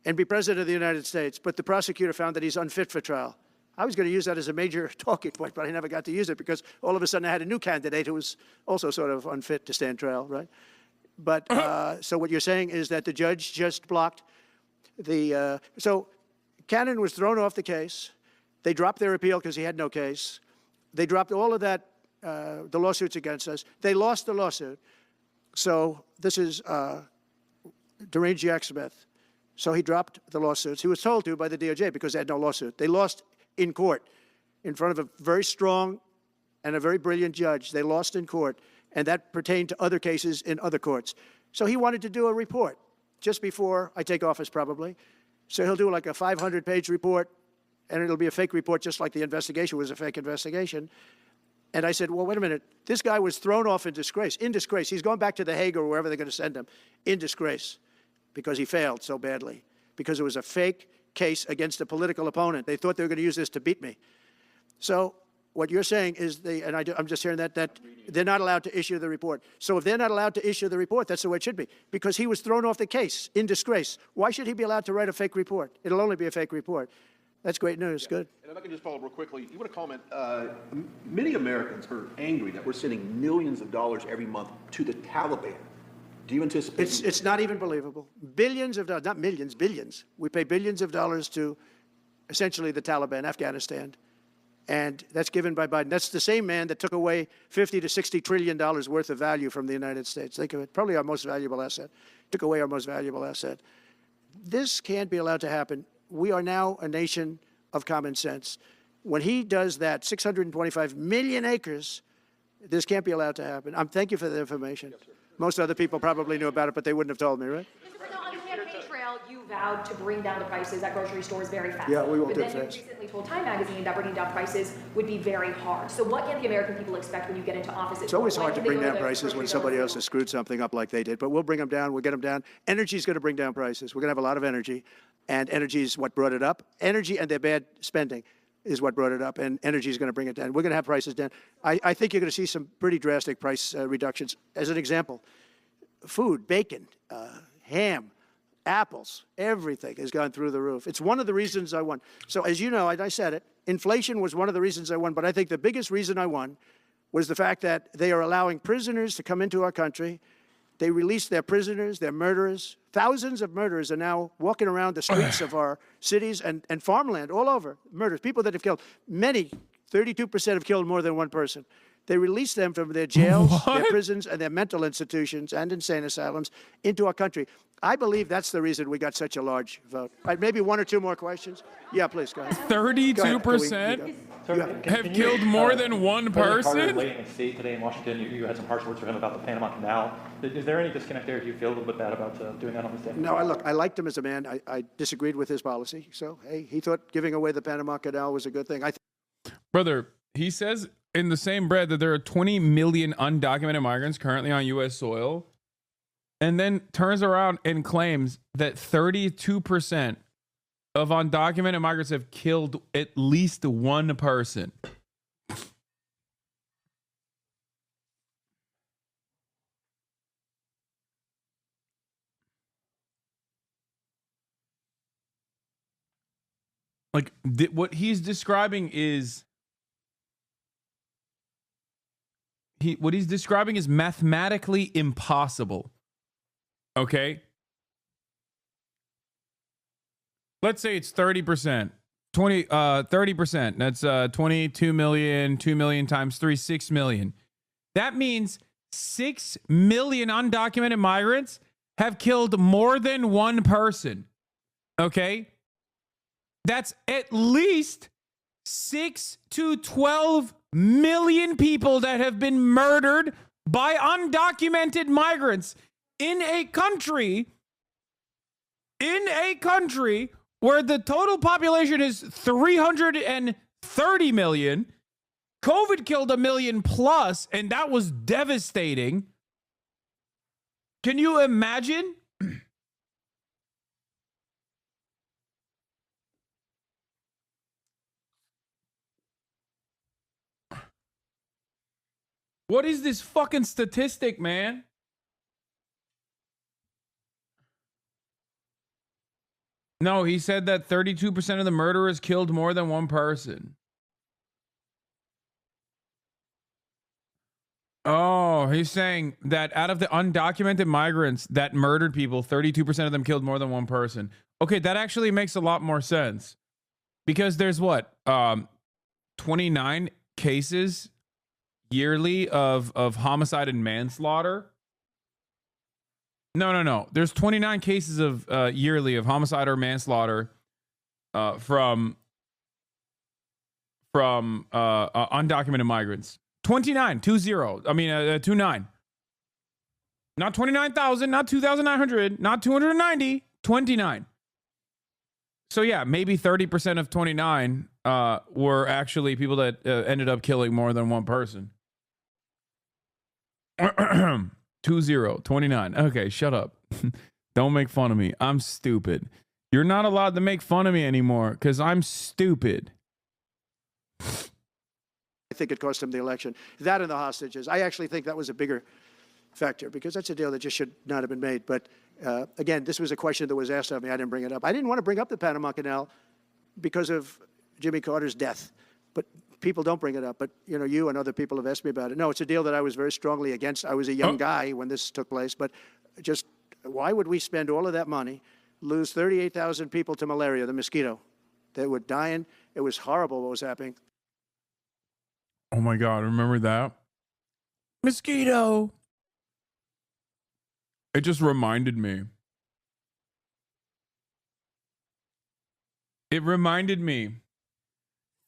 and be president of the United States, but the prosecutor found that he's unfit for trial. I was going to use that as a major talking point, but I never got to use it because all of a sudden I had a new candidate who was also sort of unfit to stand trial, right? But so what you're saying is that the judge just blocked the, so Cannon was thrown off the case. They dropped their appeal because he had no case. They dropped all of that, the lawsuits against us. They lost the lawsuit. So this is Deranged Jack Smith. So he dropped the lawsuits. He was told to by the DOJ because they had no lawsuit. They lost in court in front of a very strong and a very brilliant judge. They lost in court, and that pertained to other cases in other courts. So he wanted to do a report just before I take office, probably. So he'll do like a 500-page report, and it'll be a fake report just like the investigation was a fake investigation. And I said, well, wait a minute. This guy was thrown off in disgrace. In disgrace. He's going back to The Hague or wherever they're going to send him. In disgrace. Because he failed so badly. Because it was a fake case against a political opponent. They thought they were going to use this to beat me. So what you're saying is, I'm just hearing that they're not allowed to issue the report. So if they're not allowed to issue the report, that's the way it should be. Because he was thrown off the case in disgrace. Why should he be allowed to write a fake report? It'll only be a fake report. That's great news. Yeah. Good. And if I can just follow up real quickly, you want to comment, many Americans are angry that we're sending millions of dollars every month to the Taliban. Do you anticipate? It's not even believable. Billions of dollars, not millions, billions. We pay billions of dollars to essentially the Taliban, Afghanistan. And that's given by Biden. That's the same man that took away $50 to $60 trillion worth of value from the United States. Think of it, probably our most valuable asset. Took away our most valuable asset. This can't be allowed to happen. We are now a nation of common sense. When he does that, 625 million acres, this can't be allowed to happen. Thank you for the information. Yes, most other people probably knew about it, but they wouldn't have told me, right? On the campaign trail, you vowed to bring down the prices at grocery stores very fast. Yeah, we will do it fast. But then you recently told Time Magazine that bringing down prices would be very hard. So what can the American people expect when you get into office? It's always hard to bring down prices when somebody else has screwed something up like they did, but we'll bring them down. We'll get them down. Energy is going to bring down prices. We're going to have a lot of energy, and energy is what brought it up. Energy and their bad spending is what brought it up, and energy is going to bring it down. We're going to have prices down. I think you're going to see some pretty drastic price reductions. As an example, food, bacon, ham, apples, everything has gone through the roof. It's one of the reasons I won. So as you know, I said it, inflation was one of the reasons I won, but I think the biggest reason I won was the fact that they are allowing prisoners to come into our country. They released their prisoners, their murderers. Thousands of murderers are now walking around the streets of our cities and farmland all over. Murders, people that have killed, many, 32% have killed more than one person. They release them from their jails, their What? prisons, and their mental institutions and insane asylums into our country. I believe that's the reason we got such a large vote. Right, maybe one or two more questions? Yeah, please, go ahead. 32% have killed more than one President Carter person? laying in state today in Washington, you had some harsh words for him about the Panama Canal. Is there any disconnect there? Do you feel a little bit bad about doing that on this day? No, I liked him as a man. I disagreed with his policy. So, hey, he thought giving away the Panama Canal was a good thing. Brother, he says in the same breath that there are 20 million undocumented migrants currently on U.S. soil, and then turns around and claims that 32% of undocumented migrants have killed at least one person. Like, what he's describing is what he's describing is mathematically impossible. Okay? Let's say it's 30%. 30%. That's 22 million, 2 million times 3, 6 million. That means 6 million undocumented migrants have killed more than one person. Okay? That's at least 6 to 12 million people that have been murdered by undocumented migrants in a country where the total population is 330 million. COVID killed 1 million plus, and that was devastating. Can you imagine? What is this fucking statistic, man? No, he said that 32% of the murderers killed more than one person. Oh, he's saying that out of the undocumented migrants that murdered people, 32% of them killed more than one person. Okay, that actually makes a lot more sense. Because there's what? 29 cases yearly of homicide and manslaughter. No. There's 29 cases of yearly of homicide or manslaughter from undocumented migrants. 29, 20. I mean, 29. Not 29,000, not 2,900, not 290, 29. So yeah, maybe 30% of 29 were actually people that ended up killing more than one person. 20, 29. Okay, shut up. Don't make fun of me. I'm stupid. You're not allowed to make fun of me anymore because I'm stupid. I think it cost him the election. That and the hostages. I actually think that was a bigger factor because that's a deal that just should not have been made. But again, this was a question that was asked of me. I didn't bring it up. I didn't want to bring up the Panama Canal because of Jimmy Carter's death. But people don't bring it up. But, you know, you and other people have asked me about it. No, it's a deal that I was very strongly against. I was a young guy when this took place. But just why would we spend all of that money, lose 38,000 people to malaria, the mosquito? They were dying. It was horrible what was happening. Oh my God, remember that? Mosquito. It just reminded me. It reminded me.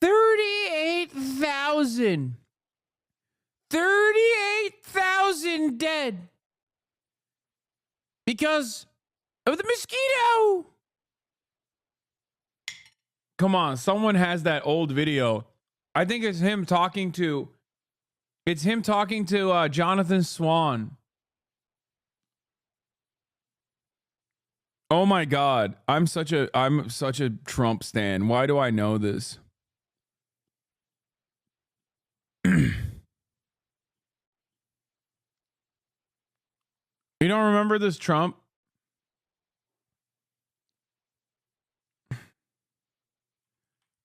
38,000. 38,000 dead. Because of the mosquito. Come on, someone has that old video. I think it's him talking to Jonathan Swan. Oh my God. I'm such a Trump stan. Why do I know this? You don't remember this Trump?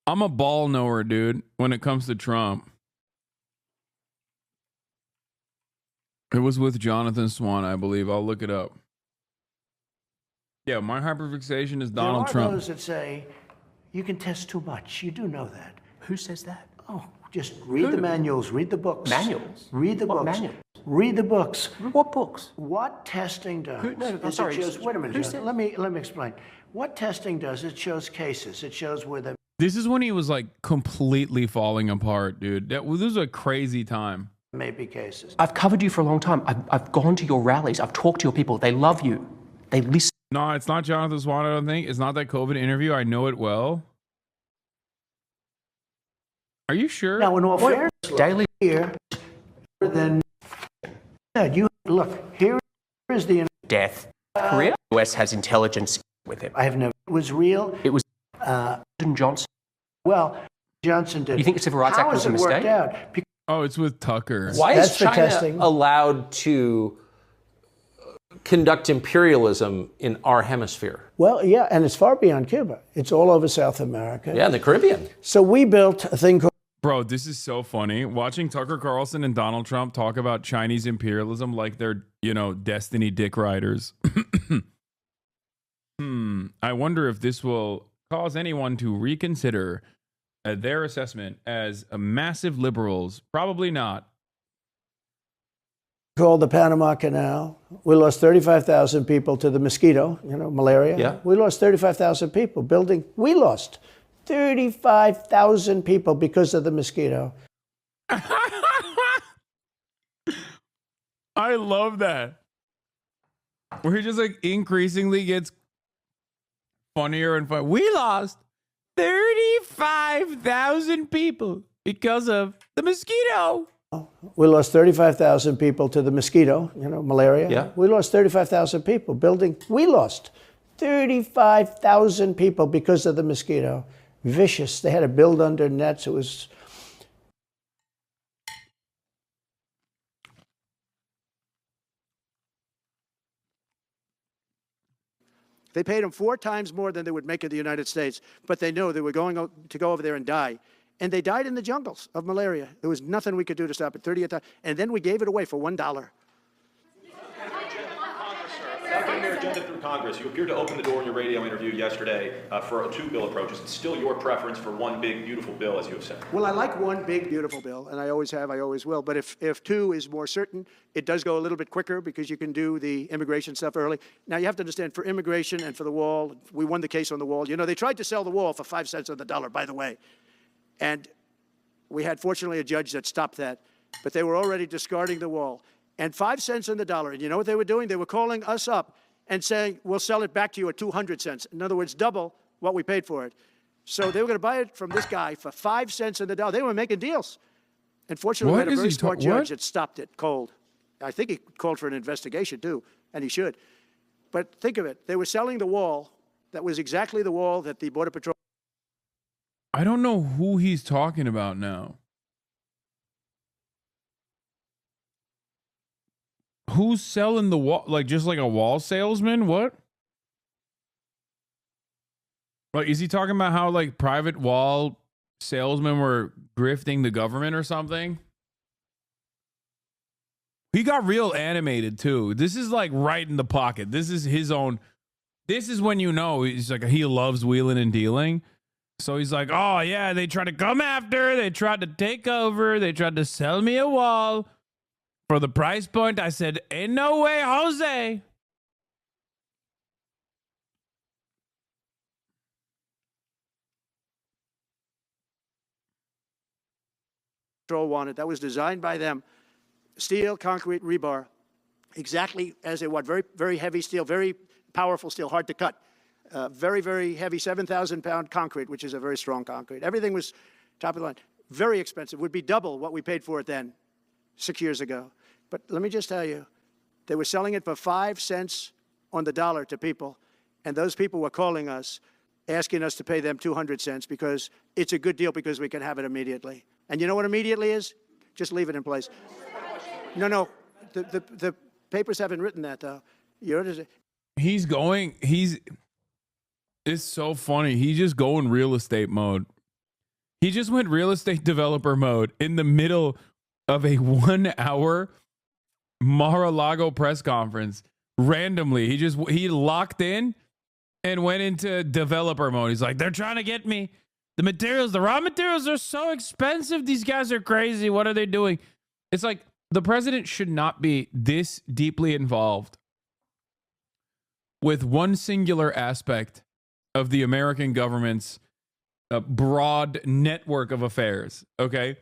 I'm a ball knower, dude, when it comes to Trump. It was with Jonathan Swan, I believe. I'll look it up. Yeah, my hyperfixation is Donald Trump. There are those that say, you can test too much. You do know that. Who says that? Oh, Just read the manuals, read the books. Manuals? Read the What books. manuals? Read the books. What books? What testing does I'm is sorry, it shows, wait a minute, who John, said- let me explain. What testing does, it shows cases. It shows where the This is when he was like completely falling apart, dude. This was a crazy time. may be cases. I've covered you for a long time. I've gone to your rallies. I've talked to your people. They love you. They listen. No, it's not Jonathan Swan, I don't think. It's not that COVID interview. I know it well. Are you sure? Now, in all fairness, Daily here, then, yeah, you look, here is the death. Korea. The US has intelligence with him. I have never, it was real. It was Johnson. Well, Johnson did. You think the Civil Rights Act was a How has it mistake? worked out? Oh, it's with Tucker. Why That's is the China testing. allowed to conduct imperialism in our hemisphere? Well, yeah, and it's far beyond Cuba. It's all over South America. Yeah, in the Caribbean. So we built a thing called Bro, this is so funny. Watching Tucker Carlson and Donald Trump talk about Chinese imperialism like they're, destiny dick riders. I wonder if this will cause anyone to reconsider their assessment as massive liberals. Probably not. called the Panama Canal. We lost 35,000 people to the mosquito, malaria. Yeah. We lost 35,000 people building. We lost 35,000 people because of the mosquito. I love that. Where he just like increasingly gets funnier and funnier. We lost 35,000 people because of the mosquito. We lost 35,000 people to the mosquito, malaria. Yeah. We lost 35,000 people building. We lost 35,000 people because of the mosquito. Vicious. They had to build under nets. It was. They paid them 4 times more than they would make in the United States, but they knew they were going to go over there and die. And they died in the jungles of malaria. There was nothing we could do to stop it. 38 times. And then we gave it away for $1. Without getting their agenda through Congress, you appeared to open the door in your radio interview yesterday for 2 bill approaches. It's still your preference for one big, beautiful bill, as you have said. Well, I like one big, beautiful bill, and I always have, I always will. But if 2 is more certain, it does go a little bit quicker because you can do the immigration stuff early. Now, you have to understand, for immigration and for the wall, we won the case on the wall. They tried to sell the wall for 5 cents on the dollar, by the way. And we had, fortunately, a judge that stopped that. But they were already discarding the wall. And 5 cents on the dollar. And you know what they were doing? They were calling us up and saying, we'll sell it back to you at 200 cents. In other words, double what we paid for it. So they were going to buy it from this guy for 5 cents on the dollar. They were making deals. And fortunately, we had a very smart judge that stopped it cold. I think he called for an investigation, too, and he should. But think of it. They were selling the wall that was exactly the wall that the Border Patrol. I don't know who he's talking about now. Who's selling the wall? Like just like a wall salesman? What? Like, is he talking about how like private wall salesmen were grifting the government or something? He got real animated too. This is like right in the pocket. This is his own. This is when he's like he loves wheeling and dealing. So he's like, oh yeah, they tried to come after. They tried to take over. They tried to sell me a wall. For the price point, I said, ain't no way, Jose. Wanted. That was designed by them. Steel, concrete, rebar, exactly as they want. Very, very heavy steel, very powerful steel, hard to cut. Very, very heavy, 7,000-pound concrete, which is a very strong concrete. Everything was top of the line. Very expensive. Would be double what we paid for it then, 6 years ago. But let me just tell you, they were selling it for 5 cents on the dollar to people, and those people were calling us, asking us to pay them 200 cents because it's a good deal because we can have it immediately. And you know what immediately is? Just leave it in place. No, the papers haven't written that, though. It's so funny. He's just going real estate mode. He just went real estate developer mode in the middle of a 1-hour Mar-a-Lago press conference. Randomly, he locked in and went into developer mode. He's like, they're trying to get me. the raw materials are so expensive. These guys are crazy. What are they doing? It's like the president should not be this deeply involved with one singular aspect of the American government's broad network of affairs. Okay.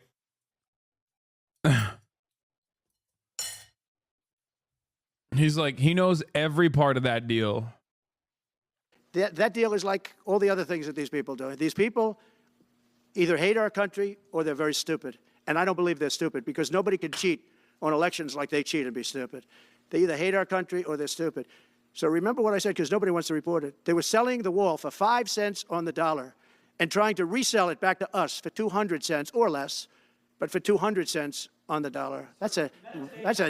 He's like, he knows every part of that deal. That deal is like all the other things that these people do. These people either hate our country or they're very stupid. And I don't believe they're stupid, because nobody can cheat on elections like they cheat and be stupid. They either hate our country or they're stupid. So remember what I said, because nobody wants to report it. They were selling the wall for 5 cents on the dollar and trying to resell it back to us for 200 cents or less, but for 200 cents on the dollar. That's a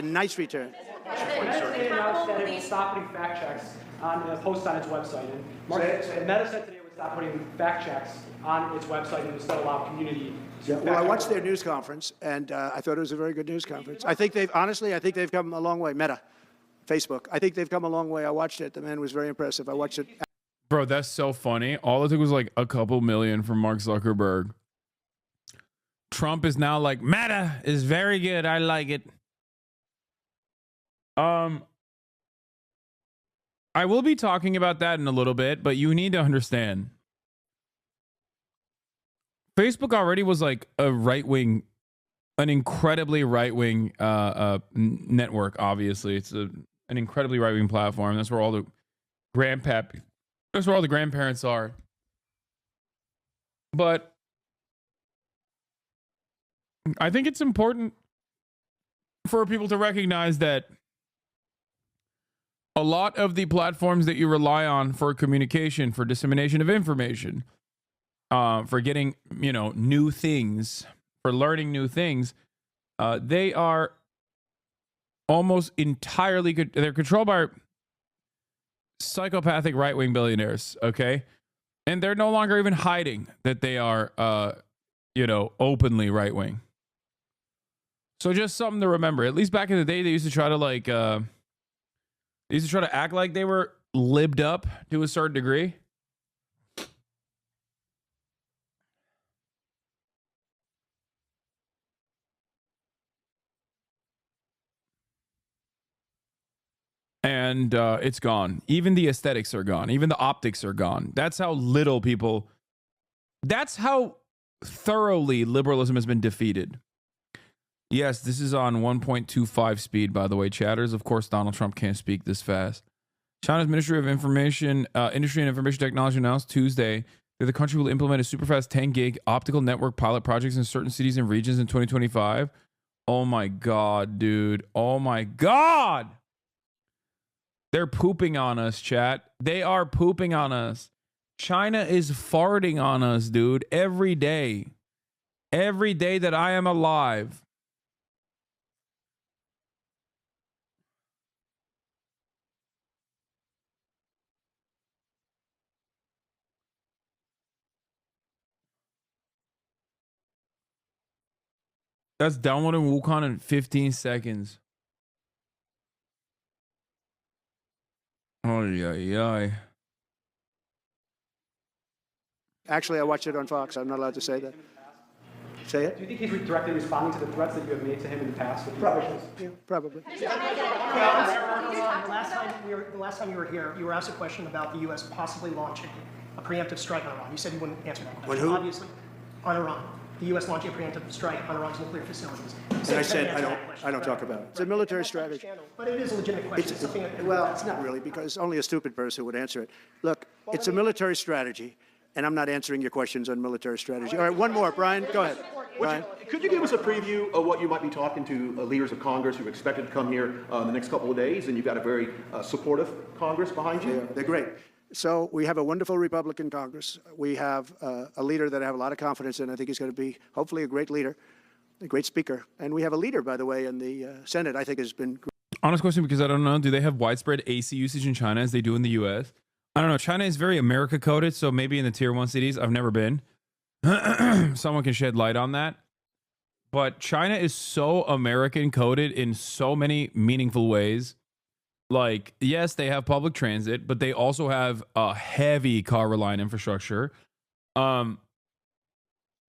nice return. Meta announced that it would stop putting fact checks on posts on its website. And Meta said today it would stop putting fact checks on its website and instead allow community to Well, I watched their news conference, and I thought it was a very good news conference. I think they've come a long way. Meta, Facebook. I think they've come a long way. I watched it. The man was very impressive. I watched it. Bro, that's so funny. All it took was like a couple million from Mark Zuckerberg. Trump is now like, Meta is very good. I like it. I will be talking about that in a little bit, but you need to understand. Facebook already was like a right-wing, an incredibly right-wing network, obviously. It's an incredibly right-wing platform. That's where all the grandparents are. But I think it's important for people to recognize that a lot of the platforms that you rely on for communication, for dissemination of information, for getting, new things, for learning new things, they are almost entirely they're controlled by psychopathic right-wing billionaires, okay? And they're no longer even hiding that they are, openly right-wing. So just something to remember. At least back in the day, they used to try to act like they were libbed up to a certain degree. And it's gone. Even the aesthetics are gone. Even the optics are gone. That's how that's how thoroughly liberalism has been defeated. Yes, this is on 1.25 speed, by the way, chatters. Of course, Donald Trump can't speak this fast. China's Ministry of Industry and Information Technology announced Tuesday that the country will implement a superfast 10 gig optical network pilot projects in certain cities and regions in 2025. Oh my God, dude. Oh my God. They're pooping on us, chat. They are pooping on us. China is farting on us, dude, every day. Every day that I am alive. That's downloading Wukong in 15 seconds. Oh, yeah. Actually, I watched it on Fox. I'm not allowed to say that. Say it? Do you think he's directly responding to the threats that you have made to him in the past? Probably. Yeah, probably. The last time you were here, you were asked a question about the U.S. possibly launching a preemptive strike on Iran. You said you wouldn't answer that question. On who? Obviously, on Iran. The U.S. launching a preemptive strike on Iran's nuclear facilities. And I said, I don't talk about it. It's a military strategy. But it is a legitimate question. It's not really, because only a stupid person would answer it. Look, it's a military strategy, and I'm not answering your questions on military strategy. All right, one more. Brian, go ahead. Brian. Could you give us a preview of what you might be talking to leaders of Congress who are expected to come here in the next couple of days? And you've got a very supportive Congress behind you. Yeah, they're great. So we have a wonderful Republican Congress. We have a leader that I have a lot of confidence in. I think he's going to be, hopefully, a great leader, a great speaker. And we have a leader, by the way, in the Senate, I think has been great. Honest question, because I don't know. Do they have widespread AC usage in China as they do in the U.S.? I don't know. China is very America coded, so maybe in the tier 1 cities. I've never been. Someone can shed light on that. But China is so American coded in so many meaningful ways. Like, yes, they have public transit, but they also have a heavy car reliant infrastructure.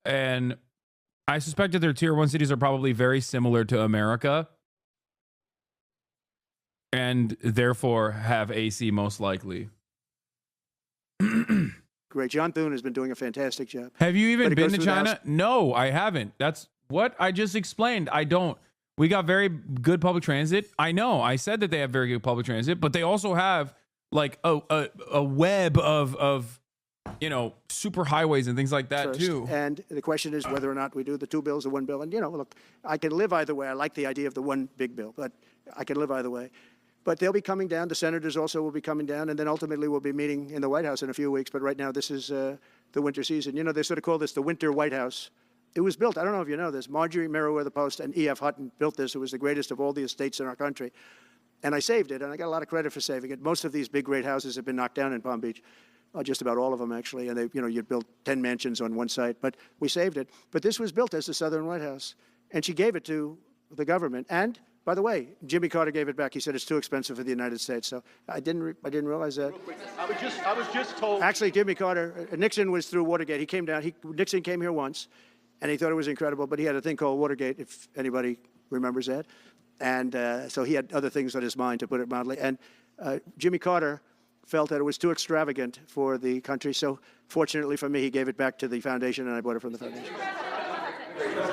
And I suspect that their tier 1 cities are probably very similar to America, and therefore have AC most likely. Great. John Thune has been doing a fantastic job. Have you even But it been goes to through the China? House. No, I haven't. That's what I just explained. I don't. We got very good public transit. I know. I said that they have very good public transit, but they also have like a web of you know, super highways and things like that First. too. And the question is whether or not we do the 2 bills or 1 bill. And, you know, look, I can live either way. I like the idea of the one big bill, but I can live either way. But they'll be coming down. The senators also will be coming down. And then ultimately we'll be meeting in the White House in a few weeks. But right now this is the winter season. You know, they sort of call this the winter White House. It was built, I don't know if you know this, Marjorie Meriwether Post and E.F. Hutton built this. It was the greatest of all the estates in our country. And I saved it, and I got a lot of credit for saving it. Most of these big, great houses have been knocked down in Palm Beach. Just about all of them, actually. And they, you know, you'd build 10 mansions on one site, but we saved it. But this was built as the Southern White House, and she gave it to the government. And by the way, Jimmy Carter gave it back. He said it's too expensive for the United States. So I didn't realize that. I was just told. Actually, Jimmy Carter, Nixon was through Watergate. He came down. Nixon came here once, and he thought it was incredible. But he had a thing called Watergate, if anybody remembers that. And so he had other things on his mind, to put it mildly. And Jimmy Carter felt that it was too extravagant for the country. So fortunately for me, he gave it back to the foundation, and I bought it from the foundation.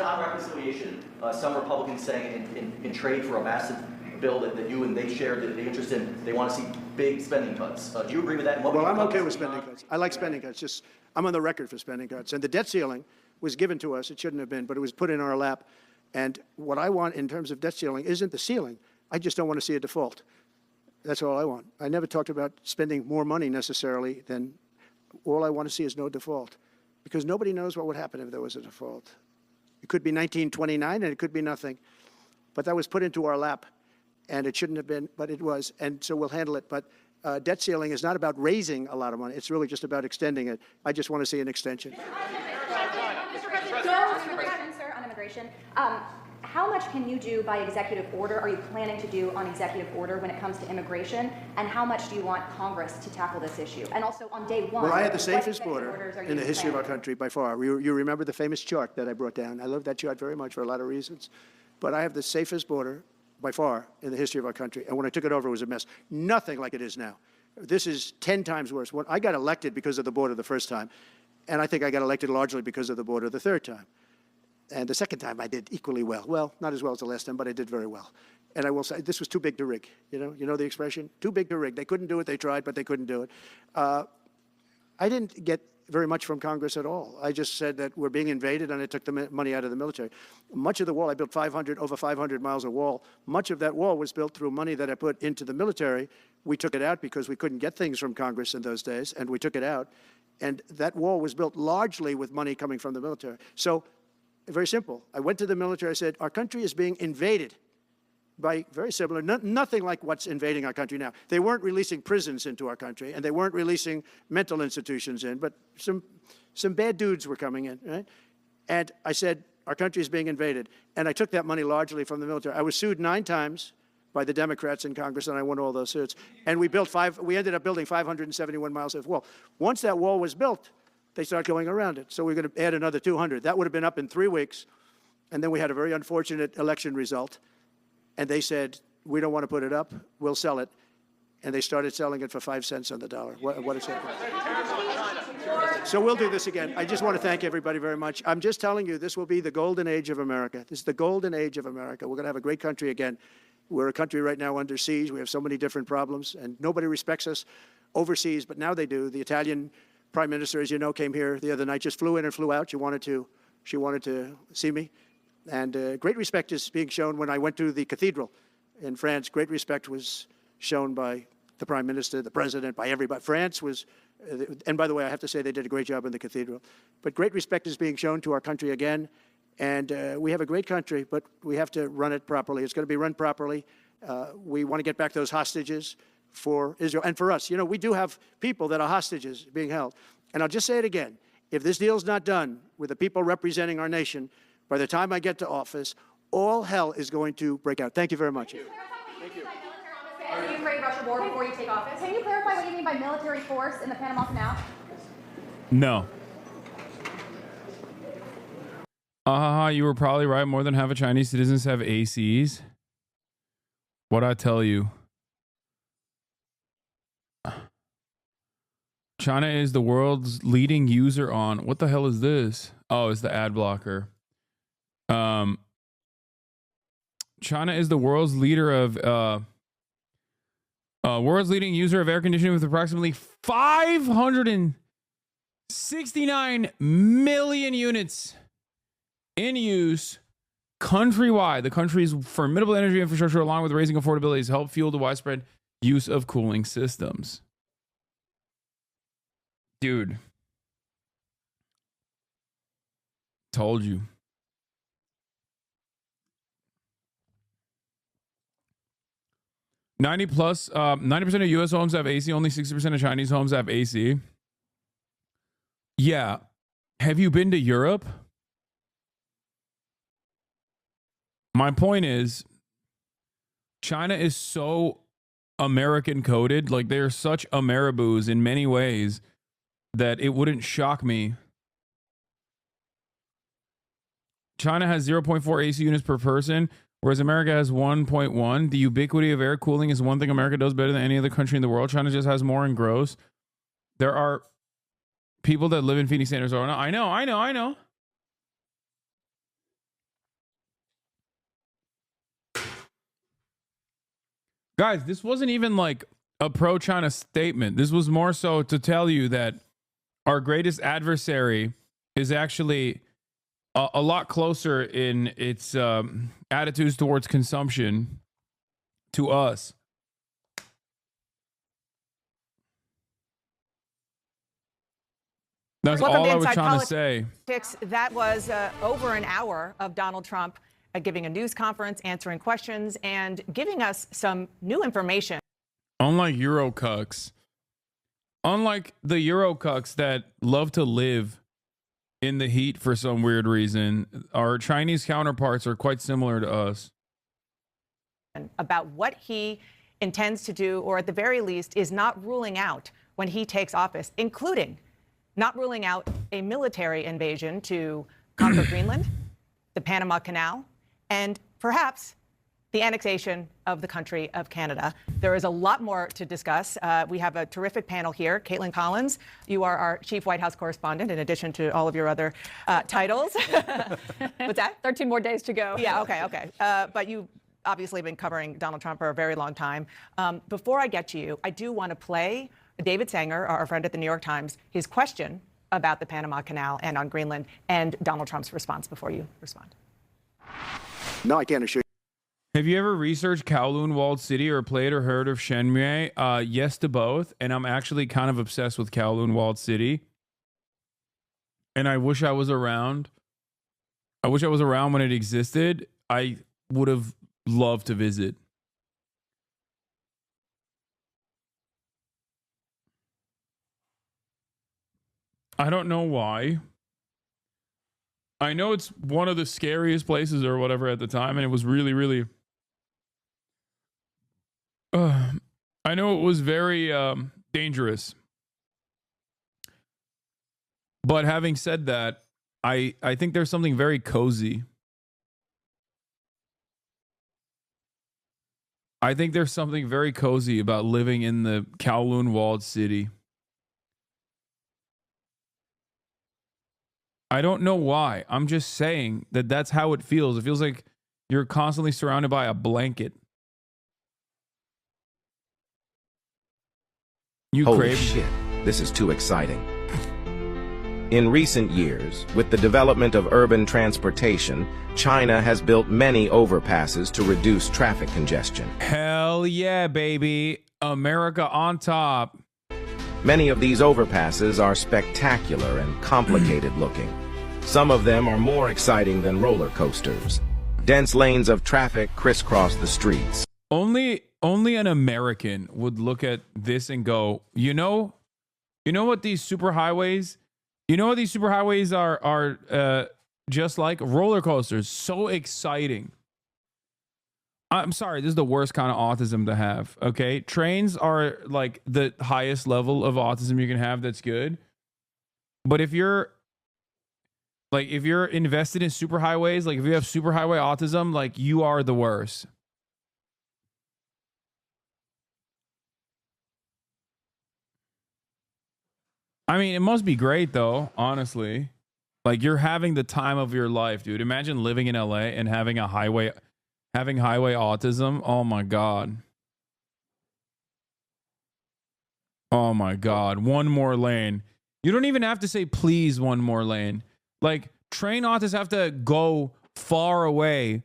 On reconciliation, some Republicans saying in trade for a massive bill that you and they share the interest in, they want to see big spending cuts. Do you agree with that? Well, I'm okay with spending cuts. I like spending cuts. Just I'm on the record for spending cuts. And the debt ceiling was given to us. It shouldn't have been, but it was put in our lap. And what I want in terms of debt ceiling isn't the ceiling. I just don't want to see a default. That's all I want. I never talked about spending more money necessarily than all I want to see is no default, because nobody knows what would happen if there was a default. It could be 1929 and it could be nothing, but that was put into our lap, and it shouldn't have been, but it was, and so we'll handle it. But debt ceiling is not about raising a lot of money. It's really just about extending it. I just want to see an extension. Mr. President, sir, on immigration. How much can you do by executive order, are you planning to do on executive order when it comes to immigration? And how much do you want Congress to tackle this issue? And also on day one, well, I had the safest border in the history of our country by far. You remember the famous chart that I brought down. I love that chart very much for a lot of reasons. But I have the safest border by far in the history of our country. And when I took it over, it was a mess. Nothing like it is now. This is 10 times worse. When I got elected because of the border the first time, and I think I got elected largely because of the border the third time. And the second time I did equally well. Well, not as well as the last time, but I did very well. And I will say, this was too big to rig. You know the expression? Too big to rig. They couldn't do it. They tried, but they couldn't do it. I didn't get very much from Congress at all. I just said that we're being invaded, and I took the money out of the military. Much of the wall, I built over 500 miles of wall. Much of that wall was built through money that I put into the military. We took it out because we couldn't get things from Congress in those days, and we took it out. And that wall was built largely with money coming from the military. So, very simple. I went to the military. I said, our country is being invaded by very similar, nothing like what's invading our country now. They weren't releasing prisons into our country, and they weren't releasing mental institutions in, but some bad dudes were coming in, right? And I said, our country is being invaded. And I took that money largely from the military. I was sued 9 times by the Democrats in Congress, and I won all those suits. And we ended up building 571 miles of wall. Once that wall was built, they started going around it. So we're going to add another 200. That would have been up in 3 weeks. And then we had a very unfortunate election result. And they said, we don't want to put it up. We'll sell it. And they started selling it for 5 cents on the dollar. What is that? So we'll do this again. I just want to thank everybody very much. I'm just telling you, this will be the golden age of America. This is the golden age of America. We're going to have a great country again. We're a country right now under siege. We have so many different problems. And nobody respects us overseas, but now they do. The Italian Prime Minister, as you know, came here the other night, just flew in and flew out. She wanted to see me. And great respect is being shown when I went to the cathedral in France. Great respect was shown by the Prime Minister, the President, by everybody. France was, and by the way, I have to say they did a great job in the cathedral. But great respect is being shown to our country again. And we have a great country, but we have to run it properly. It's going to be run properly. We want to get back those hostages for Israel and for us. You know, we do have people that are hostages being held. And I'll just say it again. If this deal's not done with the people representing our nation, by the time I get to office, all hell is going to break out. Thank you very much. Thank you. Are you afraid of Russia war before you take office? Can you clarify what you mean by military force in the Panama Canal? No. You were probably right. More than half of Chinese citizens have ACs. What'd I tell you? China is the world's leading user on... What the hell is this? Oh, it's the ad blocker. China is the world's leader of... world's leading user of air conditioning with approximately 569 million units in use countrywide. The country's formidable energy infrastructure, along with raising affordability, has helped fuel the widespread use of cooling systems. Dude. Told you. $90 of US homes have AC. Only 60% of Chinese homes have AC. Yeah. Have you been to Europe? My point is, China is so American coded. Like, they're such Ameriboos in many ways that it wouldn't shock me. China has 0.4 AC units per person, whereas America has 1.1. The ubiquity of air cooling is one thing America does better than any other country in the world. China just has more in gross. There are people that live in Phoenix, Arizona. I know. Guys, this wasn't even like a pro-China statement. This was more so to tell you that our greatest adversary is actually a lot closer in its attitudes towards consumption to us. That's all I was trying to say. That was over an hour of Donald Trump giving a news conference, answering questions, and giving us some new information. Unlike Eurocucks, unlike the Eurocucks that love to live in the heat for some weird reason, our Chinese counterparts are quite similar to us. About what he intends to do, or at the very least, is not ruling out when he takes office, including not ruling out a military invasion to conquer Greenland, the Panama Canal, and perhaps the annexation of the country of Canada. There is a lot more to discuss. We have a terrific panel here. Caitlin Collins, you are our chief White House correspondent, in addition to all of your other titles. What's that? 13 more days to go. Yeah, okay. But you obviously have been covering Donald Trump for a very long time. Before I get to you, I do want to play David Sanger, our friend at the New York Times, his question about the Panama Canal and on Greenland, and Donald Trump's response before you respond. No, I can't assure you. Have you ever researched Kowloon Walled City or played or heard of Shenmue? Yes to both, and I'm actually kind of obsessed with Kowloon Walled City. And I wish I was around. I wish I was around when it existed. I would have loved to visit. I don't know why. I know it's one of the scariest places or whatever at the time, and it was really, really... I know it was very dangerous. But having said that, I think there's something very cozy. I think there's something very cozy about living in the Kowloon Walled City. I don't know why. I'm just saying that that's how it feels. It feels like you're constantly surrounded by a blanket. Holy shit, this is too exciting. In recent years, with the development of urban transportation, China has built many overpasses to reduce traffic congestion. Hell yeah, baby. America on top. Many of these overpasses are spectacular and complicated looking. Some of them are more exciting than roller coasters. Dense lanes of traffic crisscross the streets. Only an American would look at this and go, you know what these superhighways, are just like roller coasters. So exciting. I'm sorry, this is the worst kind of autism to have, okay? Trains are like the highest level of autism you can have that's good. But if you're Like, if you're invested in superhighways, like if you have superhighway autism, like you are the worst. I mean, it must be great though, honestly. Like, you're having the time of your life, dude. Imagine living in LA and having highway autism. Oh my God. Oh my God. One more lane. You don't even have to say, please, one more lane. Like, train autists have to go far away,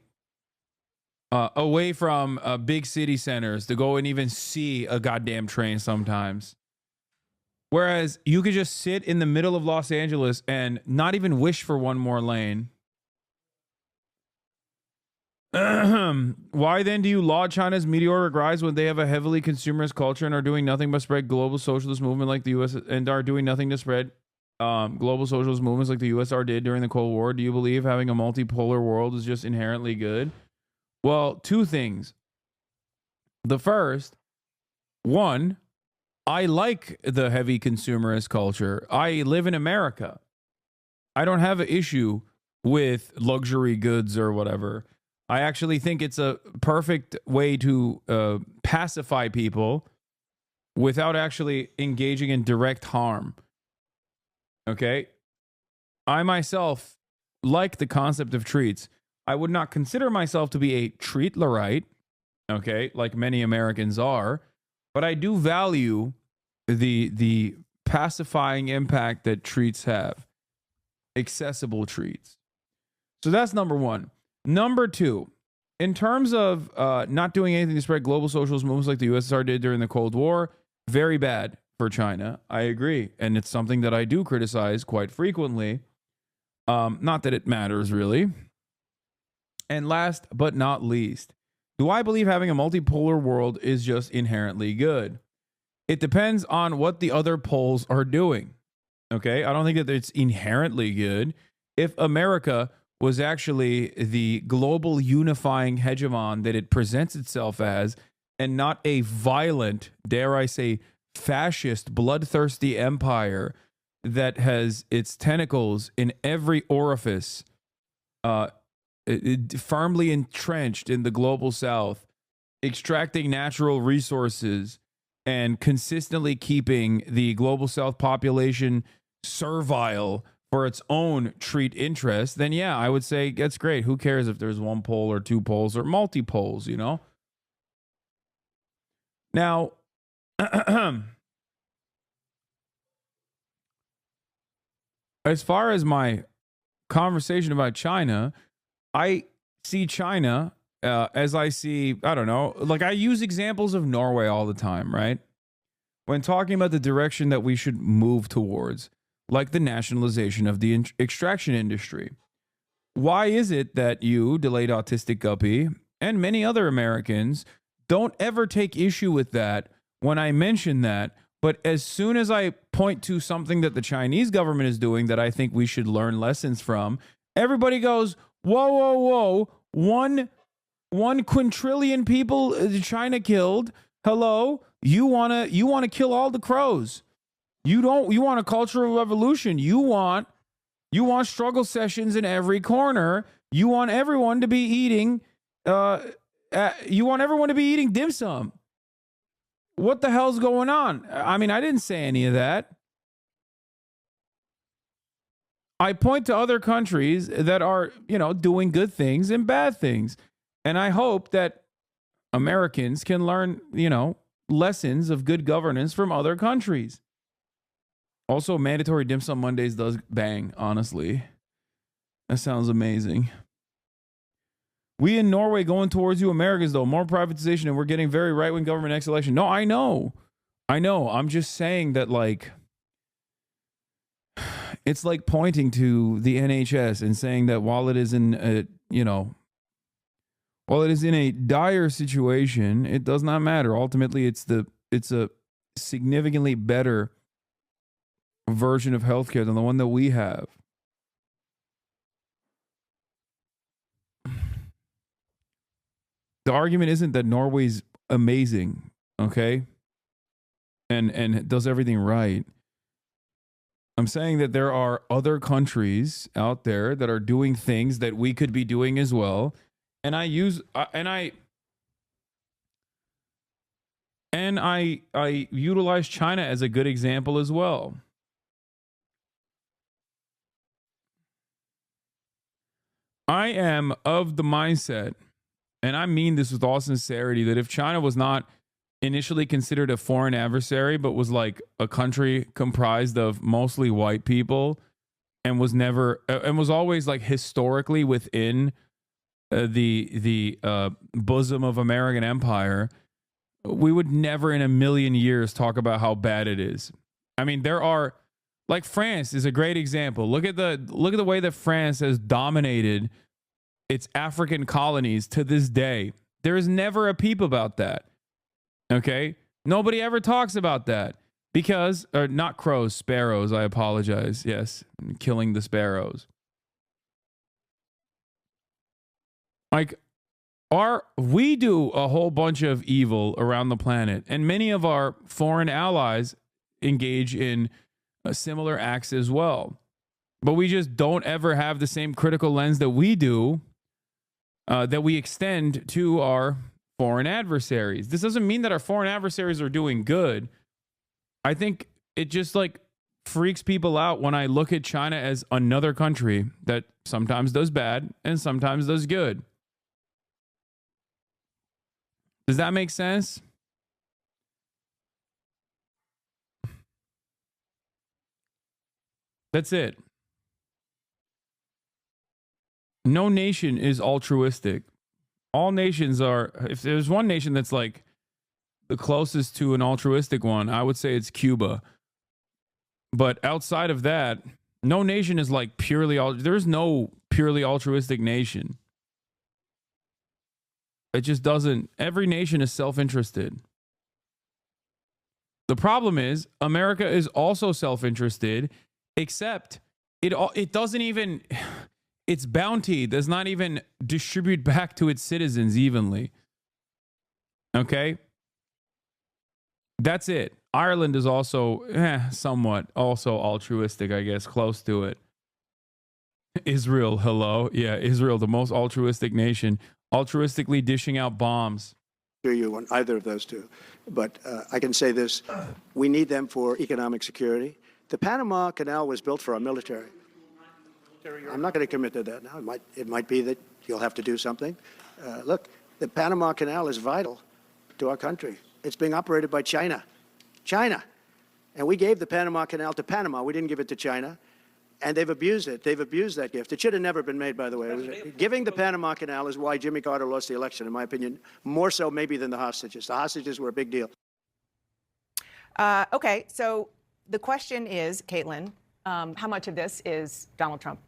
away from big city centers to go and even see a goddamn train sometimes. Whereas you could just sit in the middle of Los Angeles and not even wish for one more lane. Why then do you laud China's meteoric rise when they have a heavily consumerist culture and are doing nothing but spread global socialist movement like the U.S. and are doing nothing to spread global socialist movements like the USSR did during the Cold War? Do you believe having a multipolar world is just inherently good? Well, two things. The first, one, I like the heavy consumerist culture. I live in America. I don't have an issue with luxury goods or whatever. I actually think it's a perfect way to pacify people without actually engaging in direct harm. Okay? I myself like the concept of treats. I would not consider myself to be a treatlerite, okay, like many Americans are, but I do value the pacifying impact that treats have. Accessible treats. So that's number one. Number two, in terms of not doing anything to spread global socialist movements like the USSR did during the Cold War, very bad for China. I agree. And it's something that I do criticize quite frequently. Not that it matters, really. And last but not least, do I believe having a multipolar world is just inherently good? It depends on what the other poles are doing. Okay? I don't think that it's inherently good. If America was actually the global unifying hegemon that it presents itself as, and not a violent, dare I say, fascist, bloodthirsty empire that has its tentacles in every orifice, firmly entrenched in the global south, extracting natural resources and consistently keeping the global south population servile for its own treat interest, then yeah, I would say that's great. Who cares if there's one pole or two poles or multi-poles, you know? Now, as far as my conversation about China, I see China as I see, I don't know, like I use examples of Norway all the time, right? When talking about the direction that we should move towards, like the nationalization of the extraction industry. Why is it that you, delayed autistic guppy, and many other Americans don't ever take issue with that when I mention that? But as soon as I point to something that the Chinese government is doing that I think we should learn lessons from, everybody goes, whoa, whoa, whoa, one quintillion people China killed. Hello? You wanna kill all the crows. You want a cultural revolution. You want struggle sessions in every corner. You want everyone to be eating dim sum. What the hell's going on? I mean, I didn't say any of that. I point to other countries that are, doing good things and bad things. And I hope that Americans can learn, lessons of good governance from other countries. Also, mandatory dim sum Mondays does bang, honestly. That sounds amazing. We in Norway going towards you Americans, though. More privatization, and we're getting very right-wing government next election. No, I know. I'm just saying that, like, it's like pointing to the NHS and saying that while it is in a dire situation, it does not matter. Ultimately, it's a significantly better version of healthcare than the one that we have. The argument isn't that Norway's amazing, okay? And does everything right. I'm saying that there are other countries out there that are doing things that we could be doing as well. And I utilize China as a good example as well. I am of the mindset, and I mean this with all sincerity, that if China was not initially considered a foreign adversary, but was like a country comprised of mostly white people and was never and was always like historically within the bosom of American empire, we would never in a million years talk about how bad it is. I mean, there are, like, France is a great example. Look at the way that France has dominated its African colonies to this day. There is never a peep about that. Okay? Nobody ever talks about that because, or not crows, sparrows, I apologize. Yes, killing the sparrows. Like, we do a whole bunch of evil around the planet, and many of our foreign allies engage in similar acts as well. But we just don't ever have the same critical lens that we do, that we extend to our foreign adversaries. This doesn't mean that our foreign adversaries are doing good. I think it just like freaks people out when I look at China as another country that sometimes does bad and sometimes does good. Does that make sense? That's it. No nation is altruistic. All nations are, if there's one nation that's like the closest to an altruistic one, I would say it's Cuba. But outside of that, no nation is like purely, there's no purely altruistic nation. It just doesn't, every nation is self-interested. The problem is America is also self-interested, except it doesn't even, its bounty does not even distribute back to its citizens evenly. Okay? That's it. Ireland is also somewhat also altruistic, I guess, close to it. Israel, hello. Yeah, Israel, the most altruistic nation, altruistically dishing out bombs. Sure, you want either of those two. But I can say this. We need them for economic security. The Panama Canal was built for our military. I'm not going to commit to that now. It might be that you'll have to do something. Look, the Panama Canal is vital to our country. It's being operated by China. China. And we gave the Panama Canal to Panama. We didn't give it to China. And they've abused it. They've abused that gift. It should have never been made, by the way. Giving the Panama Canal is why Jimmy Carter lost the election, in my opinion, more so maybe than the hostages. The hostages were a big deal. Okay, so the question is, Caitlin, how much of this is Donald Trump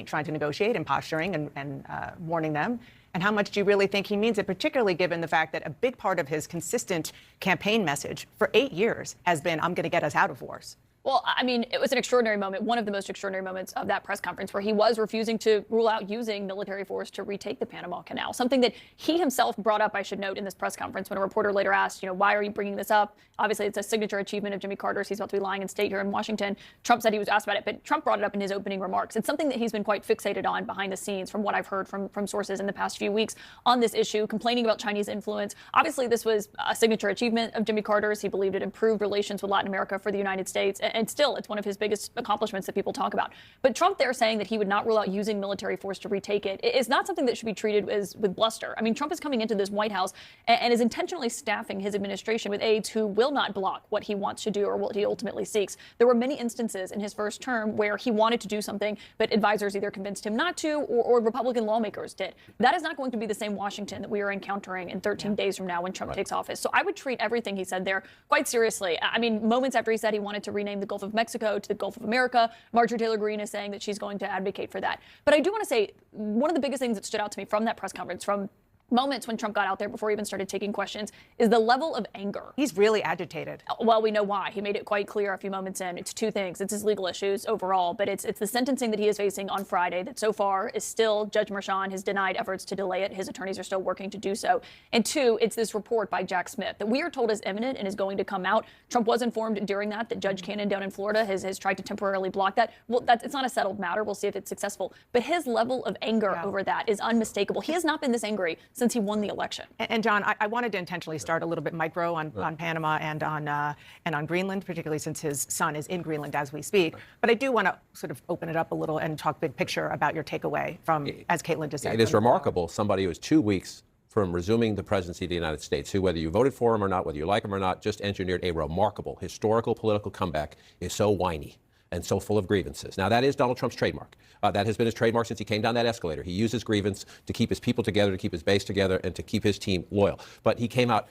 trying to negotiate and posturing and warning them? And how much do you really think he means it, particularly given the fact that a big part of his consistent campaign message for 8 years has been, I'm going to get us out of wars? Well, I mean, it was an extraordinary moment, one of the most extraordinary moments of that press conference, where he was refusing to rule out using military force to retake the Panama Canal, something that he himself brought up, I should note, in this press conference when a reporter later asked, why are you bringing this up? Obviously, it's a signature achievement of Jimmy Carter's. He's about to be lying in state here in Washington. Trump said he was asked about it, but Trump brought it up in his opening remarks. It's something that he's been quite fixated on behind the scenes, from what I've heard from sources in the past few weeks on this issue, complaining about Chinese influence. Obviously, this was a signature achievement of Jimmy Carter's. He believed it improved relations with Latin America for the United States, and still, it's one of his biggest accomplishments that people talk about. But Trump there saying that he would not rule out using military force to retake it is not something that should be treated as with bluster. I mean, Trump is coming into this White House and is intentionally staffing his administration with aides who will not block what he wants to do or what he ultimately seeks. There were many instances in his first term where he wanted to do something, but advisors either convinced him not to or Republican lawmakers did. That is not going to be the same Washington that we are encountering in 13 days from now when Trump takes office. So I would treat everything he said there quite seriously. I mean, moments after he said he wanted to rename the Gulf of Mexico to the Gulf of America, Marjorie Taylor Greene is saying that she's going to advocate for that. But I do want to say one of the biggest things that stood out to me from that press conference, from moments when Trump got out there before he even started taking questions is the level of anger. He's really agitated. Well, we know why. He made it quite clear a few moments in. It's two things. It's his legal issues overall, but it's the sentencing that he is facing on Friday that so far is still, Judge Merchan has denied efforts to delay it. His attorneys are still working to do so. And two, it's this report by Jack Smith that we are told is imminent and is going to come out. Trump was informed during that Judge Cannon down in Florida has tried to temporarily block that. Well, it's not a settled matter. We'll see if it's successful. But his level of anger over that is unmistakable. He has not been this angry since he won the election. And John, I wanted to intentionally start a little bit micro on Panama and on Greenland, particularly since his son is in Greenland as we speak. But I do want to sort of open it up a little and talk big picture about your takeaway from, as Caitlin just said. It is remarkable. Somebody who is 2 weeks from resuming the presidency of the United States, who, whether you voted for him or not, whether you like him or not, just engineered a remarkable historical political comeback, is so whiny and so full of grievances. Now, that is Donald Trump's trademark. That has been his trademark since he came down that escalator. He uses grievance to keep his people together, to keep his base together, and to keep his team loyal. But he came out,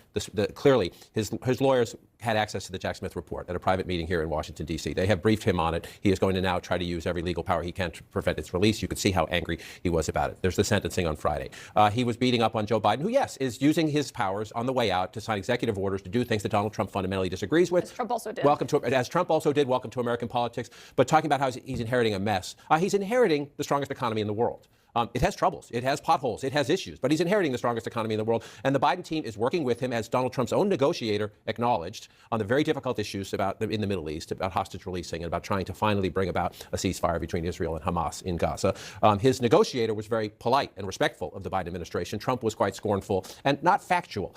clearly, his lawyers had access to the Jack Smith report at a private meeting here in Washington, D.C. They have briefed him on it. He is going to now try to use every legal power he can to prevent its release. You could see how angry he was about it. There's the sentencing on Friday. He was beating up on Joe Biden, who, yes, is using his powers on the way out to sign executive orders to do things that Donald Trump fundamentally disagrees with. As Trump also did. As Trump also did. Welcome to American politics. But talking about how he's inheriting a mess. He's inheriting the strongest economy in the world. It has troubles. It has potholes. It has issues. But he's inheriting the strongest economy in the world. And the Biden team is working with him, as Donald Trump's own negotiator acknowledged, on the very difficult issues in the Middle East, about hostage releasing and about trying to finally bring about a ceasefire between Israel and Hamas in Gaza. His negotiator was very polite and respectful of the Biden administration. Trump was quite scornful and not factual.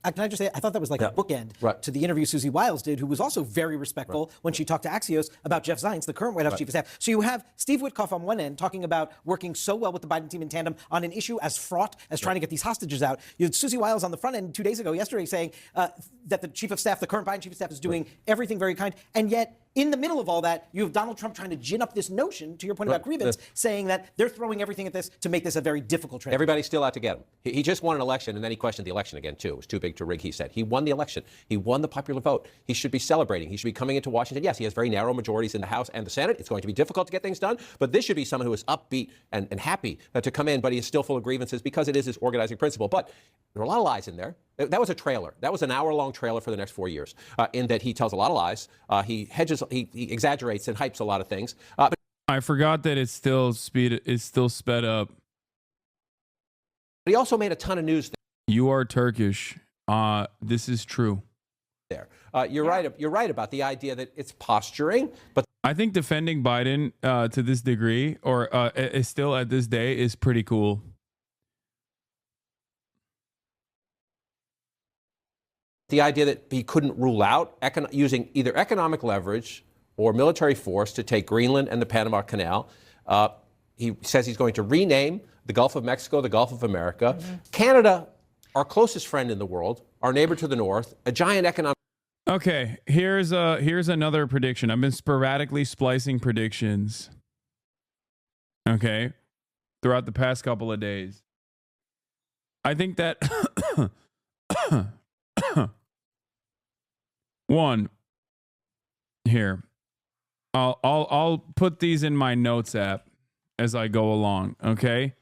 Can I just say, I thought that was like a bookend to the interview Susie Wiles did, who was also very respectful when she talked to Axios about Jeff Zients, the current White House chief of staff. So you have Steve Witkoff on one end talking about working so well with the Biden team in tandem on an issue as fraught as trying to get these hostages out. You had Susie Wiles on the front end yesterday saying that the chief of staff, the current Biden chief of staff, is doing everything very kind. And yet, in the middle of all that, you have Donald Trump trying to gin up this notion, to your point about grievance, saying that they're throwing everything at this to make this a very difficult transition. Everybody's still out to get him. He just won an election, and then he questioned the election again, too. It was too big to rig, he said. He won the election. He won the popular vote. He should be celebrating. He should be coming into Washington. Yes, he has very narrow majorities in the House and the Senate. It's going to be difficult to get things done, but this should be someone who is upbeat and happy to come in, but he is still full of grievances because it is his organizing principle. But there are a lot of lies in there. That was a trailer. That was an hour-long trailer for the next 4 years, in that he tells a lot of lies. He hedges, he exaggerates and hypes a lot of things. But I forgot that it's still sped up. But he also made a ton of news. You are Turkish. This is true. There, you're right. You're right about the idea that it's posturing. But I think defending Biden to this degree, or is still at this day, is pretty cool. The idea that he couldn't rule out using either economic leverage or military force to take Greenland and the Panama Canal. He says he's going to rename the Gulf of Mexico the Gulf of America. Mm-hmm. Canada, our closest friend in the world, our neighbor to the north, a giant economic... Okay, here's another prediction. I've been sporadically splicing predictions, okay, throughout the past couple of days. I think that... One, here, I'll put these in my notes app as I go along, okay?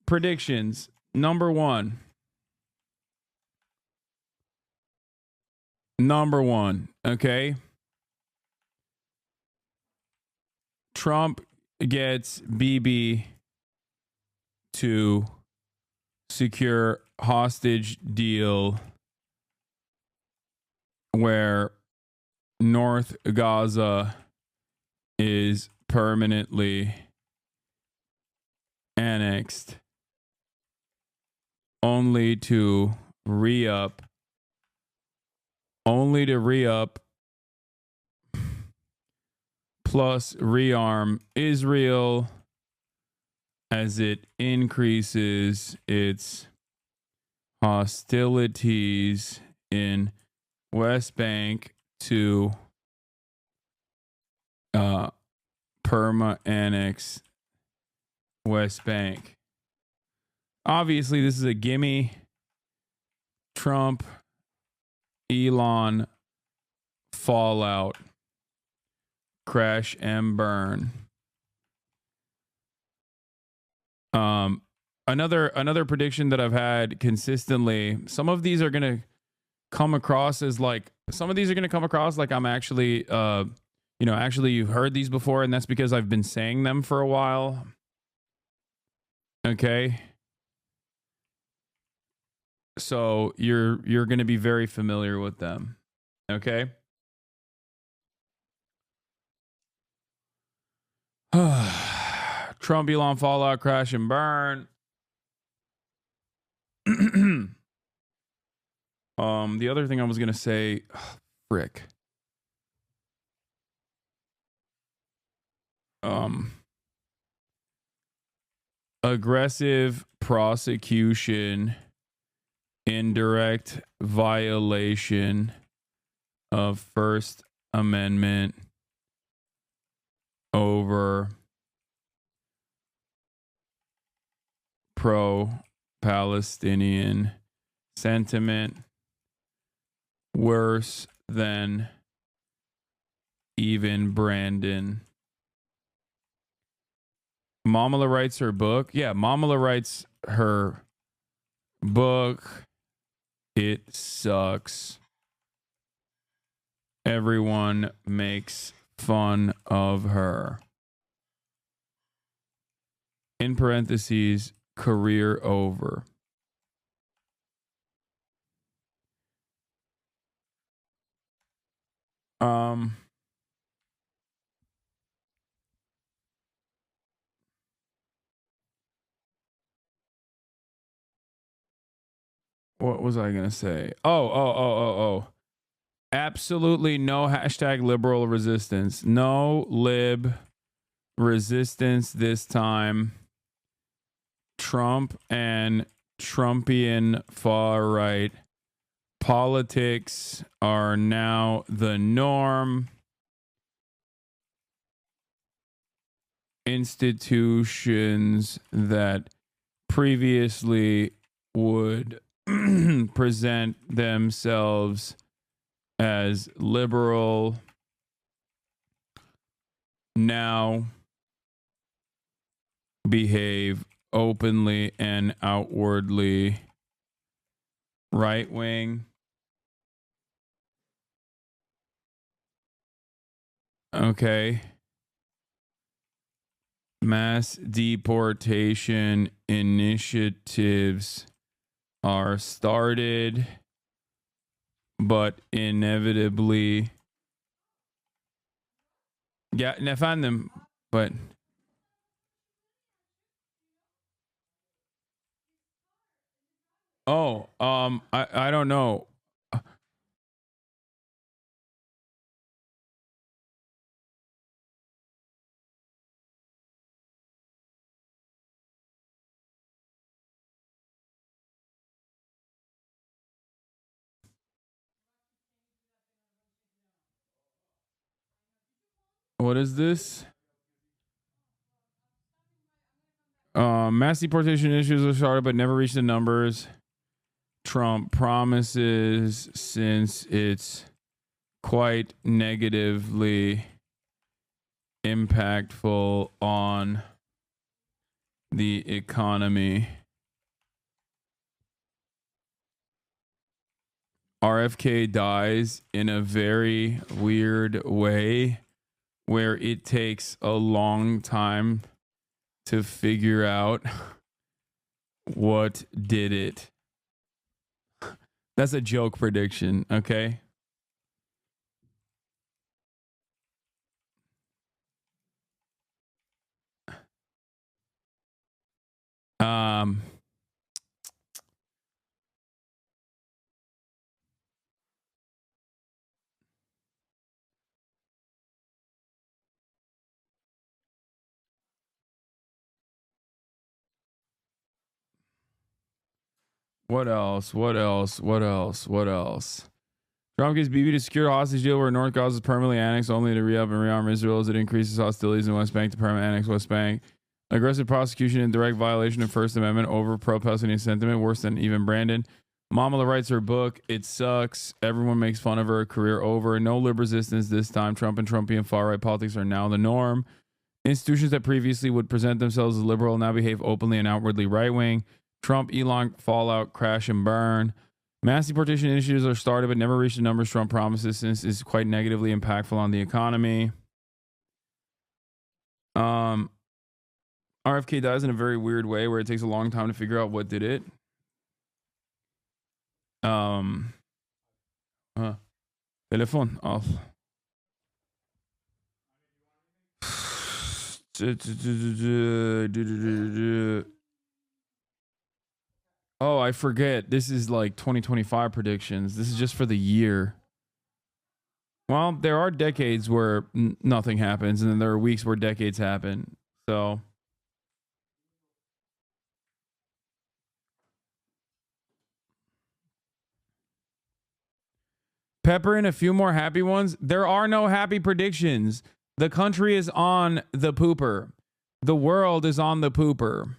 Predictions. Number one, okay? Trump gets Bibi to secure hostage deal where North Gaza is permanently annexed, only to re-up plus rearm Israel as it increases its hostilities in West Bank to perma-annex West Bank. Obviously, this is a gimme. Trump, Elon, fallout, crash and burn. another prediction that I've had consistently. Some of these are gonna come across as like I'm actually actually you've heard these before, and that's because I've been saying them for a while. Okay. So you're going to be very familiar with them. Okay? Trump, Elon, fallout, crash and burn. The other thing I was going to say, frick. Aggressive prosecution, indirect violation of First Amendment over pro-Palestinian sentiment, worse than even Brandon. Mamala writes her book. Yeah, Mamala writes her book. It sucks. Everyone makes fun of her. In parentheses, career over. What was I gonna say? Oh. Absolutely no hashtag liberal resistance. No lib resistance this time. Trump and Trumpian far right politics are now the norm. Institutions that previously would present themselves as liberal now behave openly and outwardly right wing. Okay. Mass deportation initiatives are started, but inevitably, yeah, and I found them, but I don't know. What is this? Mass deportation issues are started but never reached the numbers Trump promises, since it's quite negatively impactful on the economy. RFK dies in a very weird way where it takes a long time to figure out what did it. That's a joke prediction, okay? What else? Trump gives BB to secure hostage deal where North Gaza is permanently annexed only to re-up and rearm Israel as it increases hostilities in West Bank to permanently annex West Bank. Aggressive prosecution and direct violation of First Amendment over pro-Palestinian sentiment, worse than even Brandon. Mamala writes her book, It Sucks. Everyone makes fun of her. Career over. No lib resistance this time. Trump and Trumpian far-right politics are now the norm. Institutions that previously would present themselves as liberal now behave openly and outwardly right-wing. Trump, Elon, fallout, crash and burn. Mass deportation initiatives are started but never reach the numbers Trump promises since it's quite negatively impactful on the economy. RFK dies in a very weird way where it takes a long time to figure out what did it. Telephone off. Oh, I forget. This is like 2025 predictions. This is just for the year. Well, there are decades where nothing happens, and then there are weeks where decades happen. So, pepper in a few more happy ones. There are no happy predictions. The country is on the pooper. The world is on the pooper.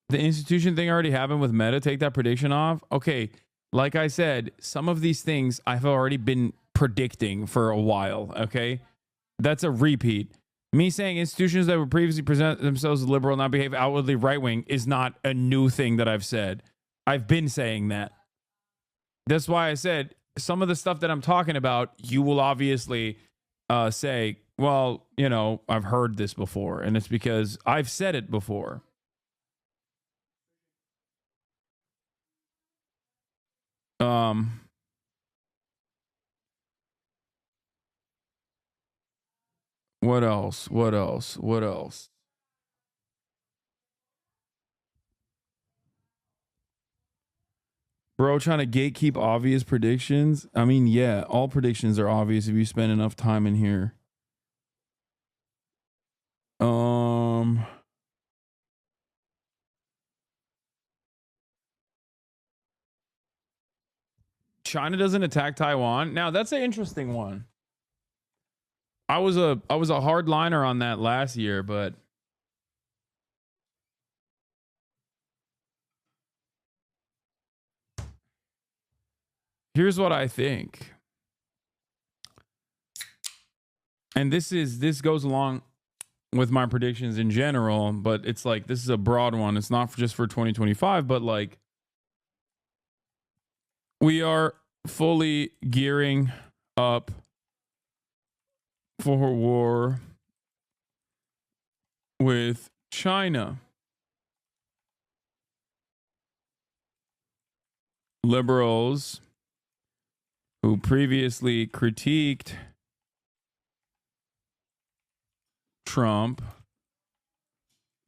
The institution thing already happened with Meta. Take that prediction off. Okay, like I said, some of these things I've already been predicting for a while. Okay, that's a repeat. Me saying institutions that would previously present themselves as liberal now behave outwardly right-wing is not a new thing that I've said. I've been saying that. That's why I said some of the stuff that I'm talking about, you will obviously say, well, you know, I've heard this before, and it's because I've said it before. What else? What else? What else? Bro, trying to gatekeep obvious predictions. I mean, yeah, all predictions are obvious if you spend enough time in here. China doesn't attack Taiwan. Now, that's an interesting one. I was a hardliner on that last year, but here's what I think. And this goes along with my predictions in general, but it's like this is a broad one. It's not just for 2025, but like we are fully gearing up for war with China. Liberals who previously critiqued Trump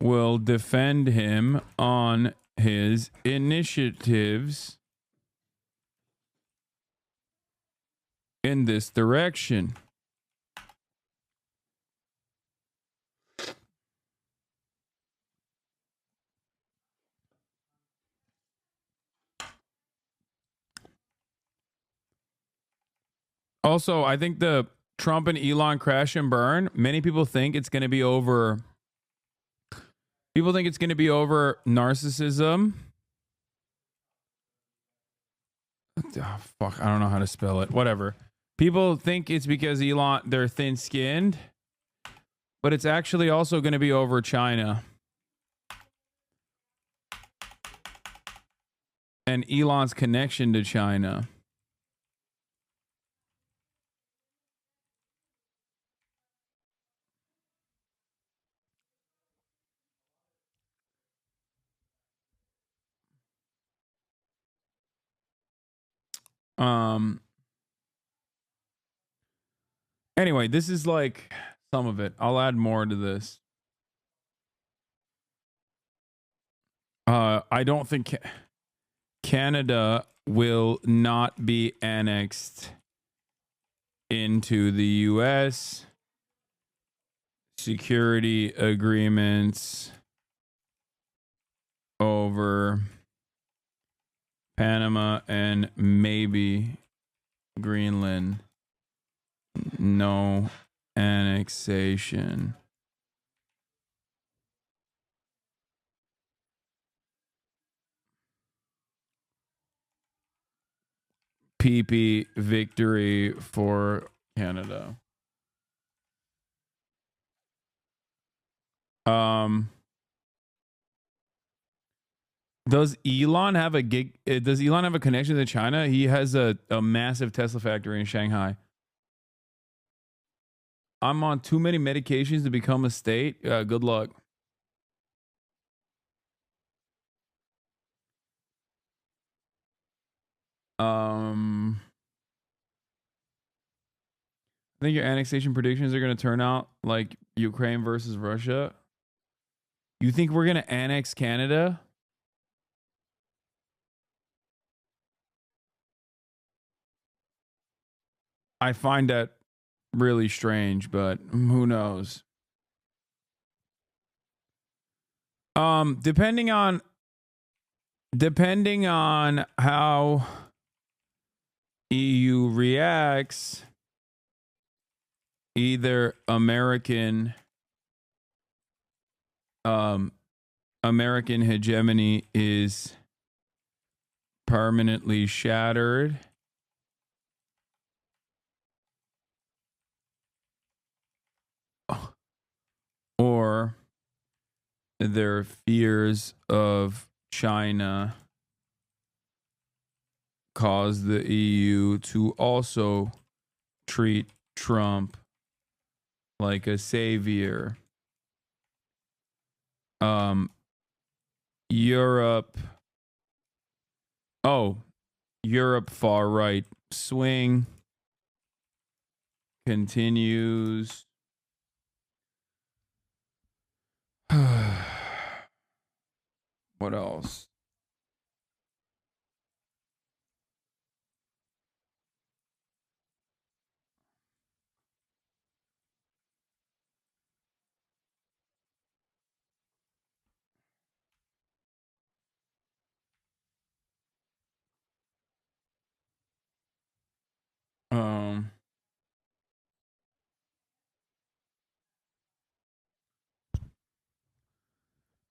will defend him on his initiatives in this direction. Also, I think the Trump and Elon crash and burn, many people think it's going to be over. People think it's going to be over narcissism. Oh, fuck, I don't know how to spell it. Whatever. People think it's because Elon, they're thin-skinned, but it's actually also going to be over China. And Elon's connection to China. Anyway, this is like some of it. I'll add more to this. I don't think Canada will not be annexed into the US. Security agreements over Panama and maybe Greenland. No annexation. PP victory for Canada. Does Elon have a connection to China? He has a massive Tesla factory in Shanghai. I'm on too many medications to become a state. Good luck. I think your annexation predictions are going to turn out like Ukraine versus Russia. You think we're going to annex Canada? I find that really strange, but who knows? Depending on how EU reacts, either American hegemony is permanently shattered, or their fears of China cause the EU to also treat Trump like a savior. Europe far right swing continues. What else?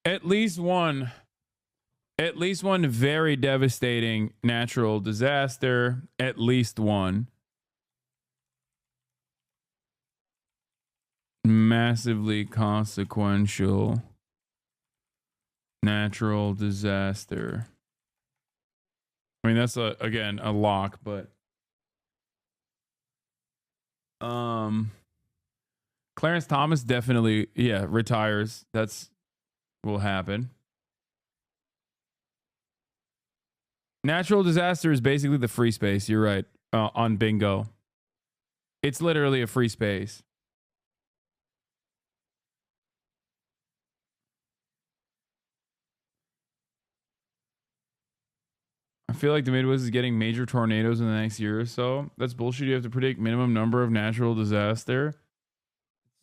At least one very devastating natural disaster. At least one. Massively consequential natural disaster. I mean, that's again a lock, but Clarence Thomas definitely retires. That's will happen. Natural disaster is basically the free space. You're right on bingo. It's literally a free space. I feel like the Midwest is getting major tornadoes in the next year or so. That's bullshit. You have to predict minimum number of natural disaster.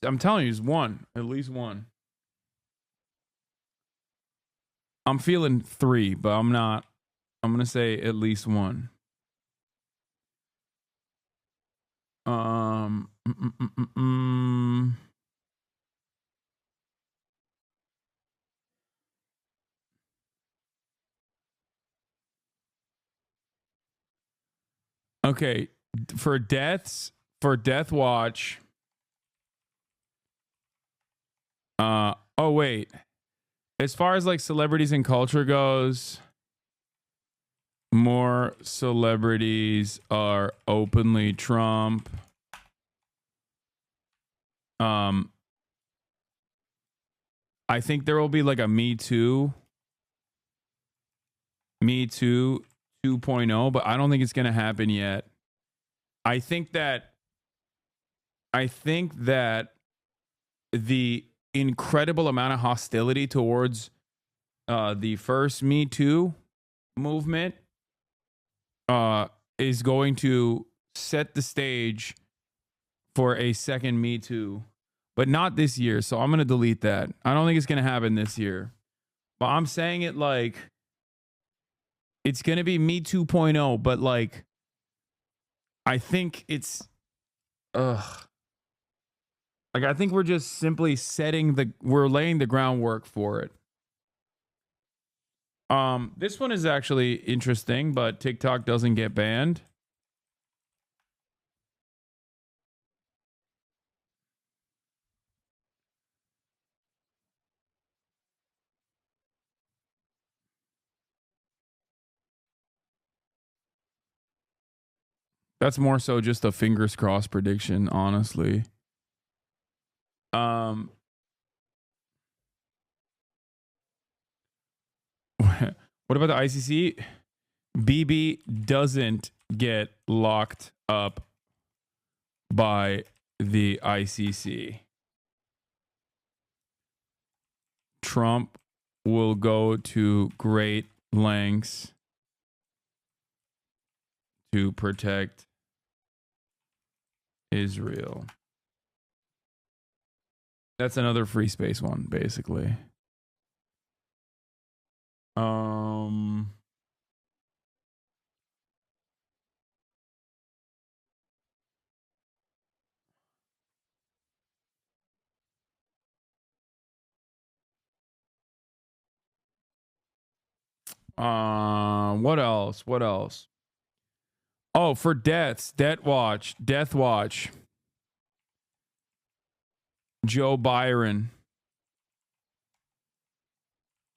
I'm telling you, it's one. At least one. I'm feeling 3, but I'm not. I'm going to say at least one. Okay, for Death Watch. Oh wait. As far as like celebrities and culture goes, more celebrities are openly Trump. I think there will be like a Me Too 2.0, but I don't think it's going to happen yet. I think that the incredible amount of hostility towards the first Me Too movement is going to set the stage for a second Me Too, but not this year. So I'm going to delete that. I don't think it's going to happen this year, but I'm saying it like it's going to be Me 2.0, but like I think it's like I think we're just simply we're laying the groundwork for it. This one is actually interesting, but TikTok doesn't get banned. That's more so just a fingers crossed prediction, honestly. What about the ICC? BB doesn't get locked up by the ICC. Trump will go to great lengths to protect Israel. That's another free space one, basically. What else? What else? Oh, for deaths, Death Watch. Joe Byron,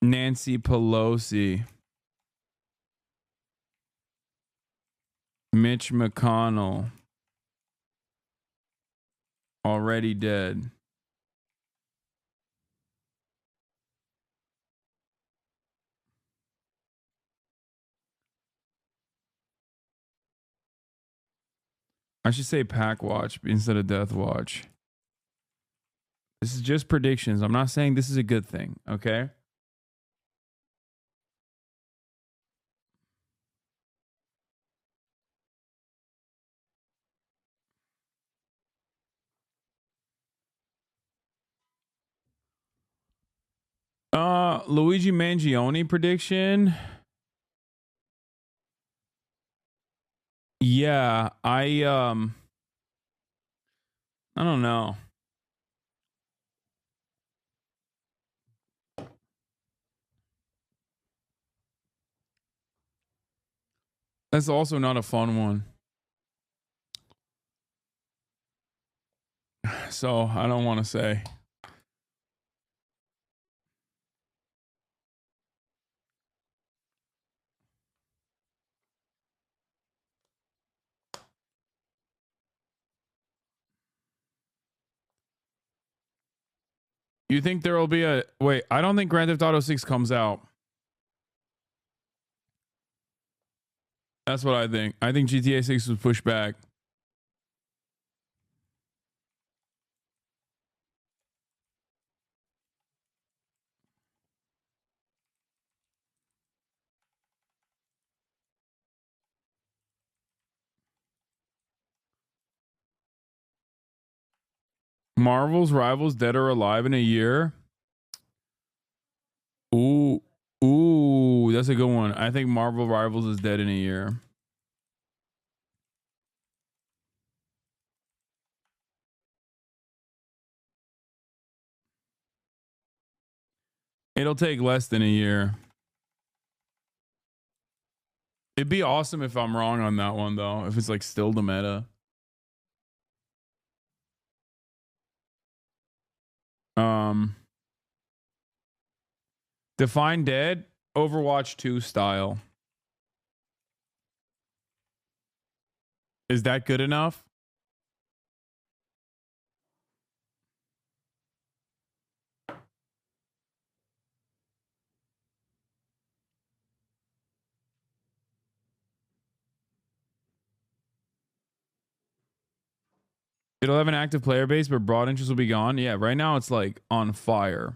Nancy Pelosi, Mitch McConnell, already dead. I should say Pack Watch instead of Death Watch. This is just predictions. I'm not saying this is a good thing, okay? Luigi Mangione prediction. Yeah, I don't know. That's also not a fun one. So I don't want to say. You think there will be a wait? I don't think Grand Theft Auto 6 comes out. That's what I think. I think GTA 6 was pushed back. Marvel's Rivals dead or alive in a year? Ooh, that's a good one. I think Marvel Rivals is dead in a year. It'll take less than a year. It'd be awesome if I'm wrong on that one, though. If it's like still the meta. Define Dead, Overwatch 2 style. Is that good enough? It'll have an active player base, but broad interest will be gone. Yeah, right now it's like on fire.